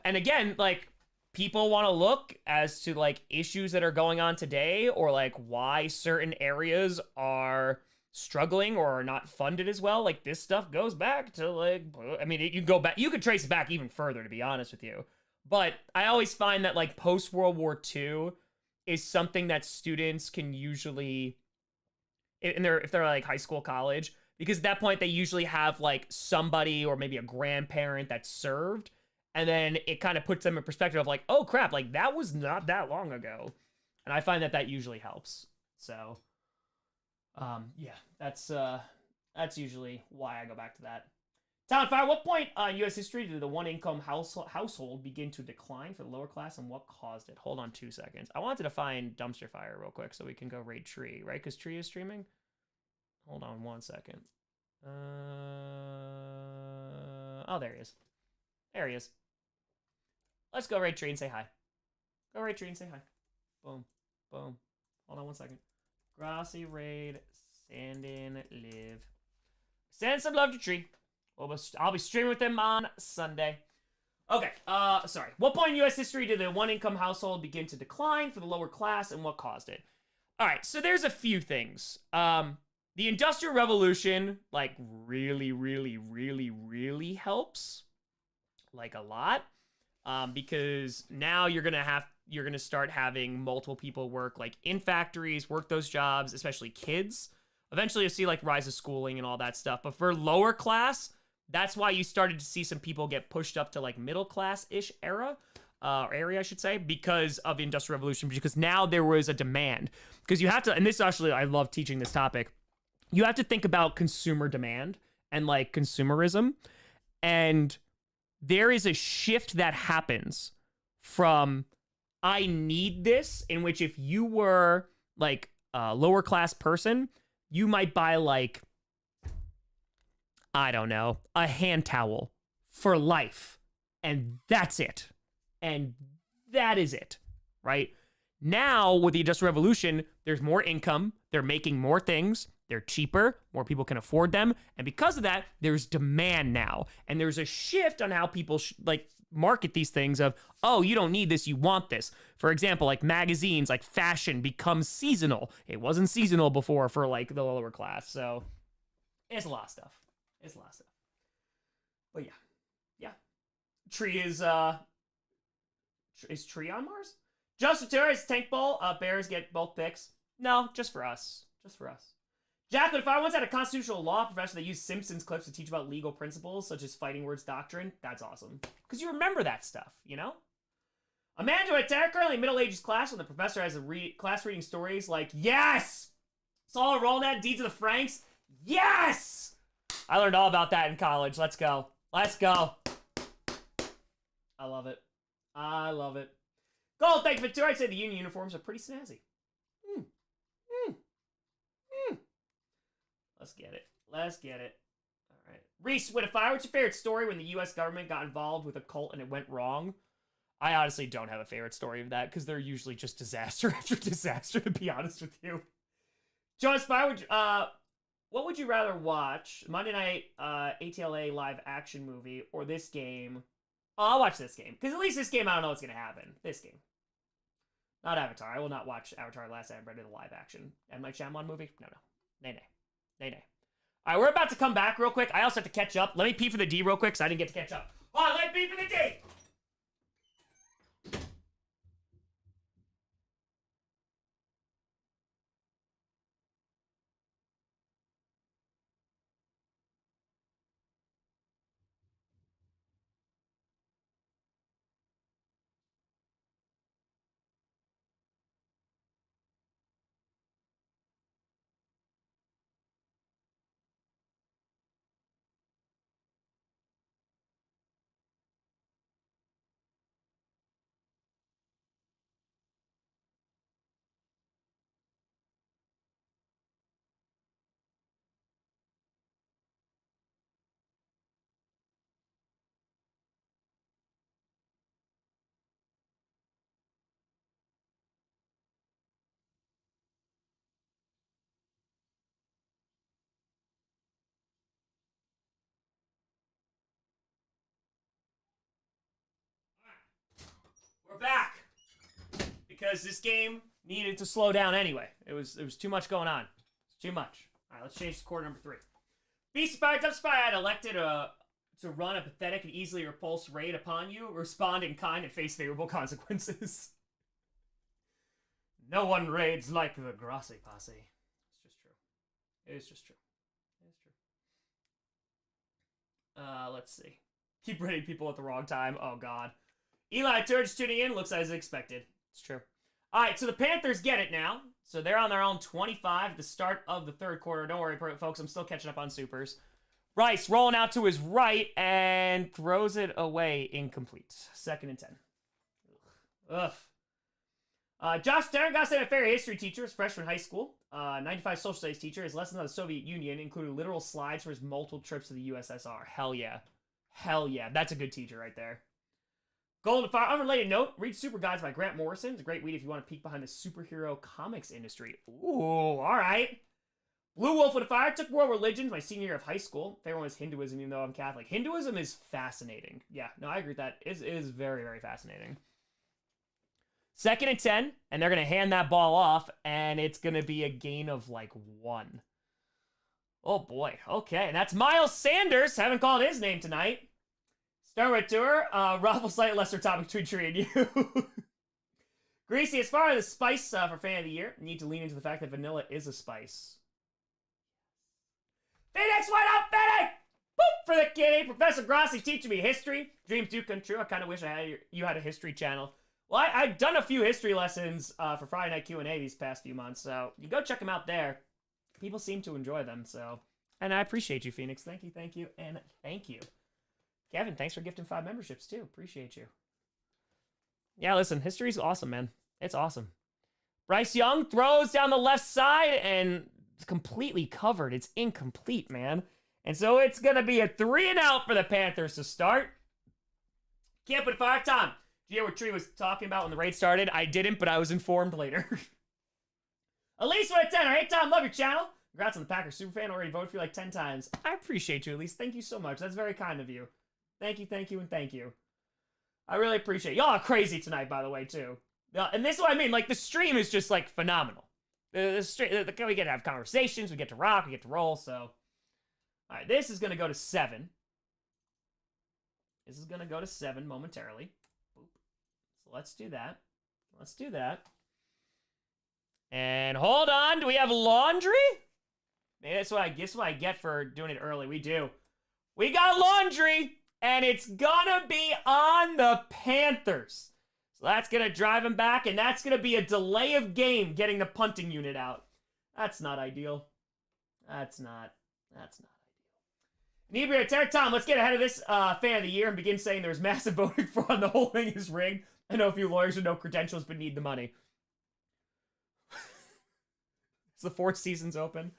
And again, like, people want to look as to, like, issues that are going on today or, like, why certain areas are struggling or are not funded as well. Like, this stuff goes back to, like, I mean, you could trace it back even further, to be honest with you. But I always find that, like, post-World War II is something that students can usually, if they're like high school, college, because at that point they usually have like somebody or maybe a grandparent that served, and then it kind of puts them in perspective of like, oh crap, like that was not that long ago, and I find that usually helps. So, yeah, that's usually why I go back to that. Town Fire, what point in U.S. history did the one-income household begin to decline for the lower class, and what caused it? Hold on 2 seconds. I wanted to find Dumpster Fire real quick so we can go raid Tree, right? Because Tree is streaming. Hold on 1 second. Oh, there he is. There he is. Let's go raid Tree and say hi. Go raid Tree and say hi. Boom. Hold on 1 second. Grossi raid. Sandin live. Send some love to Tree. I'll be streaming with them on Sunday. Okay, sorry. What point in U.S. history did the one-income household begin to decline for the lower class, and what caused it? All right, so there's a few things. The Industrial Revolution, like, really helps. Like, a lot. Because now you're gonna start having multiple people work, like, in factories, work those jobs, especially kids. Eventually, you'll see, like, rise of schooling and all that stuff. But for lower class, that's why you started to see some people get pushed up to, like, middle class-ish era. area, I should say, because of the Industrial Revolution, because now there was a demand. Because you have to, and this actually, I love teaching this topic, you have to think about consumer demand and like consumerism. And there is a shift that happens from I need this, in which if you were like a lower class person, you might buy like, I don't know, a hand towel for life. And that's it. And that is it, right? Now, with the Industrial Revolution, there's more income. They're making more things. They're cheaper. More people can afford them. And because of that, there's demand now. And there's a shift on how people like market these things of, oh, you don't need this, you want this. For example, like magazines, like fashion becomes seasonal. It wasn't seasonal before for like the lower class. So it's a lot of stuff. It's a lot of stuff. But yeah. Yeah. Tree is Tree on Mars? Justin Torres, Tank Bowl. Bears get both picks. No, just for us. Just for us. Jacqueline, if I once had a constitutional law professor that used Simpsons clips to teach about legal principles, such as fighting words doctrine, that's awesome. Because you remember that stuff, you know? Amanda, at currently middle ages class when the professor has a class reading stories like, yes! Saul Rolnat, Deeds of the Franks. Yes! I learned all about that in college. Let's go. Let's go. I love it. I love it. Gold, thank you for 2. I'd say the union uniforms are pretty snazzy. Let's get it. Let's get it. All right. Reese, what's your favorite story when the U.S. government got involved with a cult and it went wrong? I honestly don't have a favorite story of that because they're usually just disaster after disaster, to be honest with you. John Spire, what would you rather watch? Monday Night ATLA live action movie or this game? Oh, I'll watch this game. Because at least this game, I don't know what's going to happen. This game. Not Avatar. I will not watch Avatar Last Airbender, the live action. And my Shyamalan movie? No. Nay, nay. Nay, nay. All right, we're about to come back real quick. I also have to catch up. Let me pee for the D real quick because I didn't get to catch up. Oh, let me pee for the D! We're back because this game needed to slow down anyway. It was too much going on. It's too much. All right, let's change to quarter number 3. Be Spy, Tough Spy had elected to run a pathetic and easily repulsed raid upon you. Respond in kind and face favorable consequences. No one raids like the Grossi posse. It's just true. It is just true. It is true. Let's see. Keep raiding people at the wrong time. Oh, God. Eli Turge tuning in. Looks as expected. It's true. All right, so the Panthers get it now. So they're on their own 25 at the start of the third quarter. Don't worry, folks. I'm still catching up on supers. Rice rolling out to his right and throws it away incomplete. 2nd and 10. Ugh. Josh Darren a fair history teacher, his freshman high school. 95 social studies teacher. His lessons on the Soviet Union included literal slides for his multiple trips to the USSR. Hell yeah. Hell yeah. That's a good teacher right there. Golden Fire, unrelated note, read Super Guides by Grant Morrison. It's a great read if you want to peek behind the superhero comics industry. Ooh, all right. Blue Wolf with a Fire, took world religions my senior year of high school. Favorite one was Hinduism, even though I'm Catholic. Hinduism is fascinating. Yeah, no, I agree with that. It is very, very fascinating. 2nd and 10, and they're going to hand that ball off, and it's going to be a gain of like 1. Oh, boy. Okay, and that's Miles Sanders. Haven't called his name tonight. Starwood Tour, Rob will cite lesser topic between Tree and you. Greasy, as far as the spice for fan of the year, need to lean into the fact that vanilla is a spice. Phoenix, why not Phoenix? Boop! for the kitty. Professor Grossi teaching me history. Dreams do come true. I kind of wish you had a history channel. Well, I've done a few history lessons for Friday Night Q&A these past few months, so you go check them out there. People seem to enjoy them, so. And I appreciate you, Phoenix. Thank you, and thank you. Kevin, thanks for gifting 5 memberships, too. Appreciate you. Yeah, listen, history's awesome, man. It's awesome. Bryce Young throws down the left side, and it's completely covered. It's incomplete, man. And so it's going to be a 3-and-out for the Panthers to start. Can't put fire. Tom, did you hear what Tree was talking about when the raid started? I didn't, but I was informed later. Elise with a 10. Hey, Tom, love your channel. Congrats on the Packers superfan. Already voted for you like 10 times. I appreciate you, Elise. Thank you so much. That's very kind of you. Thank you, and thank you. I really appreciate it. Y'all are crazy tonight, by the way, too. And this is what I mean. Like, the stream is just, like, phenomenal. We get to have conversations. We get to rock. We get to roll. So, all right, this is going to go to 7. This is going to go to 7 momentarily. Boop. So let's do that. Let's do that. And hold on. Do we have laundry? Maybe that's what I get for doing it early. We do. We got laundry, and it's going to be on the Panthers. So that's going to drive him back, and that's going to be a delay of game getting the punting unit out. That's not ideal. That's not ideal. Inebriator Terry, Tom, let's get ahead of this fan of the year and begin saying there's massive voting fraud and the whole thing is rigged. I know a few lawyers with no credentials but need the money. It's the 4th season's open.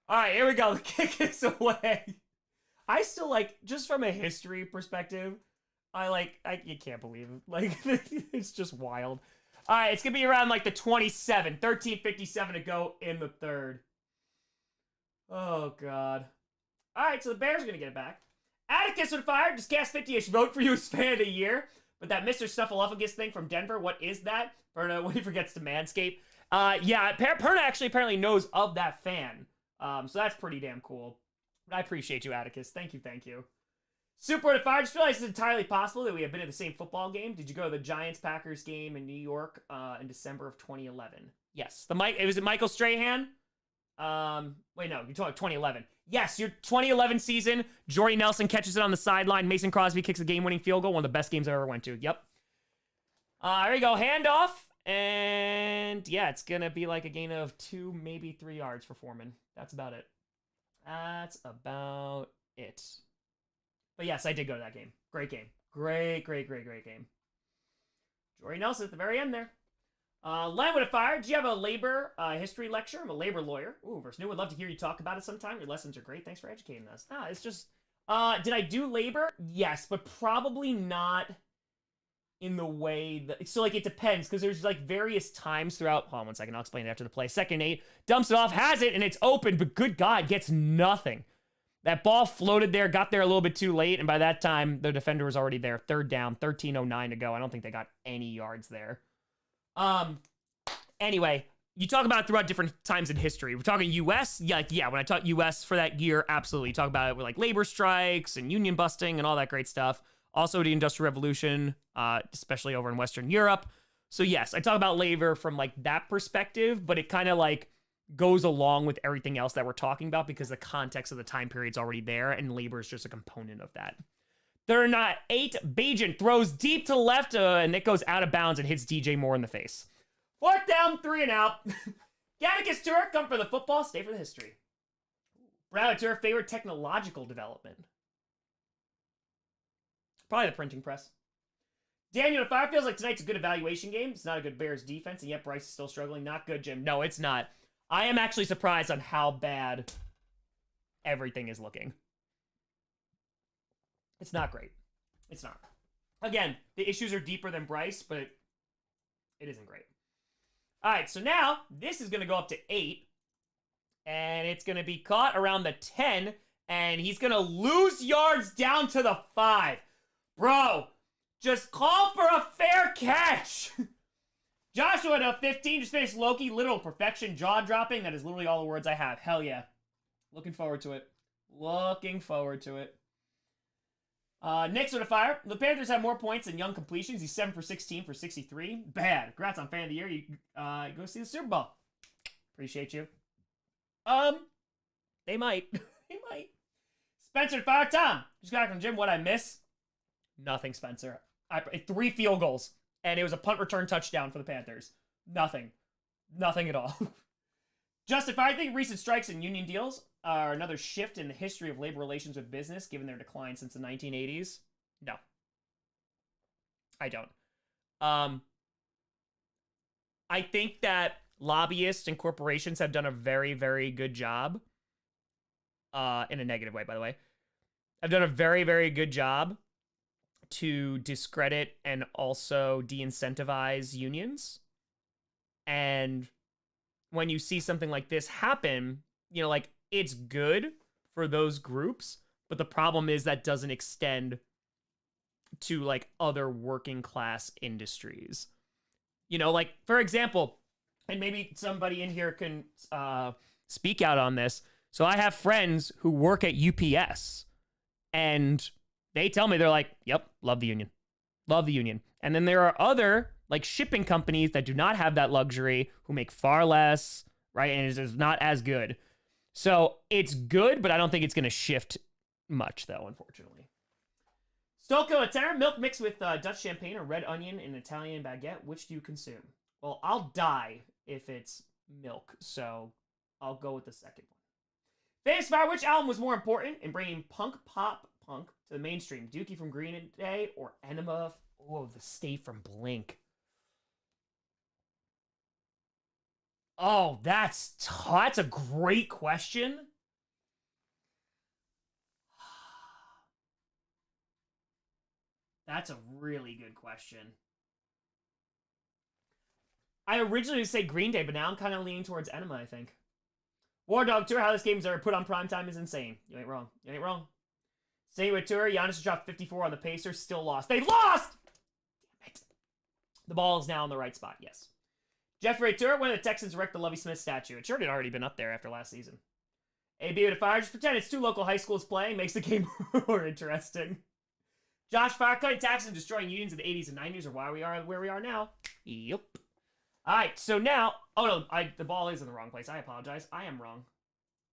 All right, here we go. The kick is away. I still like, just from a history perspective, you can't believe it. Like, it's just wild. All right, it's going to be around like the 27, 13:57 to go in the 3rd. Oh, God. All right, so the Bears are going to get it back. Atticus would fire. Just cast 50-ish. Vote for you as fan of the year. But that Mr. Snuffleupagus thing from Denver, what is that? Perna, when he forgets to manscape. Yeah, Perna actually apparently knows of that fan. So that's pretty damn cool. But I appreciate you, Atticus. Thank you. Super to fire. Just realized it's entirely possible that we have been at the same football game. Did you go to the Giants-Packers game in New York in December of 2011? Yes. Was it Michael Strahan? Wait, no, you're talking 2011. Yes, your 2011 season. Jordy Nelson catches it on the sideline. Mason Crosby kicks a game-winning field goal. One of the best games I ever went to. Yep. There you go. Handoff. And yeah, it's going to be like a gain of 2, maybe 3 yards for Foreman. That's about it. But yes, I did go to that game. Great game. Great game. Jordy Nelson at the very end there. Len would have fired. Do you have a labor history lecture? I'm a labor lawyer. Ooh, verse new. Would love to hear you talk about it sometime. Your lessons are great. Thanks for educating us. It's just, did I do labor? Yes, but probably not in the way that, so like it depends, because there's like various times throughout, hold on 1 second, I'll explain it after the play. 2nd and 8, dumps it off, has it, and it's open, but good God, gets nothing. That ball floated there, got there a little bit too late, and by that time, the defender was already there. 3rd down, 13:09 to go. I don't think they got any yards there. Anyway, you talk about it throughout different times in history. We're talking U.S. Yeah, when I talk U.S. for that year, absolutely. You talk about it with like labor strikes and union busting and all that great stuff. Also the Industrial Revolution, especially over in Western Europe. So yes, I talk about labor from like that perspective, but it kind of like goes along with everything else that we're talking about because the context of the time period's already there and labor is just a component of that. 3rd and 8, Bajan throws deep to the left and it goes out of bounds and hits DJ Moore in the face. 4th down, 3-and-out. Gannicus Tour, come for the football, stay for the history. Brad Tour, favorite technological development. Probably the printing press. Daniel to fire, feels like tonight's a good evaluation game. It's not a good Bears defense, and yet Bryce is still struggling. Not good, Jim. No, it's not. I am actually surprised on how bad everything is looking. It's not great. It's not. Again, the issues are deeper than Bryce, but it isn't great. All right, so now this is going to go up to 8, and it's going to be caught around the 10, and he's going to lose yards down to the 5. Bro, just call for a fair catch. Joshua to 15, just finished Loki, literal perfection, jaw-dropping. That is literally all the words I have. Hell yeah. Looking forward to it. Knicks with a fire. The Panthers have more points than Young completions. He's 7 for 16 for 63. Bad. Congrats on fan of the year. You go see the Super Bowl. Appreciate you. They might. They might. Spencer, fire Tom. Just got back from the gym. What I miss? Nothing, Spencer. 3 field goals. And it was a punt return touchdown for the Panthers. Nothing. Nothing at all. Justin, I think recent strikes and union deals are another shift in the history of labor relations with business, given their decline since the 1980s. No. I don't. I think that lobbyists and corporations have done a very, very good job. In a negative way, by the way. I've done a very, very good job to discredit and also de-incentivize unions. And when you see something like this happen, you know, like, it's good for those groups, but the problem is that doesn't extend to, like, other working class industries. You know, like, for example, and maybe somebody in here can speak out on this. So I have friends who work at UPS, and they tell me, they're like, yep, love the union. Love the union. And then there are other, like, shipping companies that do not have that luxury, who make far less, right? And it's just not as good. So it's good, but I don't think it's going to shift much, though, unfortunately. Stolko, a tenor, milk mixed with Dutch champagne or red onion in Italian baguette. Which do you consume? Well, I'll die if it's milk, so I'll go with the second one. Famous Fire, which album was more important in bringing pop punk to the mainstream? Dookie from Green Day or Enema? Oh, the State from Blink. Oh, that's a great question. That's a really good question. I originally would say Green Day, but now I'm kind of leaning towards Enema, I think. War Dog Tour, how this game's ever put on primetime is insane. You ain't wrong. You ain't wrong. Same with Tour, Giannis dropped 54 on the Pacers, still lost. They lost! Damn it. The ball is now in the right spot, yes. Jeffrey Tour, when the Texans wrecked the Lovie Smith statue. It sure had already been up there after last season. AB with a fire, just pretend it's 2 local high schools playing, makes the game more interesting. Josh, fire cutting taxes and destroying unions in the 80s and 90s are why we are where we are now. Yep. All right, so now, oh no, the ball is in the wrong place. I apologize. I am wrong.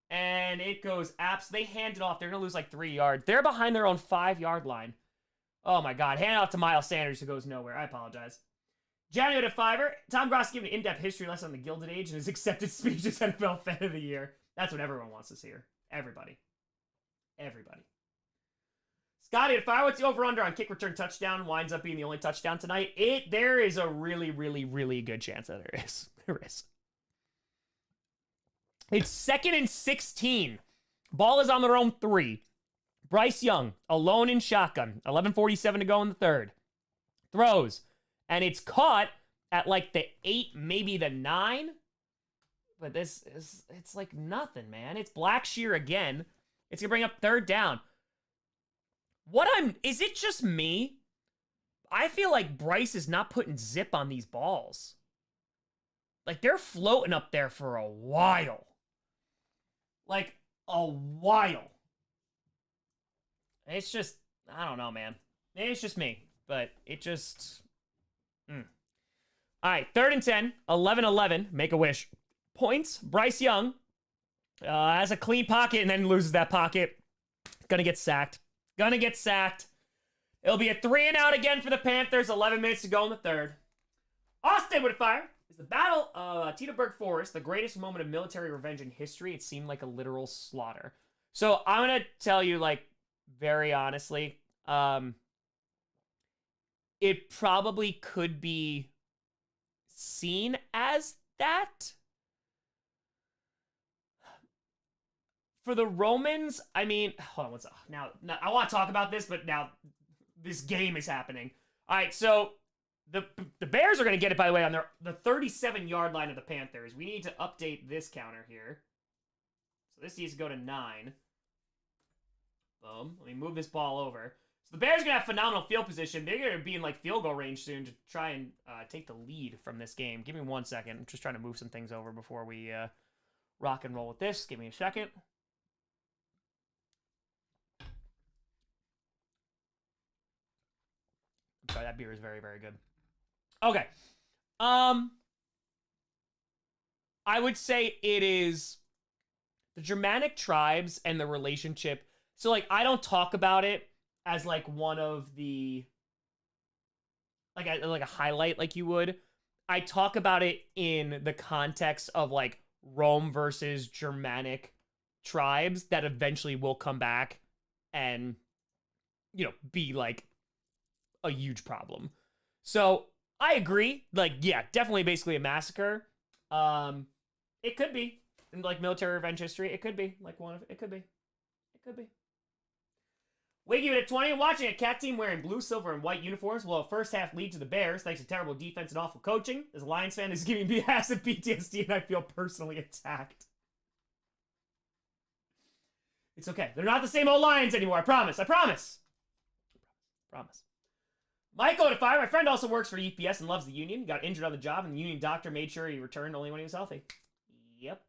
And it goes they hand it off. They're going to lose like 3 yards. They're behind their own 5-yard line. Oh my God. Hand it off to Miles Sanders, who goes nowhere. I apologize. January to Fiverr. Tom Grossi giving an in-depth history lesson on the Gilded Age and his accepted speech as NFL Fan of the Year. That's what everyone wants to hear. Everybody. Everybody. Scotty at Fire, what's the over-under on kick return touchdown? Winds up being the only touchdown tonight. There is a really, really, really good chance that there is. There is. It's 2nd and 16. Ball is on their own 3. Bryce Young, alone in shotgun. 11:47 to go in the third. Throws. And it's caught at like the 8, maybe the 9. But it's like nothing, man. It's Blackshear again. It's going to bring up 3rd down. Is it just me? I feel like Bryce is not putting zip on these balls. Like, they're floating up there for a while. Like, a while. It's just, I don't know, man. It's just me. But it just... All right, 3rd and 10. 11-11. Make a wish. Points. Bryce Young has a clean pocket and then loses that pocket. Gonna get sacked. Gonna get sacked. It'll be a 3-and-out again for the Panthers. 11 minutes to go in the third. Austin with a fire. Is the Battle of Teutoburg Forest the greatest moment of military revenge in history? It seemed like a literal slaughter. So I'm gonna tell you, like, very honestly, it probably could be seen as that. For the Romans, I mean, hold on, now I want to talk about this, but now this game is happening. All right, so the Bears are going to get it, by the way, on the 37-yard line of the Panthers. We need to update this counter here. So this needs to go to 9. Boom. Let me move this ball over. So the Bears are going to have phenomenal field position. They're going to be in, like, field goal range soon to try and take the lead from this game. Give me 1 second. I'm just trying to move some things over before we rock and roll with this. Give me a second. Sorry, that beer is very, very good. Okay. I would say it is the Germanic tribes and the relationship, So, like, I don't talk about it as, like, one of the, like a highlight like you would. I talk about it in the context of, like, Rome versus Germanic tribes that eventually will come back and, you know, be, like, a huge problem. So, I agree. Like, yeah, definitely basically a massacre. It could be. In, like, military revenge history, it could be. Like, one of... It could be. It could be. Wiggy with a 20, watching a cat team wearing blue, silver, and white uniforms will a first half lead to the Bears thanks to terrible defense and awful coaching. As a Lions fan, this is giving me massive PTSD and I feel personally attacked. It's okay. They're not the same old Lions anymore. I promise. I promise. Promise. Michael to fire. My friend also works for UPS and loves the union. Got injured on the job and the union doctor made sure he returned only when he was healthy. Yep.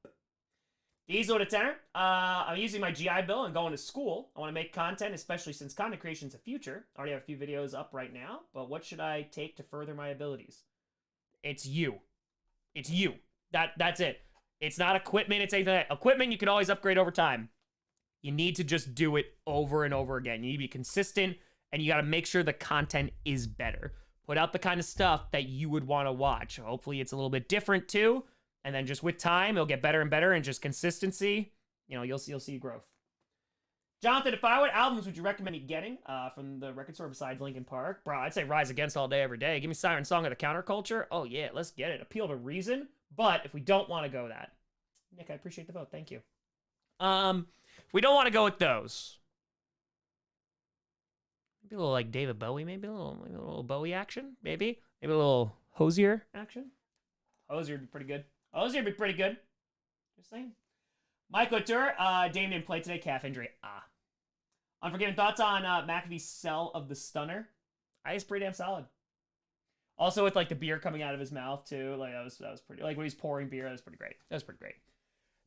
Diesel to tenor. I'm using my GI Bill and going to school. I want to make content, especially since content creation is a future. I already have a few videos up right now, but what should I take to further my abilities? It's you. It's you. That's it. It's not equipment. It's anything like that. Equipment you can always upgrade over time. You need to just do it over and over again. You need to be consistent, and you got to make sure the content is better. Put out the kind of stuff that you would want to watch. Hopefully it's a little bit different too. And then just with time, it'll get better and better, and just consistency, you know, you'll see growth. Jonathan, what albums would you recommend me getting from the record store besides Linkin Park? Bro, I'd say Rise Against all day, every day. Give me Siren Song of the Counterculture. Oh, yeah, let's get it. Appeal to Reason. But if we don't want to go that, Nick, I appreciate the vote. Thank you. We don't want to go with those. Maybe a little like David Bowie, maybe a little Bowie action, maybe a little Hosier action. Hosier would be pretty good. Hosier would be pretty good. Just saying. Mike O'Tour, Dame didn't play today, calf injury. Unforgiven thoughts on McAfee's sell of the stunner. It's pretty damn solid. Also with like the beer coming out of his mouth too, like that was pretty. Like when he's pouring beer, that was pretty great. That was pretty great.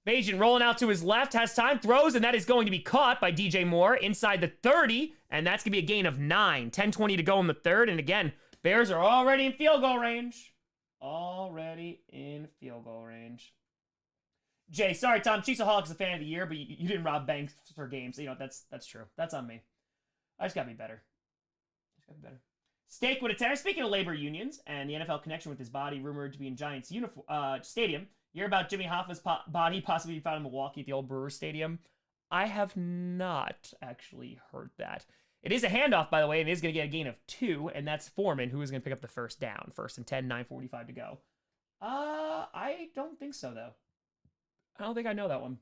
Bajan rolling out to his left, has time, throws, and that is going to be caught by DJ Moore inside the 30, and that's going to be a gain of 9. 10-20 to go in the third, and again, Bears are already in field goal range. Already in field goal range. Jay, sorry, Tom. Cheeseaholic is a fan of the year, but you didn't rob banks for games. You know, that's true. That's on me. I just gotta be better. Steak with a 10. Speaking of labor unions and the NFL connection with his body rumored to be in Giants stadium, you hear about Jimmy Hoffa's body possibly being found in Milwaukee at the old Brewers Stadium? I have not actually heard that. It is a handoff, by the way, and it is going to get a gain of 2, and that's Foreman, who is going to pick up the first down. 1st and 10, 9:45 to go. I don't think so, though. I don't think I know that one.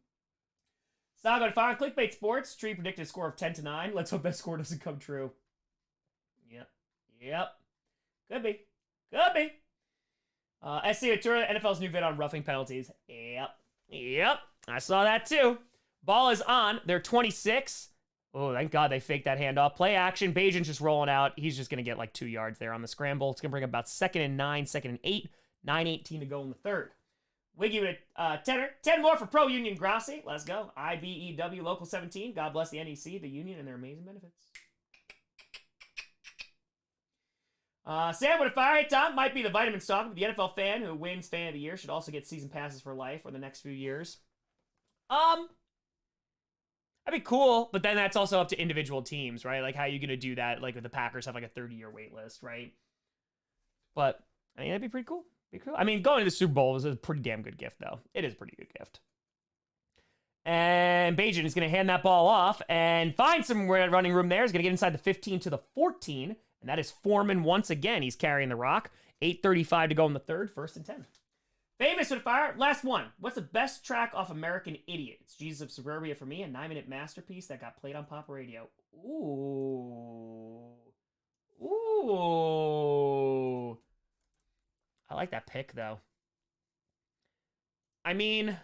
Saga to fire. Clickbait Sports. Tree predicted a score of 10-9. Let's hope that score doesn't come true. Yep. Could be. SC Atura, NFL's new vid on roughing penalties. Yep. I saw that too. Ball is on. They're 26. Oh, thank God they faked that handoff. Play action. Bajan's just rolling out. He's just going to get like 2 yards there on the scramble. It's going to bring up about 2nd and 9, 2nd and 8. 9:18 to go in the third. Wiggy with a tenner. 10 more for Pro Union Grossi. Let's go. IBEW Local 17. God bless the NEC, the union, and their amazing benefits. Sam with a fire. Hey, Tom, might be the vitamin stock, but the NFL fan who wins fan of the year should also get season passes for life for the next few years. That'd be cool, but then that's also up to individual teams, right? Like, how are you going to do that? Like, if the Packers have, like, a 30-year wait list, right? But, I mean, that'd be pretty cool. I mean, going to the Super Bowl is a pretty damn good gift, though. It is a pretty good gift. And Bajan is going to hand that ball off and find some running room there. He's going to get inside the 15 to the 14. And that is Foreman once again. He's carrying the rock. 8:35 to go in the third. 1st and 10. Famous with fire. Last one. What's the best track off American Idiot? It's Jesus of Suburbia for me. A 9-minute masterpiece that got played on pop radio. Ooh. I like that pick, though. I mean...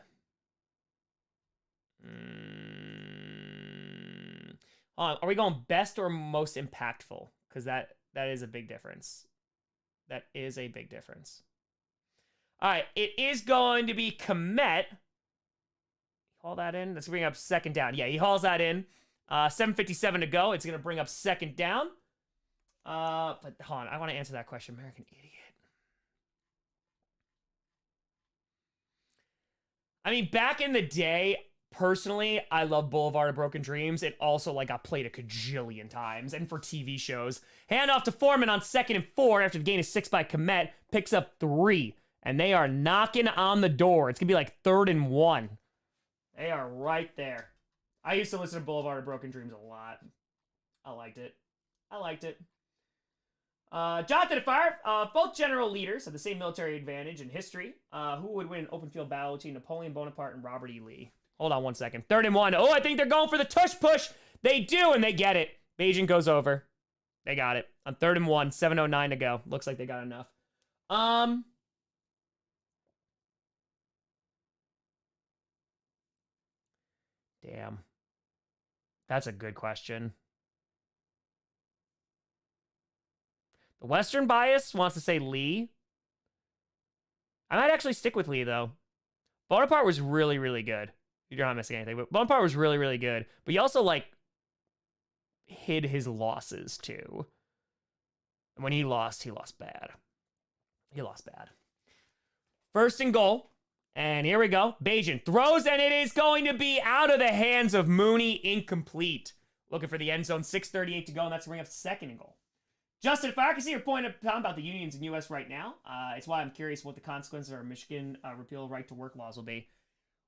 Hold on. Are we going best or most impactful? Because that is a big difference. That is a big difference. All right, it is going to be Komet. Haul that in. Let's bring up 2nd down. Yeah, he hauls that in. 7:57 to go. It's going to bring up 2nd down. But hold on, I want to answer that question. American Idiot. I mean, back in the day, personally, I love Boulevard of Broken Dreams. It also like got played a cajillion times, and for TV shows. Handoff to Foreman on 2nd and 4 after the gain of 6 by Komet. Picks up 3, and they are knocking on the door. It's gonna be like 3rd and 1. They are right there. I used to listen to Boulevard of Broken Dreams a lot. I liked it. Jonathan and Fire, both general leaders have the same military advantage in history. Who would win an open field battle between Napoleon Bonaparte and Robert E. Lee? Hold on one second. 3rd and 1. Oh, I think they're going for the tush push. They do, and they get it. Bajan goes over. They got it. On 3rd and 1, 7:09 to go. Looks like they got enough. Damn. That's a good question. The Western bias wants to say Lee. I might actually stick with Lee, though. Bonaparte was really, really good. You're not missing anything, but Bonaparte was really, really good. But he also, like, hid his losses, too. And when he lost bad. He lost bad. 1st and goal. And here we go. Bajan throws, and it is going to be out of the hands of Mooney. Incomplete. Looking for the end zone. 6:38 to go, and that's to bring up 2nd and goal. Justin, if I can see your point about the unions in U.S. right now, it's why I'm curious what the consequences of our Michigan repeal right-to-work laws will be.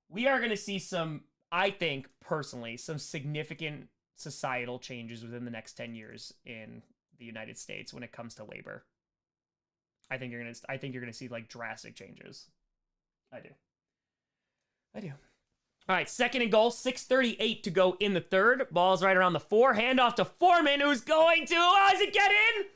We are going to see some, I think, personally, some significant societal changes within the next 10 years in the United States when it comes to labor. I think you're gonna see like drastic changes. I do. All right, 2nd and goal, 6:38 to go in the 3rd. Ball's right around the 4. Handoff to Foreman, who's going to, does it get in?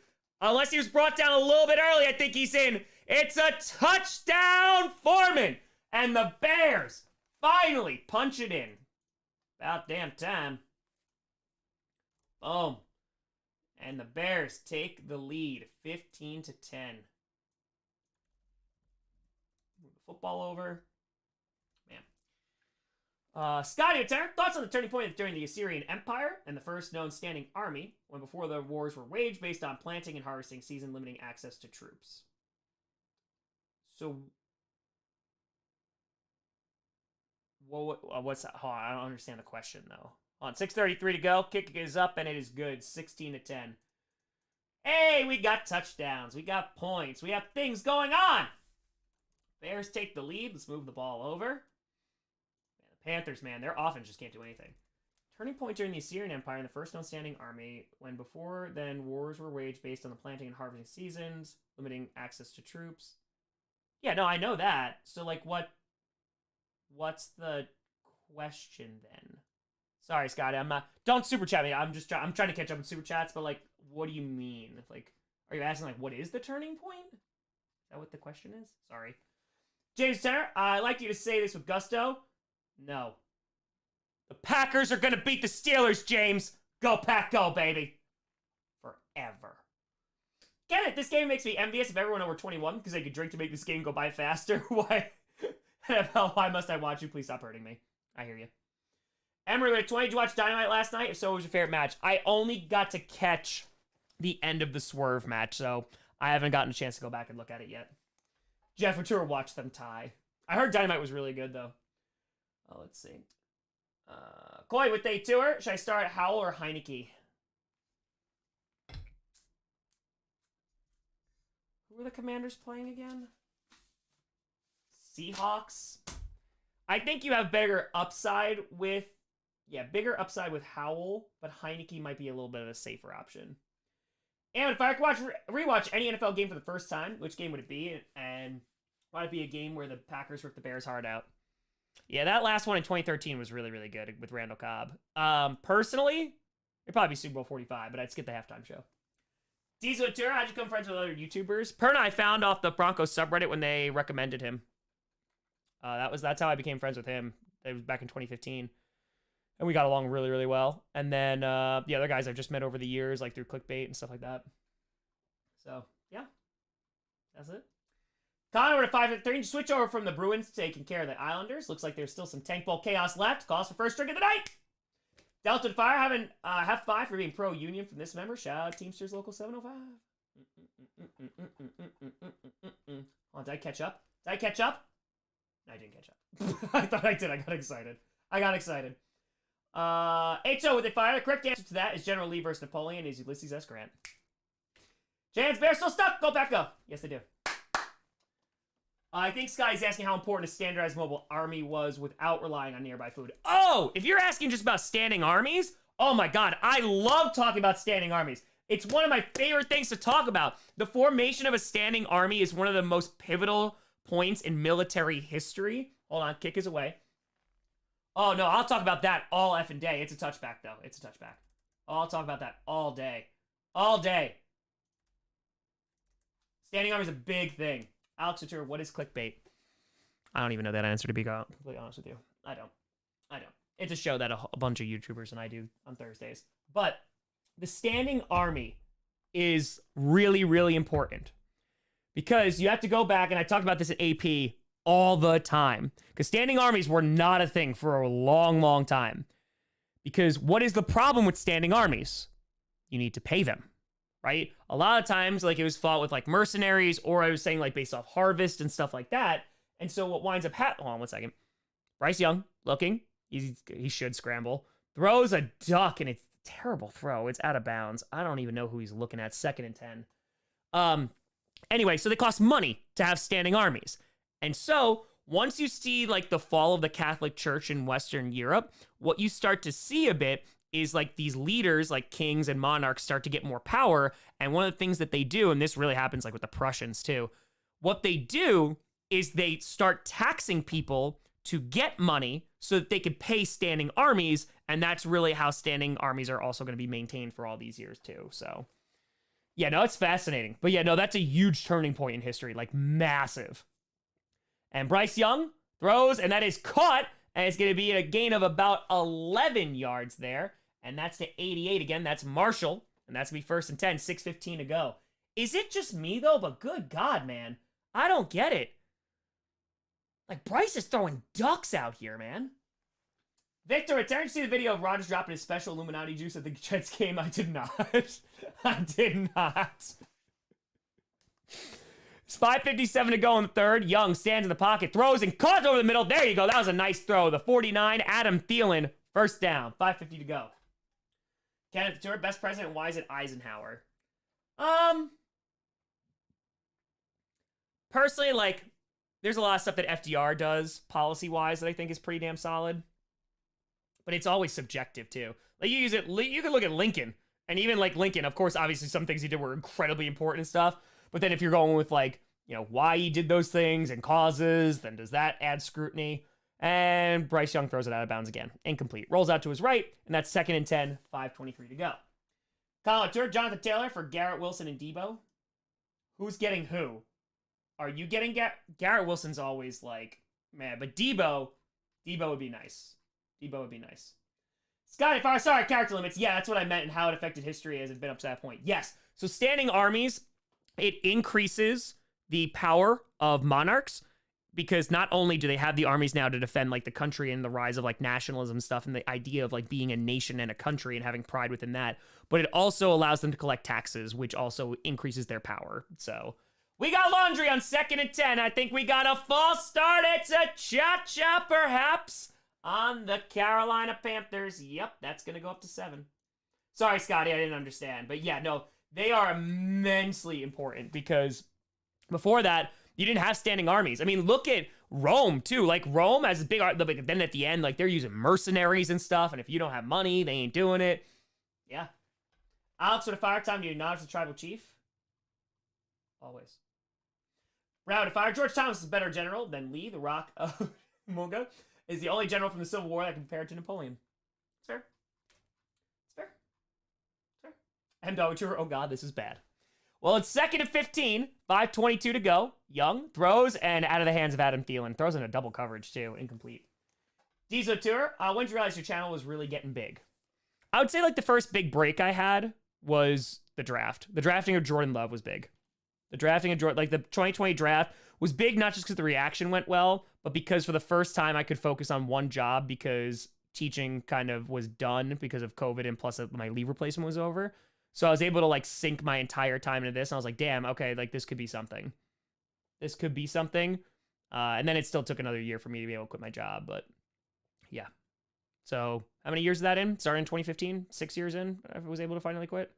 Unless he was brought down a little bit early, I think he's in. It's a touchdown, Foreman. And the Bears finally punch it in. About damn time. Boom. And the Bears take the lead, 15-10. Move the football over. Scotty Lieutenant, thoughts on the turning point during the Assyrian Empire and the first known standing army, when before the wars were waged based on planting and harvesting season, limiting access to troops. So, what's that? Oh, I don't understand the question, though. On 6:33 to go, kick is up, and it is good, 16-10. Hey, we got touchdowns, we got points, we have things going on! Bears take the lead, let's move the ball over. Panthers, man, their offense just can't do anything. Turning point during the Assyrian Empire and the first known standing army, when before then wars were waged based on the planting and harvesting seasons, limiting access to troops. Yeah, no, I know that. So, like, what's the question then? Sorry, Scotty, I'm not. Don't super chat me. I'm trying to catch up with super chats, but like, what do you mean? Like, are you asking like, what is the turning point? Is that what the question is? Sorry, James Tenner. I'd like you to say this with gusto. No. The Packers are going to beat the Steelers, James. Go Pack, go, baby. Forever. Get it? This game makes me envious of everyone over 21 because they could drink to make this game go by faster. Why? NFL, why must I watch you? Please stop hurting me. I hear you. Emery, with 20, did you watch Dynamite last night? If so, what was your favorite match? I only got to catch the end of the Swerve match, so I haven't gotten a chance to go back and look at it yet. Jeff Ventura watched them tie. I heard Dynamite was really good, though. Oh, let's see. Coy with day tour. Should I start Howell or Heineke? Who are the Commanders playing again? Seahawks. I think you have bigger upside with Howell, but Heineke might be a little bit of a safer option. And if I could rewatch any NFL game for the first time, which game would it be? And might it be a game where the Packers ripped the Bears hard out? Yeah, that last one in 2013 was really, really good with Randall Cobb. Personally, it'd probably be Super Bowl 45, but I'd skip the halftime show. Diesel Tour, how'd you become friends with other YouTubers? Perna I found off the Broncos subreddit when they recommended him. That's how I became friends with him. It was back in 2015. And we got along really, really well. And then the other guys I've just met over the years, like through clickbait and stuff like that. So, yeah. That's it. Connor with a 5-3. Switch over from the Bruins to taking care of the Islanders. Looks like there's still some tank ball chaos left. Calls for first drink of the night. Delta Fire having half 5 for being pro-union from this member. Shout out Teamsters Local 705. Oh, did I catch up? No, I didn't catch up. I thought I did. I got excited. I got excited. HO with a fire. The correct answer to that is General Lee versus Napoleon is Ulysses S. Grant. Chance Bear still stuck. Go back up. Yes, they do. I think Scotty's asking how important a standardized mobile army was without relying on nearby food. Oh, if you're asking just about standing armies, oh my god, I love talking about standing armies. It's one of my favorite things to talk about. The formation of a standing army is one of the most pivotal points in military history. Hold on, kick is away. Oh no, I'll talk about that all effing day. It's a touchback though. It's a touchback. I'll talk about that all day. All day. Standing army is a big thing. Alex Couture, what is clickbait? I don't even know that answer, to be completely honest with you. I don't. It's a show that a bunch of YouTubers and I do on Thursdays. But the standing army is really, really important. Because you have to go back, and I talked about this at AP all the time. Because standing armies were not a thing for a long, long time. Because what is the problem with standing armies? You need to pay them, right? A lot of times, like, it was fought with, like, mercenaries, or I was saying, like, based off harvest and stuff like that. And so what winds up happening... Hold on one second. Bryce Young, looking. He should scramble. Throws a duck, and it's a terrible throw. It's out of bounds. I don't even know who he's looking at. 2nd and 10. Anyway, so they cost money to have standing armies. And so, once you see, like, the fall of the Catholic Church in Western Europe, what you start to see a bit is, like, these leaders, like kings and monarchs, start to get more power. And one of the things that they do, and this really happens, like, with the Prussians, too, what they do is they start taxing people to get money so that they could pay standing armies, and that's really how standing armies are also going to be maintained for all these years, too, so... Yeah, no, it's fascinating. But yeah, no, that's a huge turning point in history, like massive. And Bryce Young throws, and that is caught, and it's going to be a gain of about 11 yards there. And that's to 88 again. That's Marshall, and that's going to be 1st and 10, 6:15 to go. Is it just me, though? But good God, man. I don't get it. Like, Bryce is throwing ducks out here, man. Victor, did you see the video of Rodgers dropping his special Illuminati juice at the Jets game? I did not. I did not. It's 5:57 to go in the third. Young stands in the pocket, throws, and caught over the middle. There you go. That was a nice throw. The 49, Adam Thielen, 1st down. 5:50 to go. Kenneth Stewart, best president. Why is it Eisenhower? Personally, like, there's a lot of stuff that FDR does policy-wise that I think is pretty damn solid. But it's always subjective, too. Like, you can look at Lincoln. And even, like, Lincoln, of course, obviously some things he did were incredibly important and stuff. But then if you're going with, like, you know, why he did those things and causes, then does that add scrutiny? And Bryce Young throws it out of bounds again. Incomplete. Rolls out to his right, and that's 2nd and 10, 5:23 to go. Colin Tour, Jonathan Taylor for Garrett Wilson and Debo. Who's getting who? Are you getting Garrett Wilson's always, like, man. But Debo would be nice. Debo would be nice. Scotty Fire, sorry, character limits. Yeah, that's what I meant and how it affected history as it's been up to that point. Yes. So standing armies, it increases the power of monarchs because not only do they have the armies now to defend, like, the country and the rise of, like, nationalism stuff and the idea of, like, being a nation and a country and having pride within that, but it also allows them to collect taxes, which also increases their power. So we got laundry on 2nd and 10. I think we got a false start. It's a cha-cha, perhaps, on the Carolina Panthers. Yep, that's going to go up to 7. Sorry, Scotty, I didn't understand. But yeah, no, they are immensely important because before that, you didn't have standing armies. I mean, look at Rome, too. Like, Rome has a big... Then at the end, like, they're using mercenaries and stuff, and if you don't have money, they ain't doing it. Yeah. Alex, with a fire time, do you acknowledge the tribal chief? Always. Round of fire. George Thomas is a better general than Lee, the Rock of Mungo. Is the only general from the Civil War that can compare to Napoleon. It's fair. It's fair. It's fair. And oh god, this is bad. Well, it's 2nd and 15, 5:22 to go. Young throws and out of the hands of Adam Thielen. Throws in a double coverage, too. Incomplete. Diesel Tour, when did you realize your channel was really getting big? I would say, like, the first big break I had was the draft. The drafting of Jordan Love was big. The drafting of Jordan, like, the 2020 draft was big, not just because the reaction went well, but because for the first time I could focus on one job because teaching kind of was done because of COVID and plus my leave replacement was over. So I was able to, like, sink my entire time into this. And I was like, damn, okay, like, this could be something. This could be something. And then it still took another year for me to be able to quit my job. But yeah, So how many years is that in? Started in 2015, 6 years in, I was able to finally quit.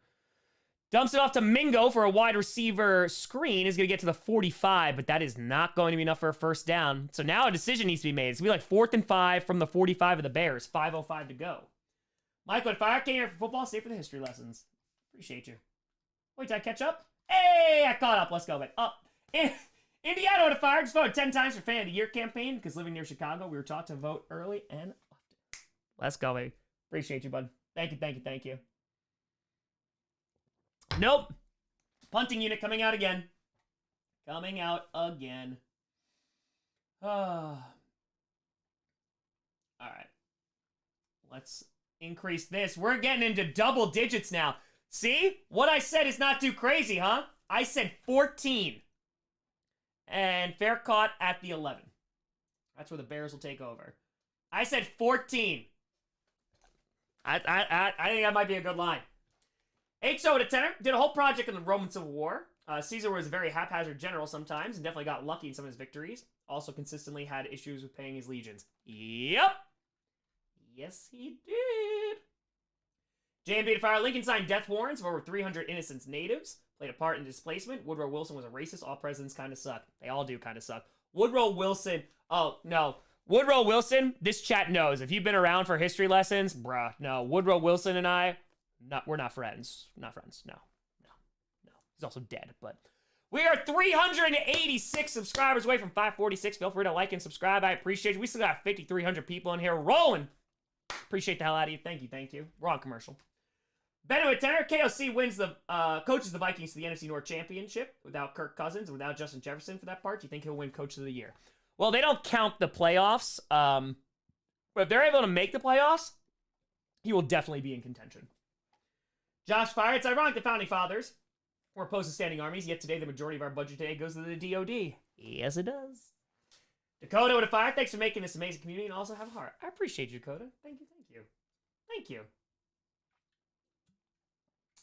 Dumps it off to Mingo for a wide receiver screen. Is going to get to the 45, but that is not going to be enough for a first down. So now a decision needs to be made. It's going to be like 4th and 5 from the 45 of the Bears. 5:05 to go. Michael, if I came here for football, stay for the history lessons. Appreciate you. Wait, did I catch up? Hey, I caught up. Let's go, man. Up. Indiana would have fired. Just voted 10 times for Fan of the Year campaign because living near Chicago, we were taught to vote early and often. Let's go, baby. Appreciate you, bud. Thank you, thank you, thank you. Nope. Punting unit coming out again. Coming out again. All right. Let's increase this. We're getting into double digits now. See? What I said is not too crazy, huh? I said 14. And fair caught at the 11. That's where the Bears will take over. I said 14. I think that might be a good line. HO to tenor. Did a whole project on the Roman Civil War. Caesar was a very haphazard general sometimes and definitely got lucky in some of his victories. Also consistently had issues with paying his legions. Yep. Yes, he did. JMB to fire. Lincoln signed death warrants of over 300 innocent natives. Played a part in displacement. Woodrow Wilson was a racist. All presidents kind of suck. They all do kind of suck. Woodrow Wilson. Oh, no. Woodrow Wilson, this chat knows. If you've been around for history lessons, bruh, no. Woodrow Wilson and I, we're not friends. Not friends. No. He's also dead, but we are 386 subscribers away from 546. Feel free to like and subscribe. I appreciate you. We still got 5,300 people in here rolling. Appreciate the hell out of you. Thank you. We're on commercial. Benoit Tenor, KOC wins coaches the Vikings to the NFC North Championship without Kirk Cousins, without Justin Jefferson for that part. Do you think he'll win Coach of the Year? Well, they don't count the playoffs. But if they're able to make the playoffs, he will definitely be in contention. Josh Fire, it's ironic the Founding Fathers were opposed to standing armies, yet today the majority of our budget today goes to the DOD. Yes, it does. Dakota with a fire, thanks for making this amazing community and also have a heart. I appreciate you, Dakota. Thank you.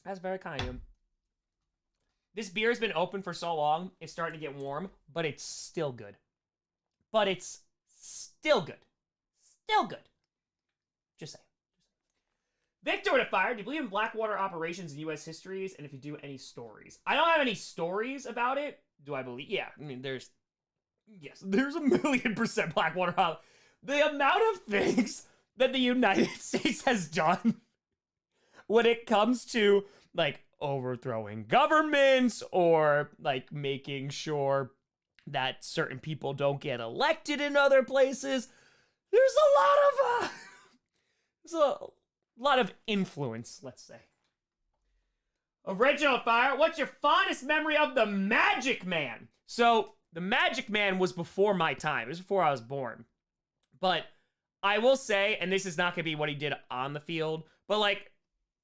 That's very kind of you. This beer has been open for so long, it's starting to get warm, but it's still good. Still good. Just saying. Victor with a fire. Do you believe in Blackwater operations in U.S. histories? And if you do, any stories? I don't have any stories about it. Do I believe? Yeah. I mean, there's a 1,000,000% Blackwater. The amount of things that the United States has done when it comes to, like, overthrowing governments or, like, making sure that certain people don't get elected in other places. There's a lot of influence, let's say. Original Fire, what's your fondest memory of the Magic Man? So, the Magic Man was before my time. It was before I was born. But I will say, and this is not going to be what he did on the field, but, like,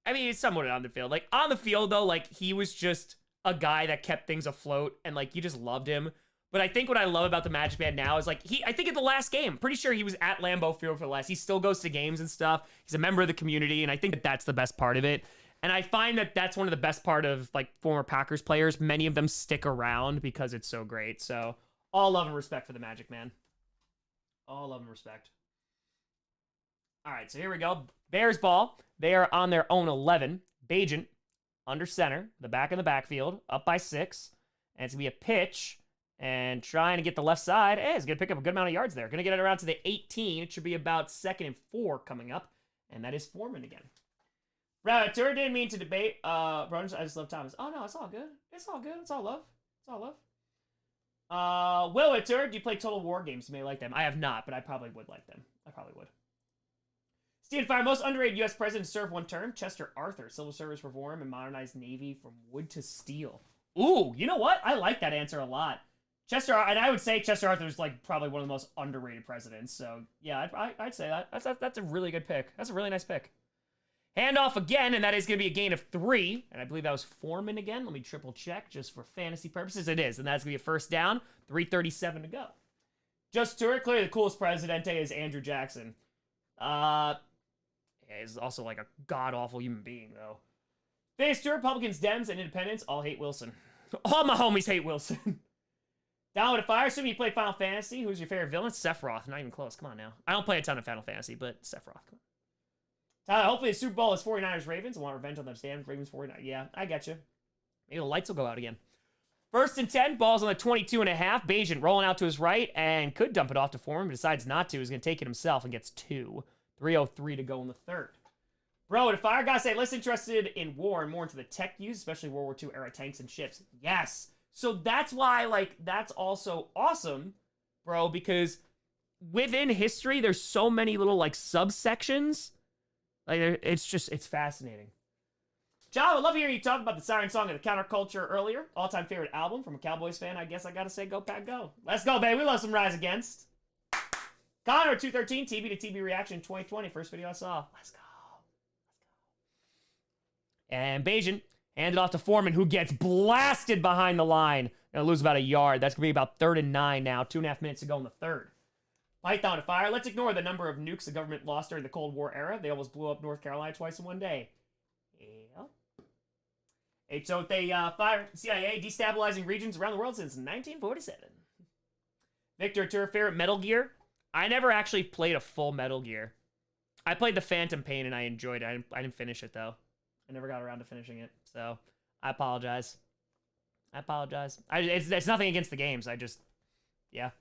I mean, it's somewhat on the field. Like, on the field, though, like, he was just a guy that kept things afloat, and, like, you just loved him. But I think what I love about the Magic Man now is, like, I think at the last game, pretty sure he was at Lambeau Field for the last. He still goes to games and stuff. He's a member of the community, and I think that that's the best part of it. And I find that that's one of the best part of, like, former Packers players. Many of them stick around because it's so great. So, all love and respect for the Magic Man. All love and respect. All right, so here we go. Bears ball. They are on their own 11. Bajent under center, the back in the backfield, up by 6. And it's going to be a pitch. And trying to get the left side. Hey, it's going to pick up a good amount of yards there. Going to get it around to the 18. It should be about 2nd and 4 coming up. And that is Foreman again. Rabbitour didn't mean to debate. Brothers, I just love Thomas. Oh, no, it's all good. It's all good. It's all love. It's all love. Will Witter, do you play Total War games? You may like them. I have not, but I probably would like them. I probably would. Stephen Fire, most underrated U.S. president to serve one term. Chester Arthur, civil service reform and modernized Navy from wood to steel. Ooh, you know what? I like that answer a lot. Chester, and I would say Chester Arthur is, like, probably one of the most underrated presidents. So, yeah, I'd say that. That's a really good pick. That's a really nice pick. Handoff again, and that is going to be a gain of 3. And I believe that was Foreman again. Let me triple check just for fantasy purposes. It is, and that's going to be a first down. 3:37 to go. Just Stewart, clearly the coolest presidente is Andrew Jackson. Yeah, he's also, like, a god-awful human being, though. Phase Stewart, Republicans, Dems, and Independents all hate Wilson. All my homies hate Wilson. Down with a fire. Assuming you play Final Fantasy. Who's your favorite villain? Sephiroth. Not even close. Come on now. I don't play a ton of Final Fantasy, but Sephiroth. Come on. Hopefully the Super Bowl is 49ers-Ravens. I want revenge on them stands. Ravens 49. Yeah, I get you. Maybe the lights will go out again. 1st and 10. Ball's on the 22.5. Bajan rolling out to his right and could dump it off to Foreman, but decides not to. He's going to take it himself and gets 2. 3:03 to go in the third. Bro, if I gotta say, less interested in war and more into the tech use, especially World War II era tanks and ships. Yes. So that's why, like, that's also awesome, bro, because within history, there's so many little, like, subsections. Like, it's fascinating. John, I would love to hear you talk about the Siren Song of the Counterculture earlier. All-time favorite album from a Cowboys fan. I guess I gotta say, go Pack, go. Let's go, baby. We love some Rise Against. Connor 213, TB to TB reaction 2020. First video I saw. Let's go. And Bajan handed off to Foreman, who gets blasted behind the line. Gonna lose about a yard. That's gonna be about 3rd and 9 now. 2.5 minutes to go in the third. Python to fire. Let's ignore the number of nukes the government lost during the Cold War era. They almost blew up North Carolina twice in one day. Yeah. Hey, so they fire CIA destabilizing regions around the world since 1947. Victor, to your favorite Metal Gear? I never actually played a full Metal Gear. I played the Phantom Pain and I enjoyed it. I didn't finish it though. I never got around to finishing it, so I apologize. It's nothing against the games. Yeah.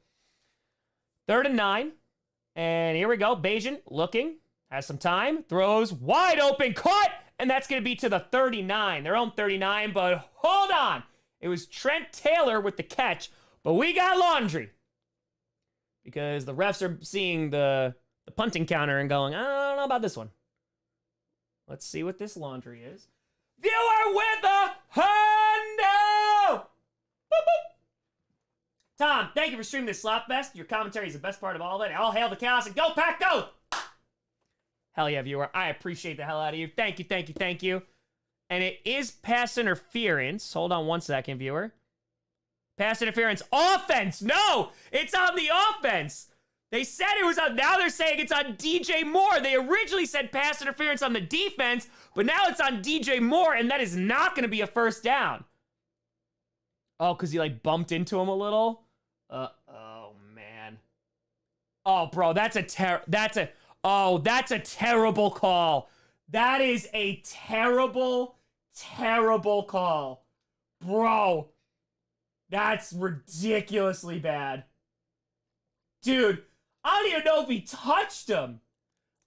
3rd and 9, and here we go. Bajan looking, has some time, throws wide open, caught, and that's going to be to the 39, their own 39. But hold on, it was Trent Taylor with the catch, but we got laundry because the refs are seeing the punting counter and going, I don't know about this one. Let's see what this laundry is. Viewer with a hundo! Boop, boop. Tom, thank you for streaming this Slapfest. Your commentary is the best part of all of it. All hail the chaos and go Pack, go! Hell yeah, viewer. I appreciate the hell out of you. Thank you, thank you, thank you. And it is pass interference. Hold on one second, viewer. Pass interference. Offense! No! It's on the offense! They said it was on, now they're saying it's on DJ Moore. They originally said pass interference on the defense, but now it's on DJ Moore, and that is not going to be a first down. Oh, because he, like, bumped into him a little? Oh, man. Oh, bro, that's a terrible call. That is a terrible, terrible call. Bro, that's ridiculously bad. Dude, I don't even know if he touched him.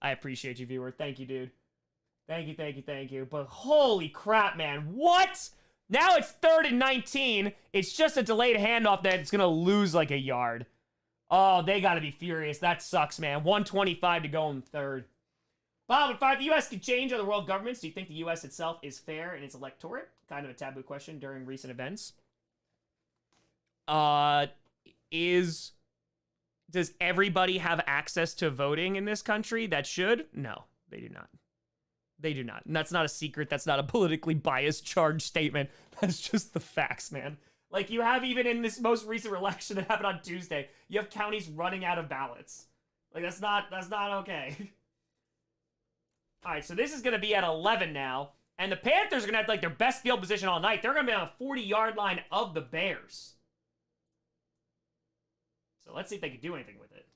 I appreciate you, viewer. Thank you, dude. Thank you, thank you, thank you. But holy crap, man. What? Now it's 3rd and 19. It's just a delayed handoff that it's going to lose like a yard. Oh, they got to be furious. That sucks, man. 125 to go in third. Bob, if the U.S. could change other world governments, do you think the U.S. itself is fair in its electorate? Kind of a taboo question during recent events. Does everybody have access to voting in this country that should? No, they do not. They do not. And that's not a secret. That's not a politically biased charged statement. That's just the facts, man. Like, you have even in this most recent election that happened on Tuesday, you have counties running out of ballots. Like, that's not okay. All right, so this is going to be at 11 now. And the Panthers are going to have, like, their best field position all night. They're going to be on the 40-yard line of the Bears. So let's see if they can do anything with it.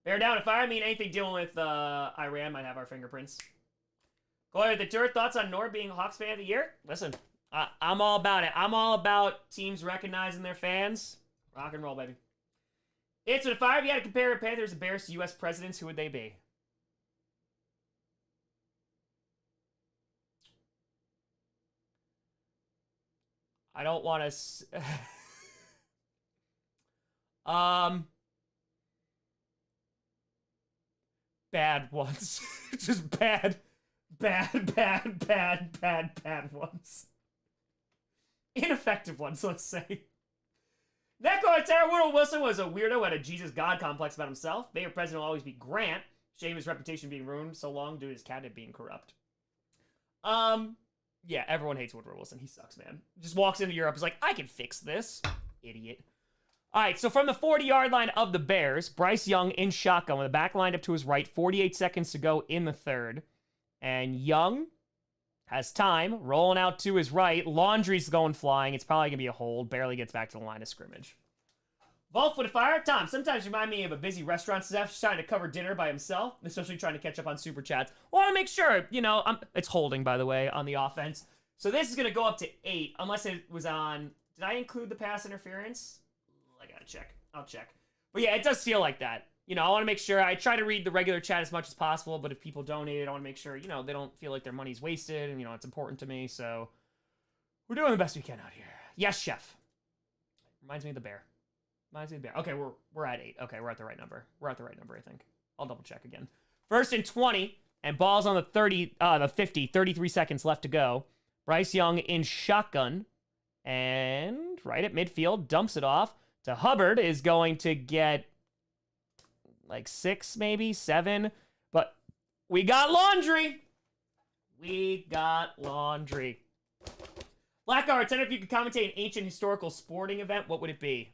Bear down if I mean anything dealing with Iran might have our fingerprints. Goyer, the tour thoughts on Nord being Hawks fan of the year? Listen, I'm all about it. I'm all about teams recognizing their fans. Rock and roll, baby. It's if I had to compare Panthers and Bears to U.S. presidents, who would they be? I don't want to... Bad ones. Just bad ones. Ineffective ones, let's say. Neko Terra Woodrow Wilson was a weirdo who had a Jesus God complex about himself. Mayor president will always be Grant. Shame his reputation being ruined so long due to his cabinet being corrupt. Yeah, everyone hates Woodrow Wilson. He sucks, man. Just walks into Europe, is like, I can fix this. Idiot. All right, so from the 40-yard line of the Bears, Bryce Young in shotgun with the back lined up to his right, 48 seconds to go in the third. And Young has time, rolling out to his right. Laundry's going flying. It's probably going to be a hold. Barely gets back to the line of scrimmage. Wolf with a fire. Tom, sometimes remind me of a busy restaurant chef trying to cover dinner by himself, especially trying to catch up on super chats. Well, I want to make sure, it's holding, by the way, on the offense. So this is going to go up to 8, unless it was on... Did I include the pass interference? I got to check. I'll check. But yeah, it does feel like that. I want to make sure I try to read the regular chat as much as possible, but if people donate it, I want to make sure, they don't feel like their money's wasted, and, it's important to me, so we're doing the best we can out here. Yes, chef. Reminds me of the bear. Okay, we're at 8. Okay, we're at the right number. I think. I'll double check again. 1st and 20, and ball's on the 50, 33 seconds left to go. Bryce Young in shotgun, and right at midfield, dumps it off to Hubbard, is going to get like 6, maybe 7, but we got laundry. Blackguard, tell me if you could commentate an ancient historical sporting event, what would it be?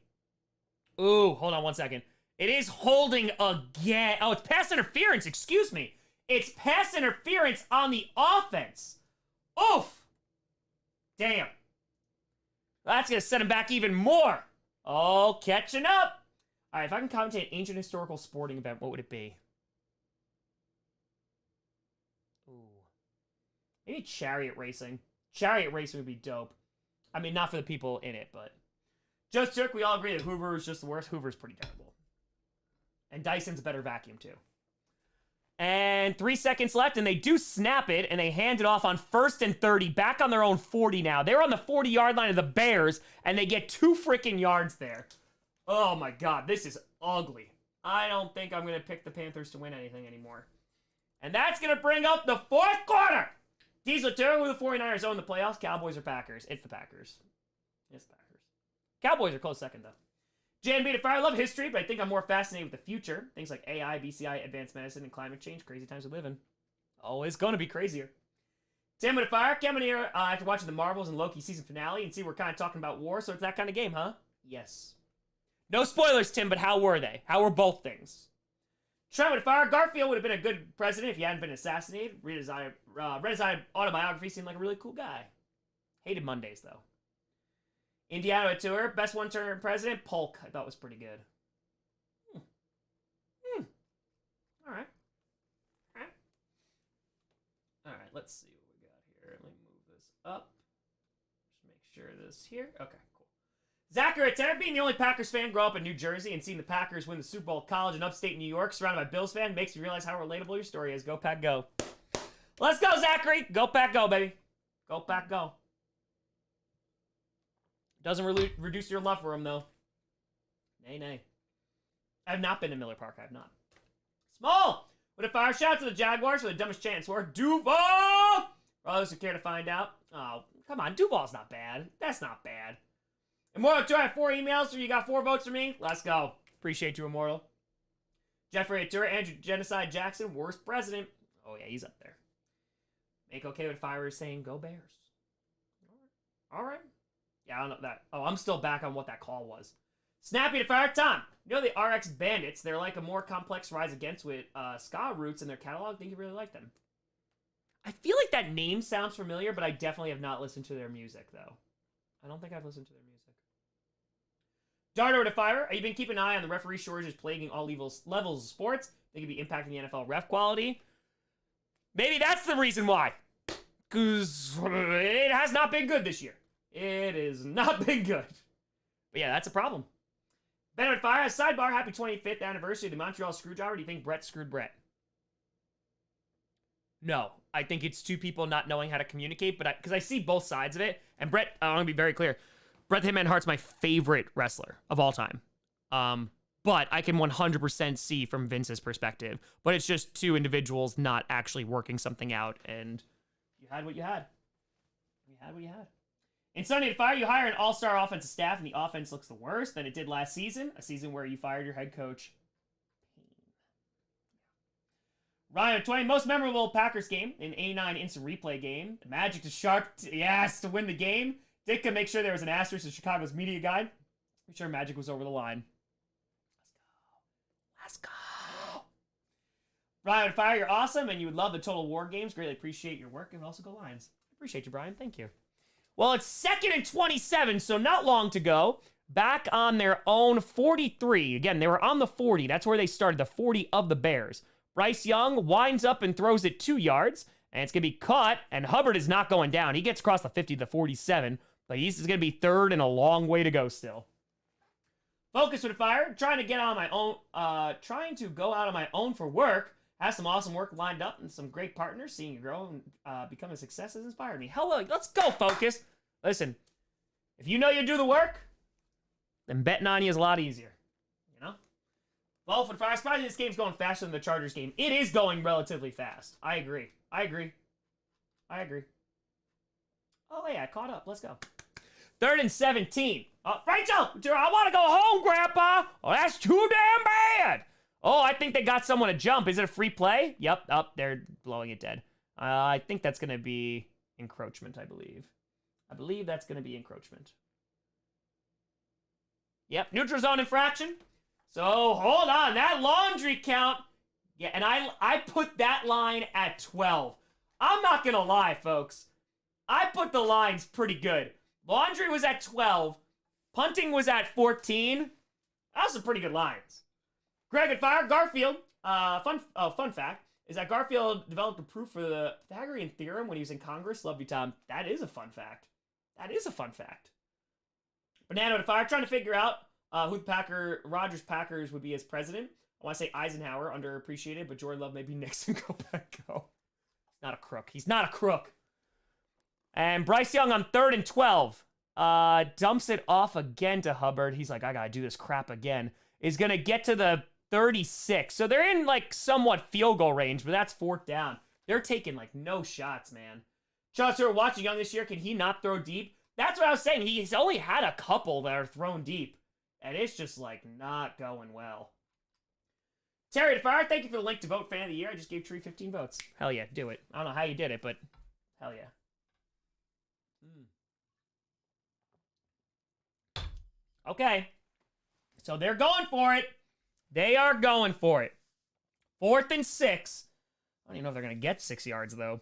Ooh, hold on one second. It is holding again. Oh, it's pass interference. Excuse me. It's pass interference on the offense. Oof. Damn. That's going to set him back even more. Oh, catching up. All right, if I can commentate an ancient historical sporting event, what would it be? Ooh. Maybe chariot racing. Chariot racing would be dope. I mean, not for the people in it, but... Just Jerk, we all agree that Hoover is just the worst. Hoover's pretty terrible. And Dyson's a better vacuum, too. And 3 seconds left, and they do snap it, and they hand it off on 1st and 30, back on their own 40 now. They're on the 40-yard line of the Bears, and they get 2 freaking yards there. Oh, my God. This is ugly. I don't think I'm going to pick the Panthers to win anything anymore. And that's going to bring up the 4th quarter. Diesel Terror, who the 49ers own the playoffs, Cowboys or Packers? It's the Packers. It's the Packers. Cowboys are close second, though. JNB to fire. I love history, but I think I'm more fascinated with the future. Things like AI, BCI, advanced medicine, and climate change. Crazy times we live in. Always going to be crazier. Tim with a fire. Coming here after watching the Marvels and Loki season finale and see we're kind of talking about war, so it's that kind of game, huh? Yes. No spoilers, Tim, but how were they? How were both things? Trent with a fire. Garfield would have been a good president if he hadn't been assassinated. Read his autobiography, seemed like a really cool guy. Hated Mondays, though. Indiana tour. Best one-term president. Polk. I thought was pretty good. All right. All right, let's see what we got here. Let me move this up. Just make sure this here. Okay, cool. Zachary, being the only Packers fan, grow up in New Jersey and seeing the Packers win the Super Bowl at college in upstate New York, surrounded by Bills fans, makes you realize how relatable your story is. Go, Pack, go. Let's go, Zachary. Go, Pack, go, baby. Go, Pack, go. Doesn't really reduce your love for him, though. Nay. I have not been to Miller Park. I have not. Small! With a fire shout to the Jaguars for the dumbest chance for Duval! For those who care to find out. Oh, come on. Duval's not bad. That's not bad. Immortal 2, I have 4 emails, so you got 4 votes for me? Let's go. Appreciate you, Immortal. Jeffrey Atura, Andrew Genocide Jackson, worst president. Oh, yeah, he's up there. Make okay with fire saying, go Bears. All right. Yeah, I don't know that. Oh, I'm still back on what that call was. Snappy to fire. Tom, you know the RX Bandits? They're like a more complex Rise Against with ska roots in their catalog. I think you really like them. I feel like that name sounds familiar, but I definitely have not listened to their music, though. I don't think I've listened to their music. Dardo to fire. Have you been keeping an eye on the referee shortages plaguing all levels of sports? They could be impacting the NFL ref quality. Maybe that's the reason why. Because it has not been good this year. It has not been good. But yeah, that's a problem. Benedict Fire, sidebar, happy 25th anniversary of the Montreal Screwdriver. Do you think Brett screwed Brett? No. I think it's two people not knowing how to communicate, but because I see both sides of it. And Brett, I want to be very clear. Bret the Hitman Hart's my favorite wrestler of all time. But I can 100% see from Vince's perspective. But it's just two individuals not actually working something out. And you had what you had. You had what you had. In Sunday to Fire, you hire an all-star offensive staff, and the offense looks the worse than it did last season. A season where you fired your head coach. Ryan, 20 most memorable Packers game in 89 instant replay game. The Magic to Sharp, yes, to win the game. Ditka make sure there was an asterisk in Chicago's media guide. I'm sure Magic was over the line. Let's go. Brian Fire, you're awesome, and you would love the Total War games. Greatly appreciate your work, and also go Lions. Appreciate you, Brian. Thank you. Well, it's 2nd and 27, so not long to go. back on their own 43. Again, they were on the 40. That's where they started, the 40 of the Bears. Bryce Young winds up and throws it 2 yards, and it's going to be caught, and Hubbard is not going down. He gets across the 50 to the 47, but he's going to be third and a long way to go still. Focus with fire, trying to get on my own, trying to go out on my own for work. Has some awesome work lined up and some great partners. Seeing you grow and become a success has inspired me. Hello, let's go, Focus. Listen, if you know you do the work, then betting on you is a lot easier. You know? Well, for the fire, surprisingly, this game's going faster than the Chargers game. It is going relatively fast. I agree. Oh, yeah, I caught up. Let's go. 3rd and 17. Rachel, I want to go home, Grandpa. Oh, that's too damn bad. Oh, I think they got someone to jump. Is it a free play? Yep. They're blowing it dead. I think that's going to be encroachment, I believe. I believe that's going to be encroachment. Yep, neutral zone infraction. So, hold on. That laundry count. Yeah, and I put that line at 12. I'm not going to lie, folks. I put the lines pretty good. Laundry was at 12. Punting was at 14. That's some pretty good lines. Greg at fire. Garfield. Fun fact is that Garfield developed a proof for the Pythagorean theorem when he was in Congress. Love you, Tom. That is a fun fact. Banana at fire. Trying to figure out who the Rodgers Packers would be as president. I want to say Eisenhower, underappreciated, but Jordan Love, maybe Nixon. Go back, go. He's not a crook. And Bryce Young on 3rd and 12. Dumps it off again to Hubbard. He's like, I gotta do this crap again. Is gonna get to the 36. So they're in like somewhat field goal range, but that's 4th down. They're taking like no shots, man. Chaucer watching Young this year, can he not throw deep? That's what I was saying. He's only had a couple that are thrown deep. And it's just like not going well. Terry to fire, thank you for the link to vote fan of the year. I just gave Tree 15 votes. Hell yeah, do it. I don't know how you did it, but hell yeah. Okay. So they're going for it. They are going for it. 4th and 6. I don't even know if they're going to get 6 yards, though.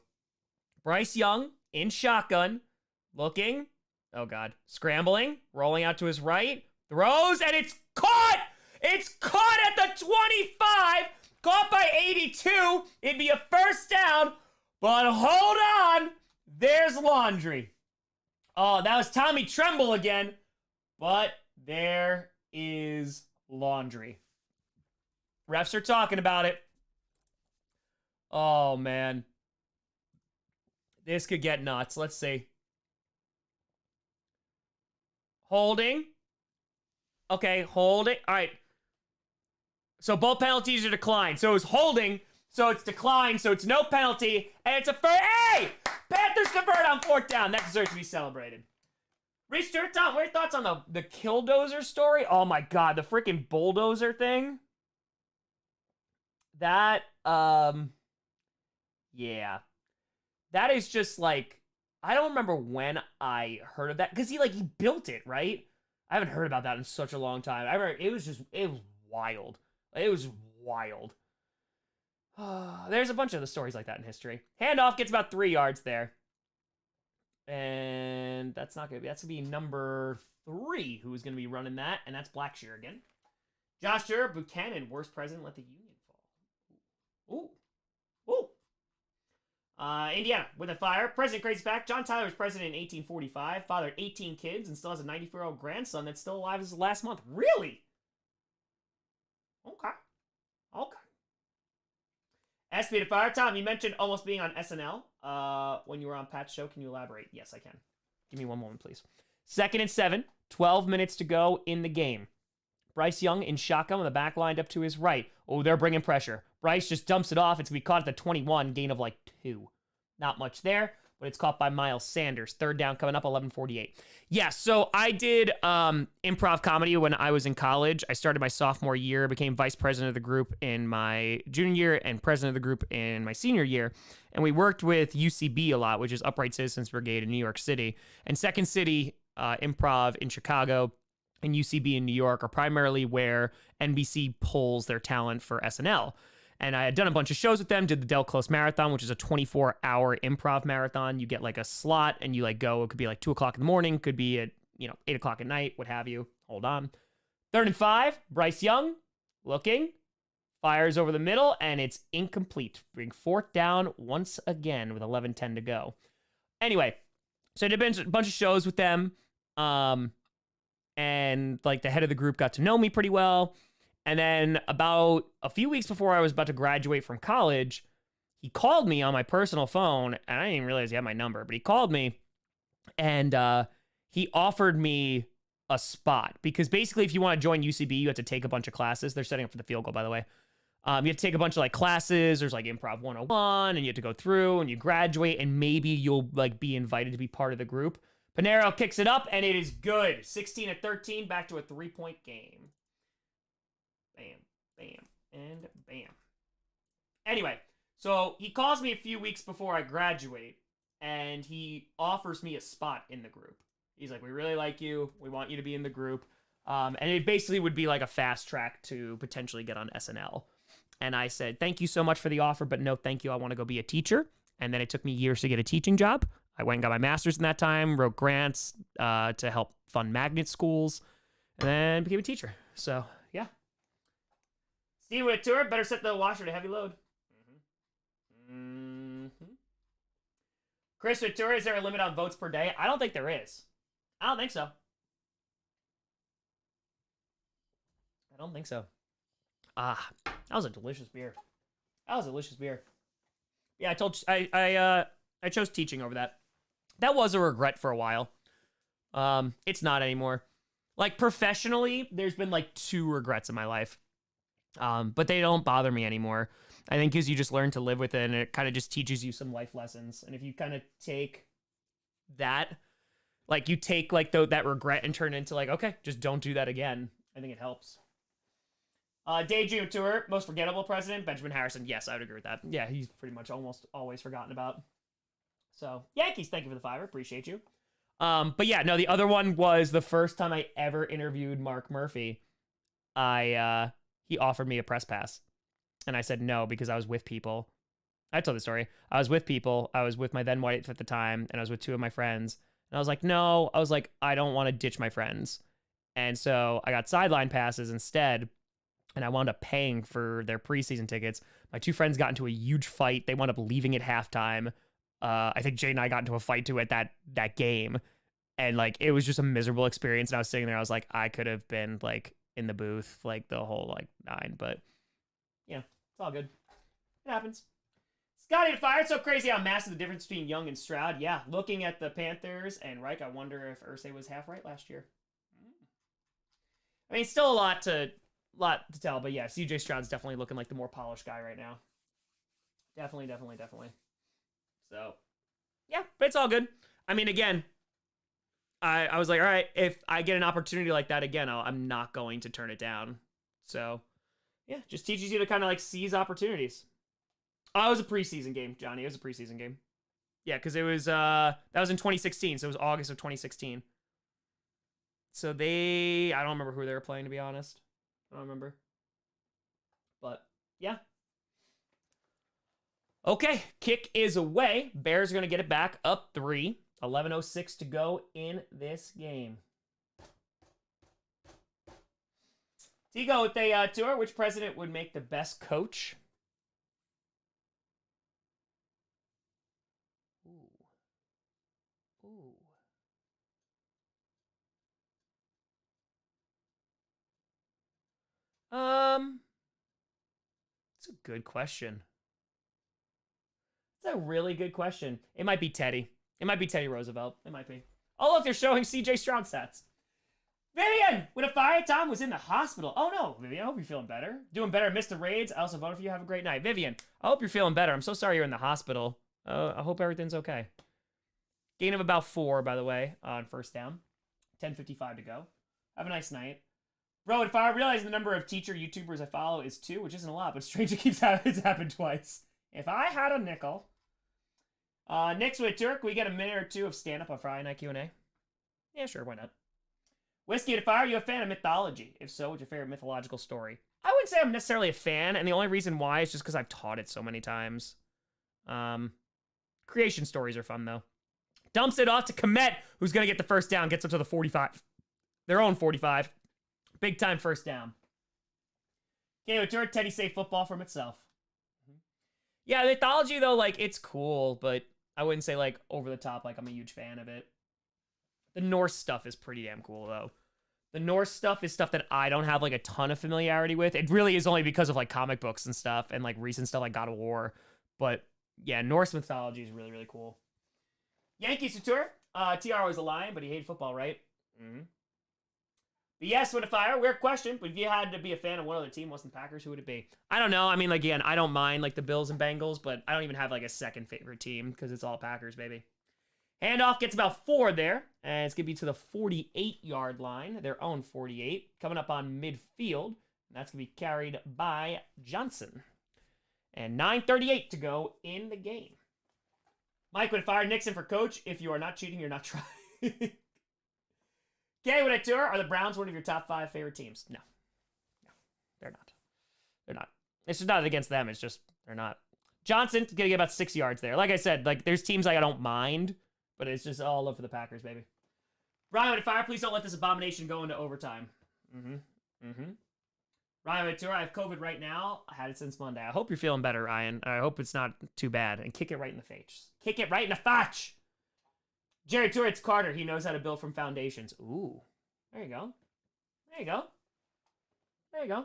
Bryce Young in shotgun. Looking. Oh, God. Scrambling. Rolling out to his right. Throws, and it's caught! It's caught at the 25! Caught by 82. It'd be a 1st down. But hold on. There's Laundry. Oh, that was Tommy Tremble again. But there is Laundry. Refs are talking about it. Oh, man. This could get nuts. Let's see. Holding. Okay, holding. All right. So both penalties are declined. So it's holding. So it's declined. So it's no penalty. And it's a first. Hey! Panthers convert on 4th down. That deserves to be celebrated. Reese Stewart, Tom, what are your thoughts on the Killdozer story? Oh my God, the freaking bulldozer thing. That, yeah. That is just like, I don't remember when I heard of that. Because he built it, right? I haven't heard about that in such a long time. I remember, it was wild. It was wild. There's a bunch of the stories like that in history. Handoff gets about 3 yards there. And that's not going to be, that's going to be number 3 who's going to be running that. And that's Blackshear again. Josh Buchanan, worst president, let the union fall. Ooh. Indiana, with a fire. President Crazy Fact. John Tyler was president in 1845. Fathered 18 kids and still has a 94-year-old grandson that's still alive as of last month. Really? Okay. SP to fire. Tom, you mentioned almost being on SNL when you were on Pat's show. Can you elaborate? Yes, I can. Give me one moment, please. 2nd and 7. 12 minutes to go in the game. Bryce Young in shotgun with the back lined up to his right. Oh, they're bringing pressure. Bryce just dumps it off. It's going to be caught at the 21, gain of like 2. Not much there, but it's caught by Miles Sanders. 3rd down coming up, 11:48. Yeah, so I did improv comedy when I was in college. I started my sophomore year, became vice president of the group in my junior year, and president of the group in my senior year. And we worked with UCB a lot, which is Upright Citizens Brigade in New York City. And Second City Improv in Chicago and UCB in New York are primarily where NBC pulls their talent for SNL. And I had done a bunch of shows with them, did the Del Close Marathon, which is a 24-hour improv marathon. You get like a slot and you go, it could be like 2 o'clock in the morning, could be at 8 o'clock at night, what have you. Hold on. 3rd and 5, Bryce Young, looking, fires over the middle, and it's incomplete. Bring 4th down once again with 11:10 to go. Anyway, so I did a bunch of shows with them, and like the head of the group got to know me pretty well. And then about a few weeks before I was about to graduate from college, he called me on my personal phone, and I didn't even realize he had my number, but he called me, and he offered me a spot. Because basically, if you want to join UCB, you have to take a bunch of classes. They're setting up for the field goal, by the way. You have to take a bunch of like classes. There's like Improv 101, and you have to go through, and you graduate, and maybe you'll like be invited to be part of the group. Panero kicks it up, and it is good. 16-13, back to a 3-point game. Bam, bam, and bam. Anyway, so he calls me a few weeks before I graduate, and he offers me a spot in the group. He's like, we really like you. We want you to be in the group. And it basically would be like a fast track to potentially get on SNL. And I said, thank you so much for the offer, but no, thank you. I want to go be a teacher. And then it took me years to get a teaching job. I went and got my master's in that time, wrote grants to help fund magnet schools, and then became a teacher. So, yeah. Steve with a tour, better set the washer to heavy load. Chris with tour, is there a limit on votes per day? I don't think there is. I don't think so. I don't think so. That was a delicious beer. That was a delicious beer. Yeah, I chose teaching over that. That was a regret for a while. It's not anymore. Like professionally, there's been like 2 regrets in my life. But they don't bother me anymore. I think because you just learn to live with it, and it kind of just teaches you some life lessons. And if you kind of take that, like you take like that regret and turn it into like, okay, just don't do that again. I think it helps. Daydream Tour, most forgettable president, Benjamin Harrison. Yes, I would agree with that. Yeah, he's pretty much almost always forgotten about. So, Yankees, thank you for the 5. Appreciate you. But yeah, no, the other one was the first time I ever interviewed Mark Murphy. He offered me a press pass. And I said no because I was with people. I told the story. I was with people. I was with my then wife at the time, and I was with 2 of my friends. And I was like, no. I was like, I don't want to ditch my friends. And so I got sideline passes instead, and I wound up paying for their preseason tickets. My 2 friends got into a huge fight. They wound up leaving at halftime. I think Jay and I got into a fight too at that game. And like, it was just a miserable experience. And I was sitting there, I was like, I could have been like in the booth, like the whole like 9, but you know, it's all good. It happens. Scotty to fire. It's so crazy how massive the difference between Young and Stroud. Yeah, looking at the Panthers and Reich, I wonder if Irsay was half right last year. I mean, still a lot to tell, but yeah, CJ Stroud's definitely looking like the more polished guy right now. Definitely. So, yeah, but it's all good. I mean, again, I was like, all right, if I get an opportunity like that again, I'm not going to turn it down. So, yeah, just teaches you to kind of like seize opportunities. Oh, it was a preseason game, Johnny. It was a preseason game. Yeah, because it was, that was in 2016, so it was August of 2016. So I don't remember who they were playing, to be honest. I don't remember. But, yeah. Okay, kick is away. Bears are going to get it back up 3. 11:06 to go in this game. Tigo with a tour. Which president would make the best coach? Ooh. It's a good question. It's a really good question. It might be Teddy. It might be Teddy Roosevelt. It might be. Oh, look, they're showing CJ Stroud stats. Vivian, with a fire, Tom was in the hospital. Oh, no, Vivian, I hope you're feeling better. Doing better, missed the raids. I also voted for you. Have a great night. Vivian, I hope you're feeling better. I'm so sorry you're in the hospital. I hope everything's okay. Gain of about 4, by the way, on first down. 10:55 to go. Have a nice night. Bro, if I realize the number of teacher YouTubers I follow is 2, which isn't a lot, but strange it's happened twice. If I had a nickel. Next with Turk, we get a minute or 2 of stand-up on Friday Night Q&A. Yeah, sure, why not? Whiskey to Fire, you a fan of mythology? If so, what's your favorite mythological story? I wouldn't say I'm necessarily a fan, and the only reason why is just because I've taught it so many times. Creation stories are fun, though. Dumps it off to Komet, who's going to get the first down. Gets up to the 45. Their own 45. Big time first down. Okay, return Teddy safe football from itself. Yeah, the mythology, though, like, it's cool, but I wouldn't say, like, over the top, like, I'm a huge fan of it. The Norse stuff is pretty damn cool, though. The Norse stuff is stuff that I don't have, like, a ton of familiarity with. It really is only because of, like, comic books and stuff and, like, recent stuff like God of War. But, yeah, Norse mythology is really, really cool. Yankees tour. TR was a lion, but he hated football, right? Mm-hmm. But yes, with a fire, weird question, but if you had to be a fan of one other team, wasn't the Packers, who would it be? I don't know. I mean, like, again, I don't mind, like, the Bills and Bengals, but I don't even have, like, a second favorite team because it's all Packers, baby. Handoff gets about 4 there, and it's going to be to the 48-yard line, their own 48, coming up on midfield. And that's going to be carried by Johnson. And 9:38 to go in the game. Mike would fire Nixon for coach. If you are not cheating, you're not trying. Okay, with a tour, are the Browns one of your top 5 favorite teams? No. No, they're not. They're not. It's just not against them. It's just, they're not. Johnson's going to get about 6 yards there. Like I said, like, there's teams like I don't mind, but it's just all love for the Packers, baby. Ryan with a fire, please don't let this abomination go into overtime. Ryan with a tour, I have COVID right now. I had it since Monday. I hope you're feeling better, Ryan. I hope it's not too bad. And kick it right in the face. Kick it right in the face. Jerry Tour, it's Carter. He knows how to build from foundations. Ooh. There you go. There you go. There you go.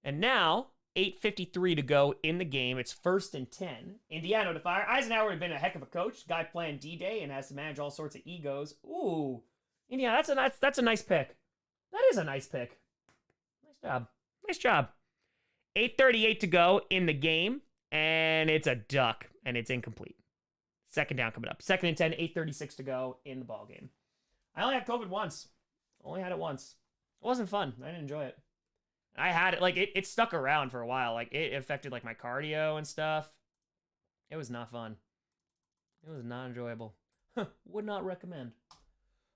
And now, 8:53 to go in the game. It's 1st and 10. Indiana to fire. Eisenhower would have been a heck of a coach. Guy playing D-Day and has to manage all sorts of egos. Ooh. Indiana, that's a nice pick. That is a nice pick. Nice job. Nice job. 8:38 to go in the game. And it's a duck. And it's incomplete. Second down coming up. 2nd and 10, 8:36 to go in the ball game. I only had COVID once. Only had it once. It wasn't fun. I didn't enjoy it. I had it, like, it stuck around for a while. Like, it affected, like, my cardio and stuff. It was not fun. It was not enjoyable. Would not recommend.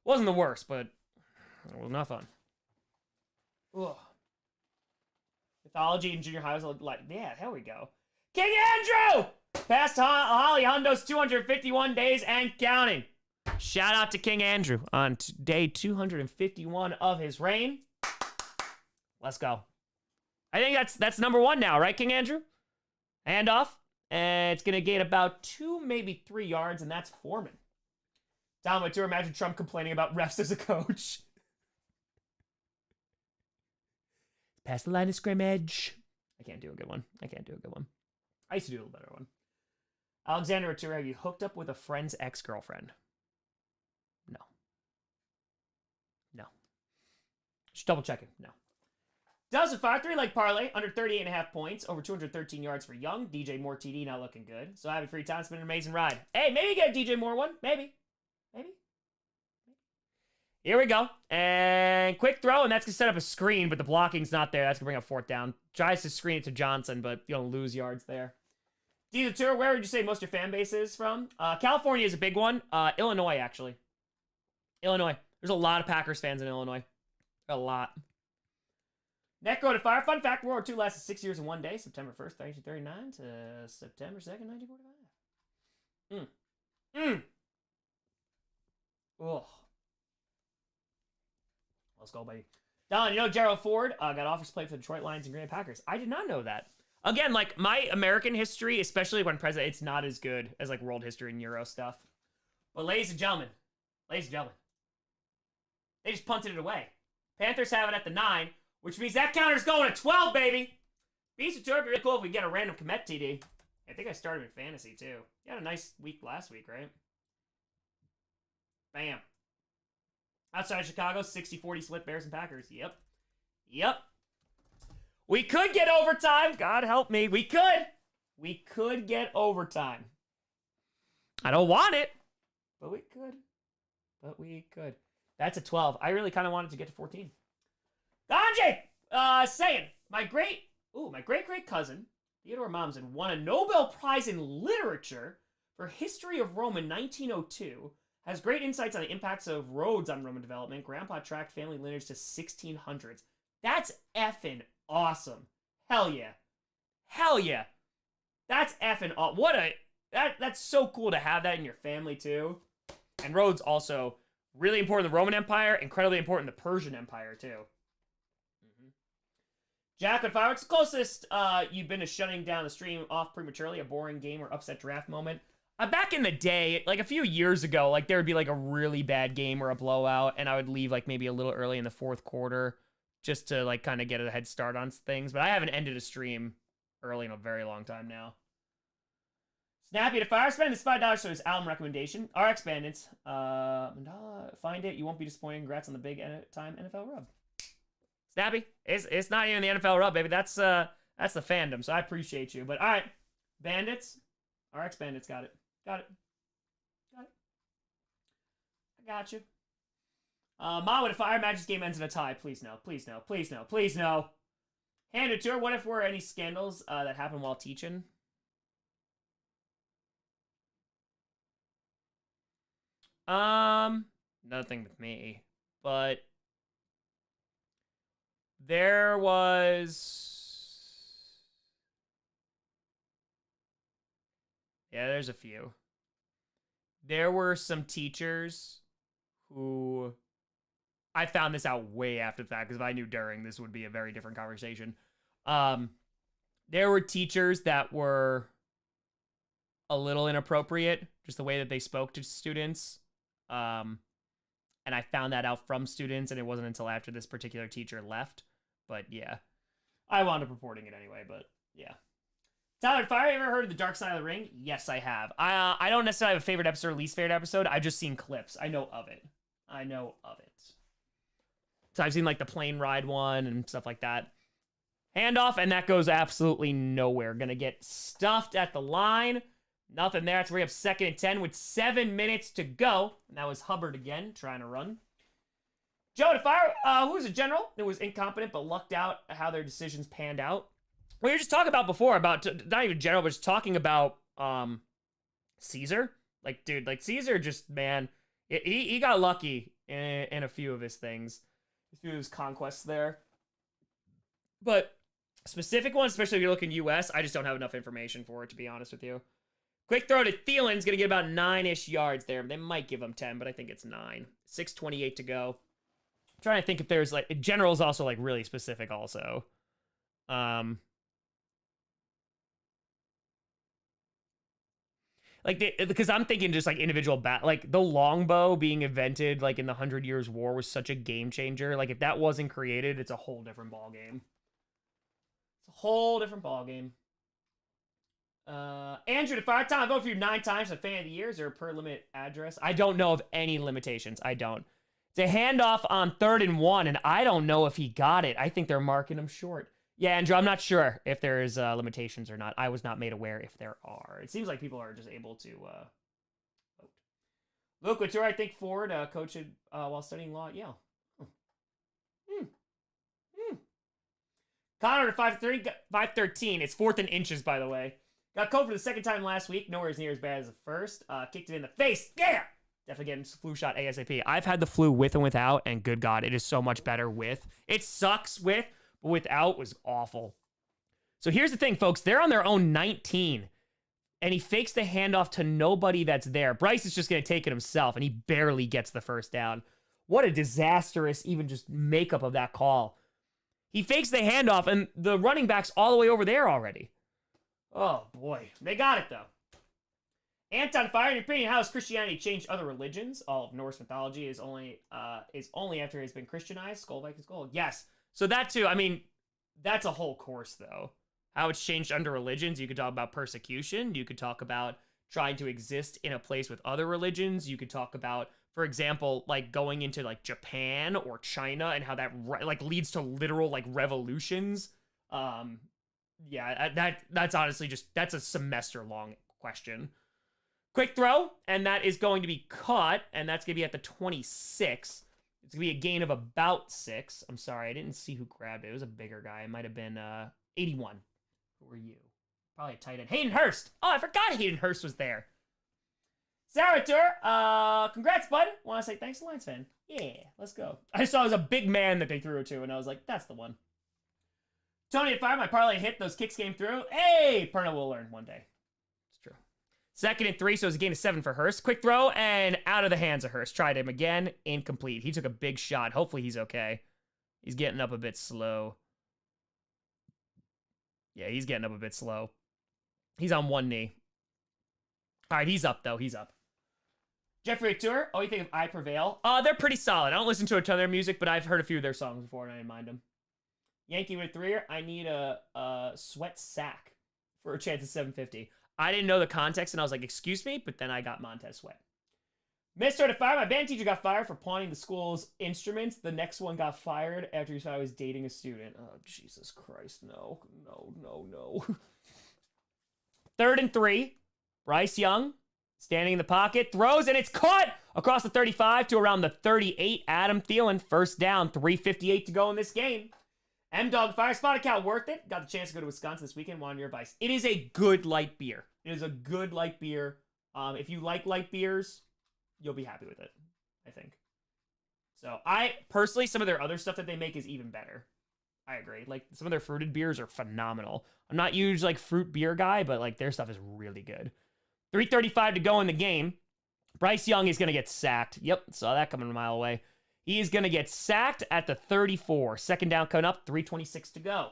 Wasn't the worst, but it was not fun. Ugh. Mythology in junior high was like, yeah, there we go. King Andrew! Past Holly Hondo's 251 days and counting. Shout out to King Andrew on day 251 of his reign. Let's go. I think that's number 1 now, right, King Andrew? Handoff. And it's going to gain about 2, maybe 3 yards, and that's Foreman. Down with tour. Imagine Trump complaining about refs as a coach. Past the line of scrimmage. I can't do a good one. I used to do a little better one. Alexander Arturo, have you hooked up with a friend's ex-girlfriend? No. No. Just double checking. No. Does a 5-3 like parlay, under 38.5 points, over 213 yards for Young. DJ Moore TD not looking good. So having free time, it's been an amazing ride. Hey, maybe get a DJ Moore one. Maybe. Here we go. And quick throw, and that's going to set up a screen, but the blocking's not there. That's going to bring up 4th down. Tries to screen it to Johnson, but you don't lose yards there. D the tour, where would you say most of your fan base is from? California is a big one. Illinois, actually. Illinois. There's a lot of Packers fans in Illinois. A lot. Necro to fire. Fun fact, World War II lasted 6 years and 1 day. September 1st, 1939 to September 2nd, 1945. Oh. Let's go, baby. Don, you know Gerald Ford got offers to play for the Detroit Lions and Green Bay Packers. I did not know that. Again, like, my American history, especially when president, it's not as good as, like, world history and Euro stuff. But ladies and gentlemen, they just punted it away. Panthers have it at the 9, which means that counter's going to 12, baby. Beast of Tour, it'd be really cool if we get a random Komet TD. I think I started in fantasy, too. You had a nice week last week, right? Bam. Outside of Chicago, 60-40 split Bears and Packers. Yep. We could get overtime. God help me. We could get overtime. I don't want it, but we could. That's a 12. I really kind of wanted to get to 14. Ganji, saying, my great cousin, Theodore Mommsen, won a Nobel Prize in Literature for History of Rome in 1902. Has great insights on the impacts of roads on Roman development. Grandpa tracked family lineage to 1600s. That's effing awesome. Hell yeah. That's effing awesome. that's so cool to have that in your family too. And Rhodes also really important in the Roman Empire, incredibly important in the Persian Empire too. Jack and Fireworks, closest you've been to shutting down the stream off prematurely, a boring game or upset draft moment. Back in the day, like a few years ago, like there would be like a really bad game or a blowout, and I would leave like maybe a little early in the fourth quarter just to like kind of get a head start on things. But I haven't ended a stream early in a very long time now. Snappy to Fire, spend this $5 for his album recommendation. RX Bandits, find it, you won't be disappointed. Congrats on the big time NFL rub. Snappy, it's not even the NFL rub, baby. That's the fandom, so I appreciate you. But all right, Bandits, RX Bandits, got it. I got you. Ma, what if Fire Magic's game ends in a tie? Please no, please no, please no, please no. Hand it to her. What if there were any scandals that happened while teaching? Nothing with me, but there was, yeah, there's a few. There were some teachers who, I found this out way after the fact, because if I knew during, this would be a very different conversation. There were teachers that were a little inappropriate, just the way that they spoke to students. And I found that out from students, and it wasn't until after this particular teacher left. But yeah, I wound up reporting it anyway, but yeah. Tyler Fire, you ever heard of The Dark Side of the Ring? Yes, I have. I don't necessarily have a favorite episode or least favorite episode. I've just seen clips. I know of it. So I've seen like the plane ride one and stuff like that. Handoff, and that goes absolutely nowhere. Gonna get stuffed at the line. Nothing there. That's where we have 2nd and 10 with 7 minutes to go. And that was Hubbard again, trying to run. Joe to Fire, who was a general that was incompetent but lucked out how their decisions panned out. We were just talking about before, about, not even general, but just talking about Caesar. Like, dude, like Caesar just, man, he got lucky in a few of his things. A few of his conquests there. But specific ones, especially if you're looking US, I just don't have enough information for it, to be honest with you. Quick throw to Thielen's going to get about 9-ish yards there. They might give him 10, but I think it's 9. 6:28 to go. I'm trying to think if there's, like, general's also, like, really specific also. Like, because I'm thinking just, like, individual like, the longbow being invented, like, in the 100 Years' War was such a game changer. Like, if that wasn't created, it's a whole different ballgame. It's a whole different ballgame. Andrew to Fire, Tom, I voted for you 9 times for Fan of the Year. Is there a per limit address? I don't know of any limitations. I don't. It's a handoff on 3rd and 1, and I don't know if he got it. I think they're marking him short. Yeah, Andrew, I'm not sure if there's limitations or not. I was not made aware if there are. It seems like people are just able to vote. Luke Couture, I think Ford coached while studying law at Yale. Connor to 513. It's 4th and inches, by the way. Got cold for the 2nd time last week. Nowhere as near as bad as the first. Kicked it in the face. Yeah! Definitely getting flu shot ASAP. I've had the flu with and without, and good God, it is so much better with. It sucks with, but without was awful. So here's the thing, folks. They're on their own 19, and he fakes the handoff to nobody that's there. Bryce is just going to take it himself, and he barely gets the first down. What a disastrous even just makeup of that call. He fakes the handoff, and the running back's all the way over there already. Oh, boy. They got it, though. Anton Fire, in your opinion, how has Christianity changed other religions? All of Norse mythology is only after it has been Christianized. Skull Vikings Gold. Yes. So that, too, I mean, that's a whole course, though. How it's changed under religions. You could talk about persecution. You could talk about trying to exist in a place with other religions. You could talk about, for example, like going into, like, Japan or China and how that, like, leads to literal, like, revolutions. Yeah, that's honestly just, that's a semester-long question. Quick throw, and that is going to be caught, and that's going to be at the 26. It's going to be a gain of about 6. I'm sorry, I didn't see who grabbed it. It was a bigger guy. It might have been 81. Who are you? Probably a tight end. Hayden Hurst. Oh, I forgot Hayden Hurst was there. Saratur, congrats, bud. Want to say thanks to Lions fan. Yeah, let's go. I saw it was a big man that they threw it to, and I was like, that's the one. Tony at 5, my parlay hit. Those kicks came through. Hey, Perna will learn one day. It's true. 2nd and 3, so it's a gain of 7 for Hurst. Quick throw and out of the hands of Hurst. Tried him again, incomplete. He took a big shot. Hopefully he's okay. He's getting up a bit slow. Yeah, he's getting up a bit slow. He's on one knee. All right, he's up, though. He's up. Jeffrey Tour, what do you think of I Prevail? They're pretty solid. I don't listen to a ton of their music, but I've heard a few of their songs before, and I didn't mind them. Yankee with 3, I need a sweat sack for a chance at 750. I didn't know the context, and I was like, excuse me? But then I got Montez Sweat. Mr. to fire. My band teacher got fired for pawning the school's instruments. The next one got fired after he said I was dating a student. Oh, Jesus Christ. No. 3rd and 3. Bryce Young, standing in the pocket, throws, and it's caught across the 35 to around the 38. Adam Thielen, first down, 3:58 to go in this game. M-Dog Fire Spot account worth it. Got the chance to go to Wisconsin this weekend. Wanted your advice. It is a good light beer. It is a good light beer. If you like light beers, you'll be happy with it, I think. So I personally, some of their other stuff that they make is even better. I agree. Like some of their fruited beers are phenomenal. I'm not huge like fruit beer guy, but like their stuff is really good. 3:35 to go in the game. Bryce Young is going to get sacked. Yep, saw that coming a mile away. He is going to get sacked at the 34. 2nd down coming up, 3:26 to go.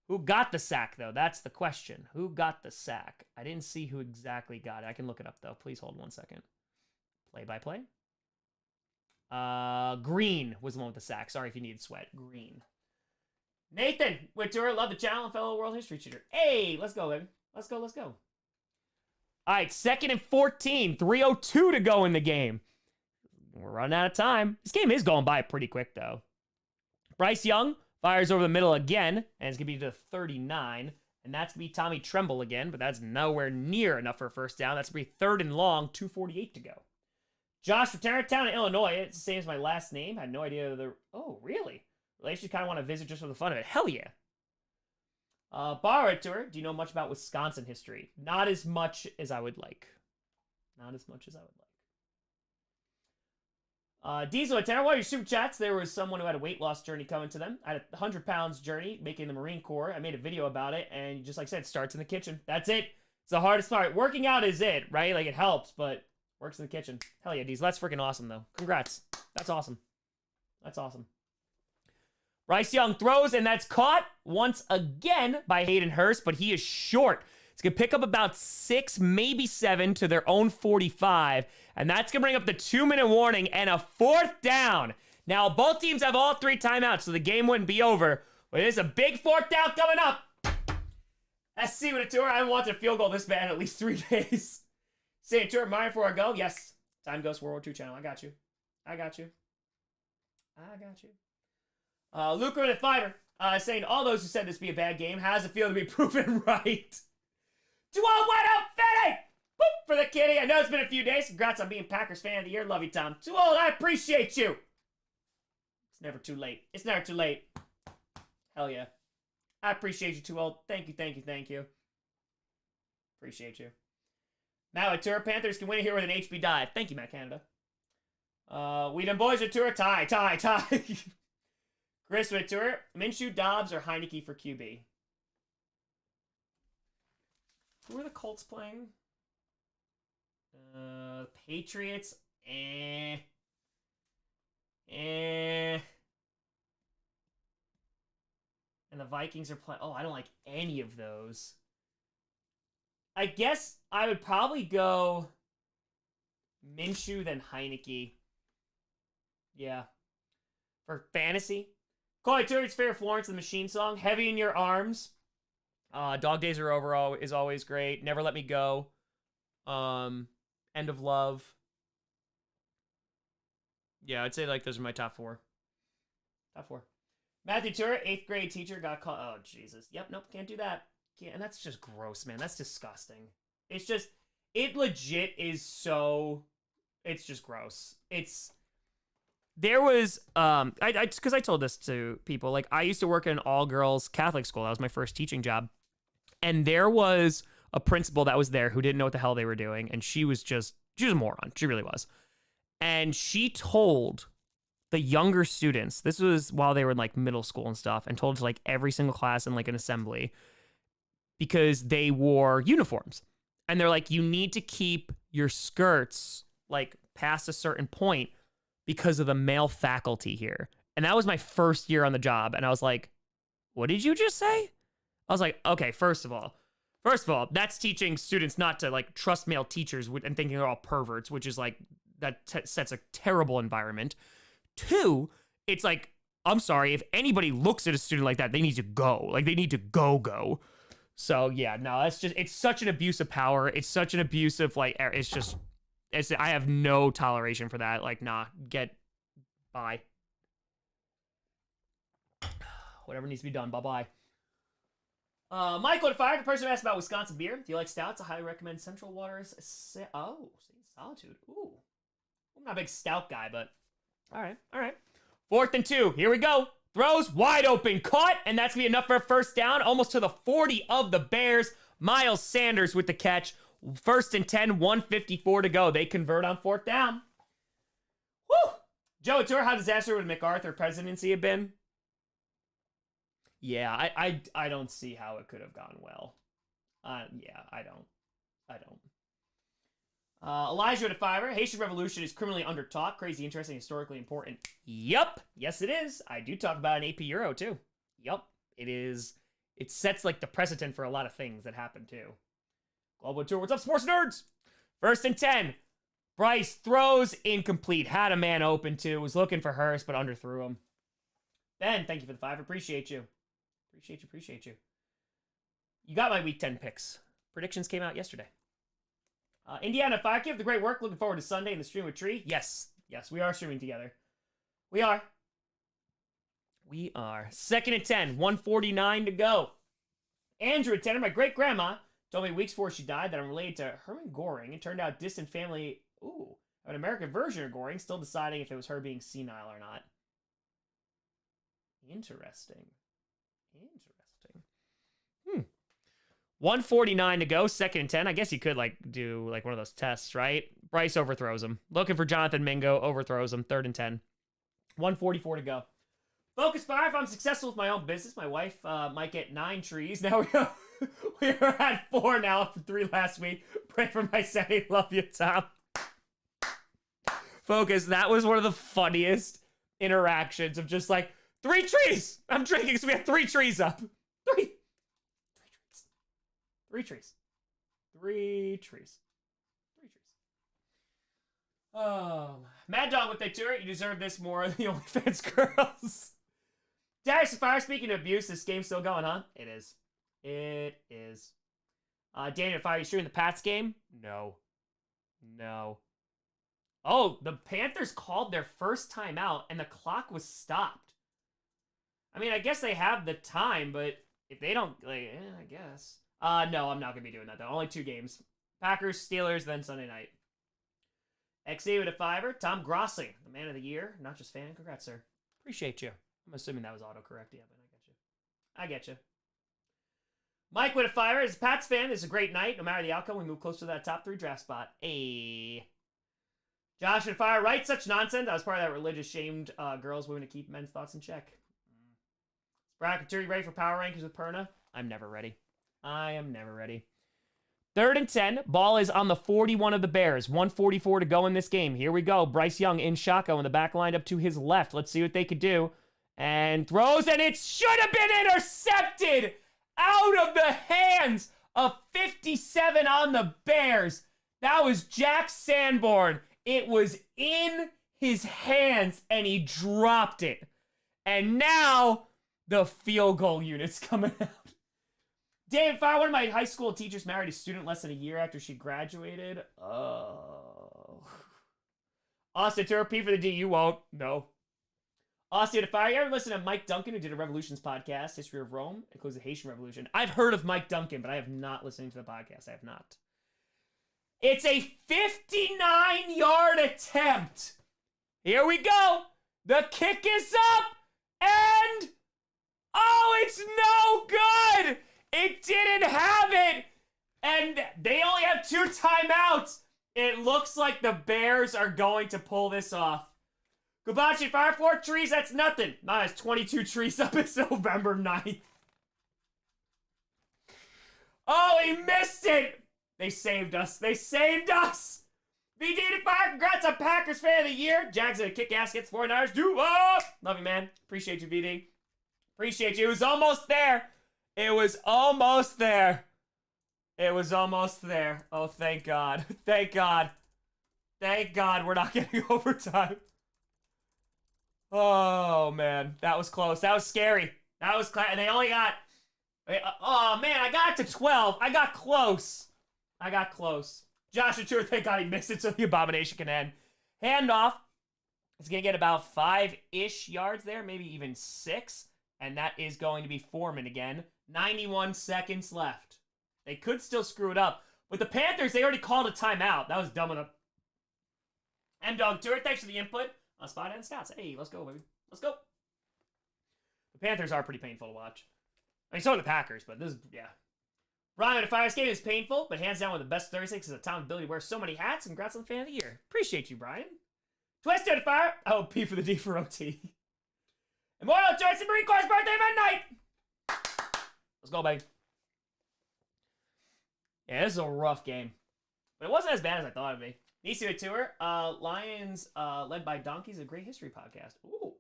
Who got the sack, though? That's the question. Who got the sack? I didn't see who exactly got it. I can look it up, though. Please hold 1 second. Play-by-play. Green was the one with the sack. Sorry if you needed Sweat. Green. Nathan Whittour, love the channel, fellow world history teacher. Hey, let's go, baby. Let's go. All right, 2nd and 14. 3:02 to go in the game. We're running out of time. This game is going by pretty quick, though. Bryce Young fires over the middle again, and it's going to be to 39. And that's going to be Tommy Tremble again, but that's nowhere near enough for a first down. That's going to be 3rd and long, 2:48 to go. Josh from Tarranttown, Illinois. It's the same as my last name. I had no idea. Oh, really? Well, I actually kind of want to visit just for the fun of it. Hell yeah. Bar Tour, do you know much about Wisconsin history? Not as much as I would like. Diesel and Tanner, what are your super chats? There was someone who had a weight loss journey coming to them. I had a 100 pounds journey making the Marine Corps. I made a video about it, and just like I said, it starts in the kitchen. That's it. It's the hardest part. Working out is it, right? Like, it helps, but works in the kitchen. Hell yeah, Diesel. That's freaking awesome, though. Congrats. That's awesome. Bryce Young throws, and that's caught once again by Hayden Hurst, but he is short. It's going to pick up about 6, maybe 7 to their own 45, and that's going to bring up the 2-minute warning and a 4th down. Now, both teams have all 3 timeouts, so the game wouldn't be over, but it is a big 4th down coming up. Let's see what a tour. I haven't watched a field goal this bad in at least 3 days. Say a tour, mine before I go. Yes. Time Ghost World War II channel. I got you. Luke with a fighter, saying all those who said this be a bad game, how does it feel to be proven right? 2-1 up, Fetty! Boop for the kitty. I know it's been a few days. Congrats on being Packers fan of the year. Love you, Tom. Too old. I appreciate you. It's never too late. Hell yeah. I appreciate you, Too Old. Thank you. Appreciate you. Now a tour. Panthers can win it here with an HB dive. Thank you, Matt Canada. We done boys a tour. Tie. Chris with a tour. Minshew, Dobbs, or Heineke for QB? Who are the Colts playing? Patriots. And the Vikings are playing. Oh, I don't like any of those. I guess I would probably go Minshew, then Heineke. Yeah. For fantasy. Corey Turner's favorite Florence and the Machine song. Heavy in Your Arms. Dog Days Are Over is always great. Never Let Me Go. End of Love. Yeah, I'd say like those are my top 4. Matthew Tour, 8th grade teacher, got caught. Oh, Jesus. Yep, nope, can't do that. Can't, and that's just gross, man. That's disgusting. It's just, it legit is so, it's just gross. There was, because I told this to people, like, I used to work in an all-girls Catholic school. That was my first teaching job. And there was a principal that was there who didn't know what the hell they were doing. And she was a moron. She really was. And she told the younger students, this was while they were in like middle school and stuff, and told to like every single class in like an assembly, because they wore uniforms. And they're like, you need to keep your skirts like past a certain point because of the male faculty here. And that was my first year on the job. And I was like, what did you just say? I was like, okay, first of all, that's teaching students not to like trust male teachers and thinking they're all perverts, which is like, that sets a terrible environment. 2, it's like, I'm sorry, if anybody looks at a student like that, they need to go. Like, they need to go. So, yeah, no, it's such an abuse of power. It's such an abuse of, like, I have no toleration for that. Like, nah, bye. Whatever needs to be done, bye-bye. Michael, if I had a person asked about Wisconsin beer, do you like stouts? I highly recommend Central Waters. Solitude. Ooh. I'm not a big stout guy, but all right. 4th and 2. Here we go. Throws wide open, caught, and that's gonna be enough for a first down, almost to the 40 of the Bears. Miles Sanders with the catch. 1st and 10, 1:54 to go. They convert on 4th down. Woo! Joe Tour, how disastrous would MacArthur presidency have been? Yeah, I don't see how it could have gone well. Yeah, I don't. Elijah at a 5. Haitian Revolution is criminally undertaught, crazy, interesting, historically important. Yup. Yes, it is. I do talk about an AP Euro, too. Yup. It is. It sets, like, the precedent for a lot of things that happen, too. Global Tour, what's up, sports nerds? 1st and 10. Bryce throws incomplete. Had a man open, too. Was looking for Hurst, but underthrew him. Ben, thank you for the 5. Appreciate you. Appreciate you. You got my Week 10 picks. Predictions came out yesterday. Indiana, 5. Keep up the great work. Looking forward to Sunday in the stream with Tree. Yes, we are streaming together. We are. 2nd and 10, 1:49 to go. Andrew at 10. My great-grandma told me weeks before she died that I'm related to Herman Goring. It turned out distant family, an American version of Goring, still deciding if it was her being senile or not. Interesting. 1:49 to go, 2nd and 10. I guess you could, like, do, like, one of those tests, right? Bryce overthrows him. Looking for Jonathan Mingo, overthrows him, 3rd and 10. 1:44 to go. Focus fire. If I'm successful with my own business, my wife might get 9 trees. Now we are at 4 now after 3 last week. Pray for my sanity. Love you, Tom. Focus. That was one of the funniest interactions of just like, 3 trees. I'm drinking, so we have 3 trees up. 3 trees. Oh, Mad Dog with the tour. You deserve this more than the OnlyFans girls. Dash the fire. Speaking of abuse, this game's still going, huh? It is. Daniel Fire, you streaming the Pats game? No. Oh, the Panthers called their first timeout and the clock was stopped. I mean, I guess they have the time, but if they don't, like, I guess. No, I'm not going to be doing that, though. Only 2 games. Packers, Steelers, then Sunday night. XA with a 5. Tom Grossi, the man of the year. Not just fan. Congrats, sir. Appreciate you. I'm assuming that was autocorrect. Yeah, but I get you. Mike with a 5. As a Pats fan, it's a great night. No matter the outcome, we move close to that top 3 draft spot. Josh with a 5. Right, such nonsense. I was part of that religious shamed girls willing to keep men's thoughts in check. Brad Couture, ready for power rankings with Perna? I'm never ready. 3rd and 10. Ball is on the 41 of the Bears. 1:44 to go in this game. Here we go. Bryce Young in shotgun in the back lined up to his left. Let's see what they could do. And throws, and it should have been intercepted out of the hands of 57 on the Bears. That was Jack Sanborn. It was in his hands, and he dropped it. And now the field goal unit's coming out. David Fire, one of my high school teachers married a student less than a year after she graduated. Oh. Austin, to repeat for the D, you won't. No. Austin, to Fire, you ever listen to Mike Duncan, who did a Revolutions podcast, History of Rome? It includes the Haitian Revolution. I've heard of Mike Duncan, but I have not listened to the podcast. I have not. It's a 59-yard attempt. Here we go. The kick is up, and oh, it's no good. It didn't have it, and they only have 2 timeouts. It looks like the Bears are going to pull this off. Kubachi, fire 4 trees, that's nothing. Mine has 22 trees up. It's November 9th. Oh, he missed it. They saved us. They saved us. VD to fire. Congrats on Packers Fan of the Year. Jags in a kick-ass gets 49ers. Do up. Love you, man. Appreciate you, VD. Appreciate you. It was almost there. It was almost there. It was almost there. Oh, thank God. Thank God. Thank God we're not getting overtime. Oh, man. That was close. That was scary. That was and they only got... Oh, man. I got it to 12. I got close. I got close. Josh Couture, thank God he missed it so the abomination can end. Handoff. It's going to get about 5-ish yards there. Maybe even 6. And that is going to be Foreman again. 91 seconds left. They could still screw it up. But the Panthers, they already called a timeout. That was dumb enough. M-Dog Tour, thanks for the input. On Spot and Stats. Hey, let's go, baby. Let's go. The Panthers are pretty painful to watch. I mean, so are the Packers, but this is, yeah. Ryan, the Fire Escape is painful, but hands down one of the best 36 is a talent ability to wear so many hats. Congrats on the Fan of the Year. Appreciate you, Brian. Twisted Fire. Oh, P for the D for OT. Immortal Joyce and Marine Corps' birthday midnight. Let's go, baby. Yeah, this is a rough game. But it wasn't as bad as I thought it'd be. Nisi Tour, Lions led by Donkeys, a great history podcast. Ooh.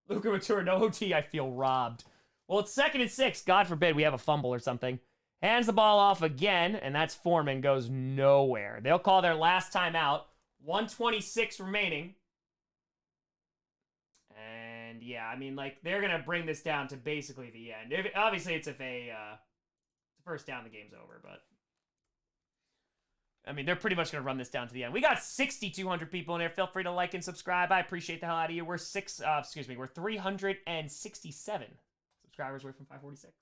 Luca Mature, no OT, I feel robbed. Well, it's 2nd and 6. God forbid we have a fumble or something. Hands the ball off again, and that's Foreman. Goes nowhere. They'll call their last timeout. 1:26 remaining. And yeah, I mean, like, they're going to bring this down to basically the end. Obviously, it's if a first down, the game's over, but... I mean, they're pretty much going to run this down to the end. We got 6,200 people in there. Feel free to like and subscribe. I appreciate the hell out of you. We're 367 subscribers away from 546.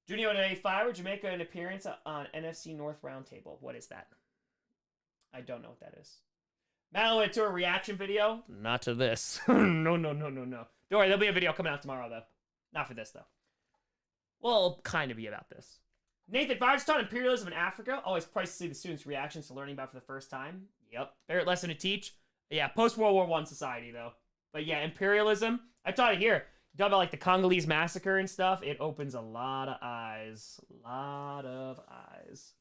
Junior today, Fire, would you make an appearance on NFC North Roundtable? What is that? I don't know what that is. Madeline to a reaction video? Not to this. No. Don't worry, there'll be a video coming out tomorrow, though. Not for this, though. Well, kind of be about this. Nathan Fire's taught imperialism in Africa. Always price to see the students' reactions to learning about it for the first time. Yep. Favorite lesson to teach? Yeah, post-World War I society, though. But yeah, imperialism. I taught it here. You talk about like the Congolese massacre and stuff. It opens a lot of eyes. A lot of eyes.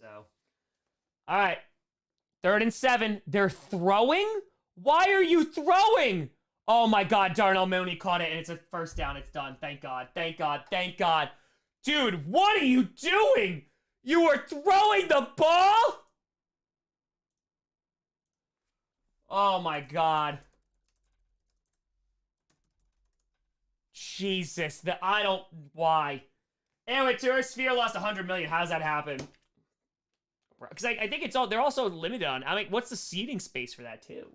So. All right. 3rd and 7. They're throwing? Why are you throwing? Oh my God, Darnell Mooney caught it and it's a first down. It's done. Thank God. Thank God. Thank God. Dude, what are you doing? You were throwing the ball? Oh my God. Jesus, why? Anyway, Tourist Sphere lost 100 million. How does that happen? Because I think they're also limited on, I mean, what's the seating space for that too?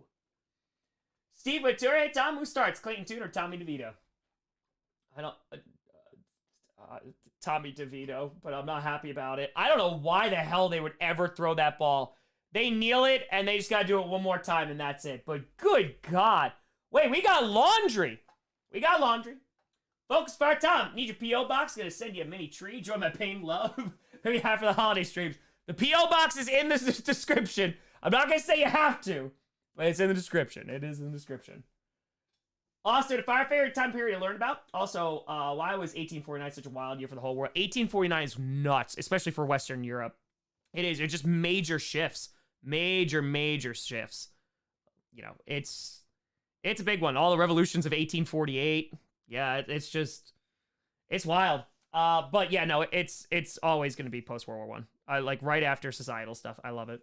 Steve Vittori, hey Tom, who starts? Clayton Tune or Tommy DeVito? I don't, Tommy DeVito, but I'm not happy about it. I don't know why the hell they would ever throw that ball. They kneel it, and they just got to do it one more time, and that's it. But good God. Wait, we got laundry. We got laundry. Focus Fire Tom, need your P.O. box? Gonna send you a mini tree. Join my pain love. Maybe half for the holiday streams. The P.O. box is in the description. I'm not gonna say you have to, but it's in the description. It is in the description. Austin, a fire favorite time period to learn about. Also, why was 1849 such a wild year for the whole world? 1849 is nuts, especially for Western Europe. It is. It's just major shifts. Major shifts. You know, it's a big one. All the revolutions of 1848. Yeah, it's wild. But yeah, no, it's always going to be post-World War I. Like right after societal stuff. I love it.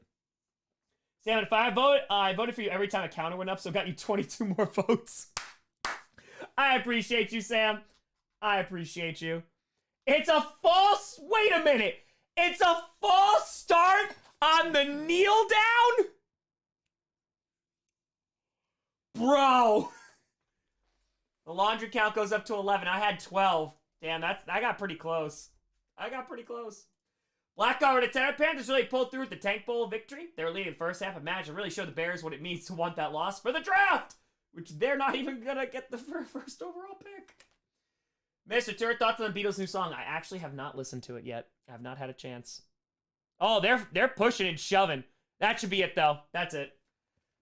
Sam, if I voted for you every time a counter went up, so got you 22 more votes. I appreciate you, Sam. I appreciate you. It's a false... Wait a minute. It's a false start on the kneel down? Bro. The laundry count goes up to 11. I had 12. Damn, I got pretty close. Black Guard to 10. Panthers really pulled through with the Tank Bowl victory. They were leading the first half of match and really showed the Bears what it means to want that loss for the draft, which they're not even going to get the first overall pick. Mr. Tour, thoughts on the Beatles' new song? I actually have not listened to it yet. I have not had a chance. Oh, they're pushing and shoving. That should be it, though. That's it.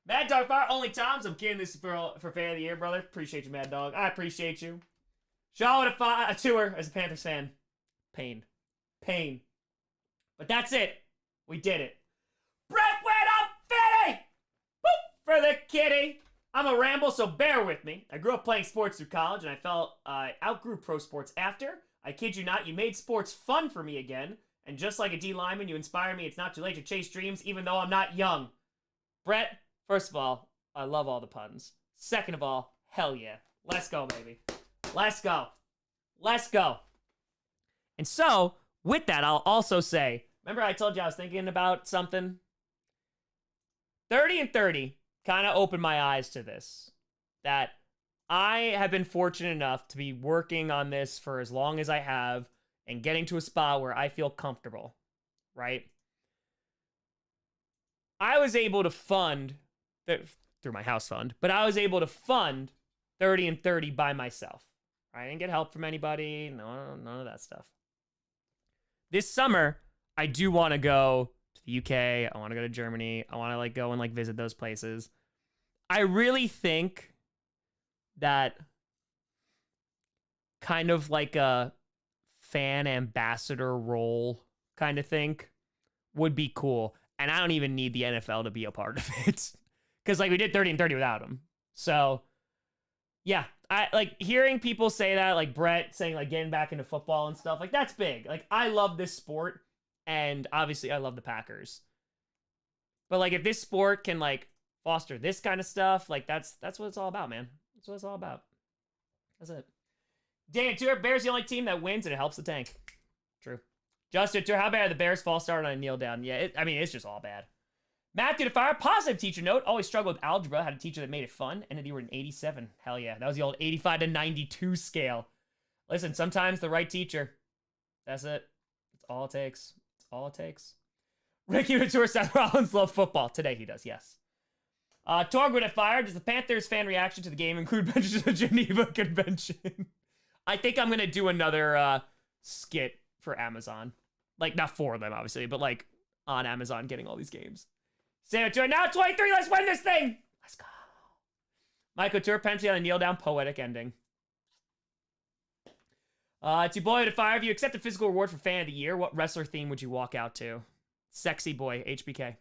Mad Dog Fire, only Toms. I'm kidding this for Fan of the Year, brother. Appreciate you, Mad Dog. I appreciate you. Shaw with a tour as a Panthers fan. Pain. But that's it. We did it. Brett went up 50! Boop for the kitty. I'm a ramble, so bear with me. I grew up playing sports through college, and I felt I outgrew pro sports after. I kid you not, you made sports fun for me again. And just like a D lineman, you inspire me. It's not too late to chase dreams, even though I'm not young. Brett, first of all, I love all the puns. Second of all, hell yeah. Let's go, baby. Let's go. Let's go. And so, with that, I'll also say, remember I told you I was thinking about something? 30 and 30 kind of opened my eyes to this. That I have been fortunate enough to be working on this for as long as I have and getting to a spot where I feel comfortable, right? I was able to fund, through my house fund, but I was able to fund 30 and 30 by myself. I didn't get help from anybody, no, none of that stuff. This summer, I do want to go to the UK. I want to go to Germany. I want to go and visit those places. I really think that kind of like a fan ambassador role kind of thing would be cool. And I don't even need the NFL to be a part of it. Because we did 30 and 30 without him. So, yeah. I hearing people say that, like Brett saying getting back into football and stuff, that's big. I love this sport, and obviously I love the Packers. But if this sport can foster this kind of stuff, that's what it's all about, man. That's what it's all about. That's it. Dan Tour, Bears the only team that wins and it helps the tank. True. Justin Tour, how bad are the Bears fall start on a kneel down? Yeah, it's just all bad. Matthew to fire, positive teacher note. Always struggled with algebra. Had a teacher that made it fun. Ended you were an 87. Hell yeah. That was the old 85 to 92 scale. Listen, sometimes the right teacher. That's it. That's all it takes. That's all it takes. Ricky Tour, Seth Rollins love football. Today he does, yes. Torgwood at fire. Does the Panthers fan reaction to the game include mentions of the Geneva Convention? I think I'm going to do another skit for Amazon. Not for them, obviously, but on Amazon getting all these games. Say it to it now, 23, let's win this thing! Let's go. Michael Tour, Pensy on a kneel down, poetic ending. To boy to fire, if you accept a physical reward for fan of the year, what wrestler theme would you walk out to? Sexy boy, HBK.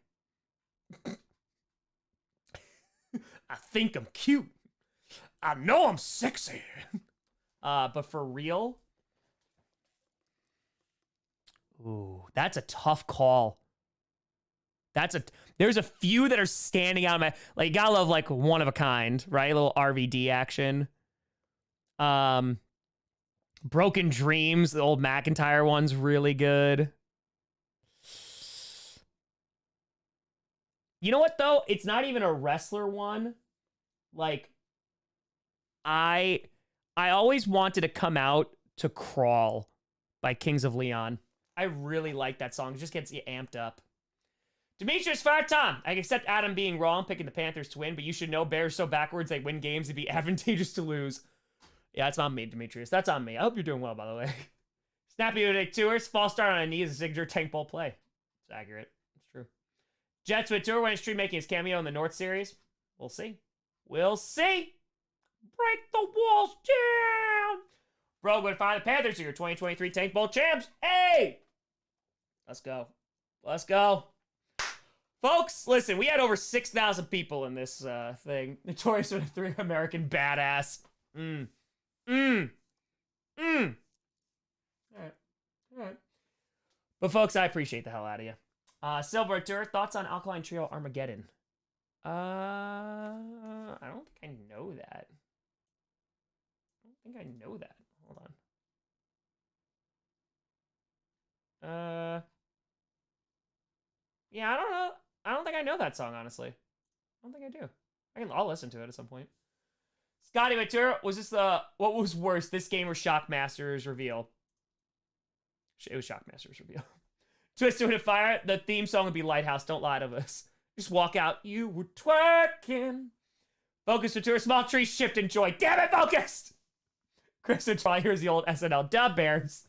I think I'm cute. I know I'm sexy. But for real? Ooh, that's a tough call. There's a few that are standing out of my, you gotta love one of a kind, right? A little RVD action. Broken Dreams, the old McIntyre one's really good. You know what though? It's not even a wrestler one. I always wanted to come out to Crawl by Kings of Leon. I really like that song. It just gets you amped up. Demetrius Fire Tom. I accept Adam being wrong, picking the Panthers to win, but you should know Bears so backwards they win games, it'd be advantageous to lose. Yeah, that's on me, Demetrius. That's on me. I hope you're doing well, by the way. Snappy Today Tours. False start on a knee is a signature tank ball play. It's accurate. It's true. Jets with Tour when stream making his cameo in the North Series. We'll see. We'll see. Break the walls down. Bro, going to find the Panthers are your 2023 Tank Bowl champs. Hey! Let's go. Let's go. Folks, listen, we had over 6,000 people in this thing. Notorious with a 3 American badass. All right. But folks, I appreciate the hell out of you. Silver Tour, thoughts on Alkaline Trio Armageddon? I don't think I know that. Hold on. Yeah, I don't know. I don't think I know that song, honestly. I don't think I do. I'll listen to it at some point. Scotty Matura, was this what was worse, this game or Shockmaster's reveal? It was Shockmaster's reveal. Twisted with a Fire, the theme song would be Lighthouse, don't lie to us. Just walk out, you were twerking. Focus Matura, small tree, shift and joy. Damn it, focused! Chris and Troy, here's the old SNL dub bears.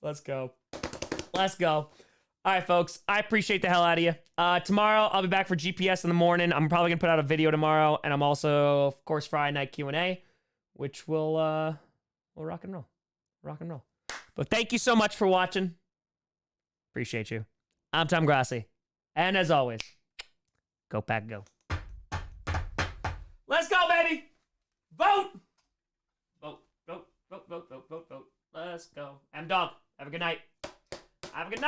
Let's go. Let's go. All right, folks. I appreciate the hell out of you. Tomorrow, I'll be back for GPS in the morning. I'm probably going to put out a video tomorrow. And I'm also, of course, Friday night Q&A, which will rock and roll. Rock and roll. But thank you so much for watching. Appreciate you. I'm Tom Grossi. And as always, go Pack, go. Let's go, baby. Vote. Vote, vote, vote, vote, vote, vote, vote. Let's go. M Dog. Have a good night. Have a good night.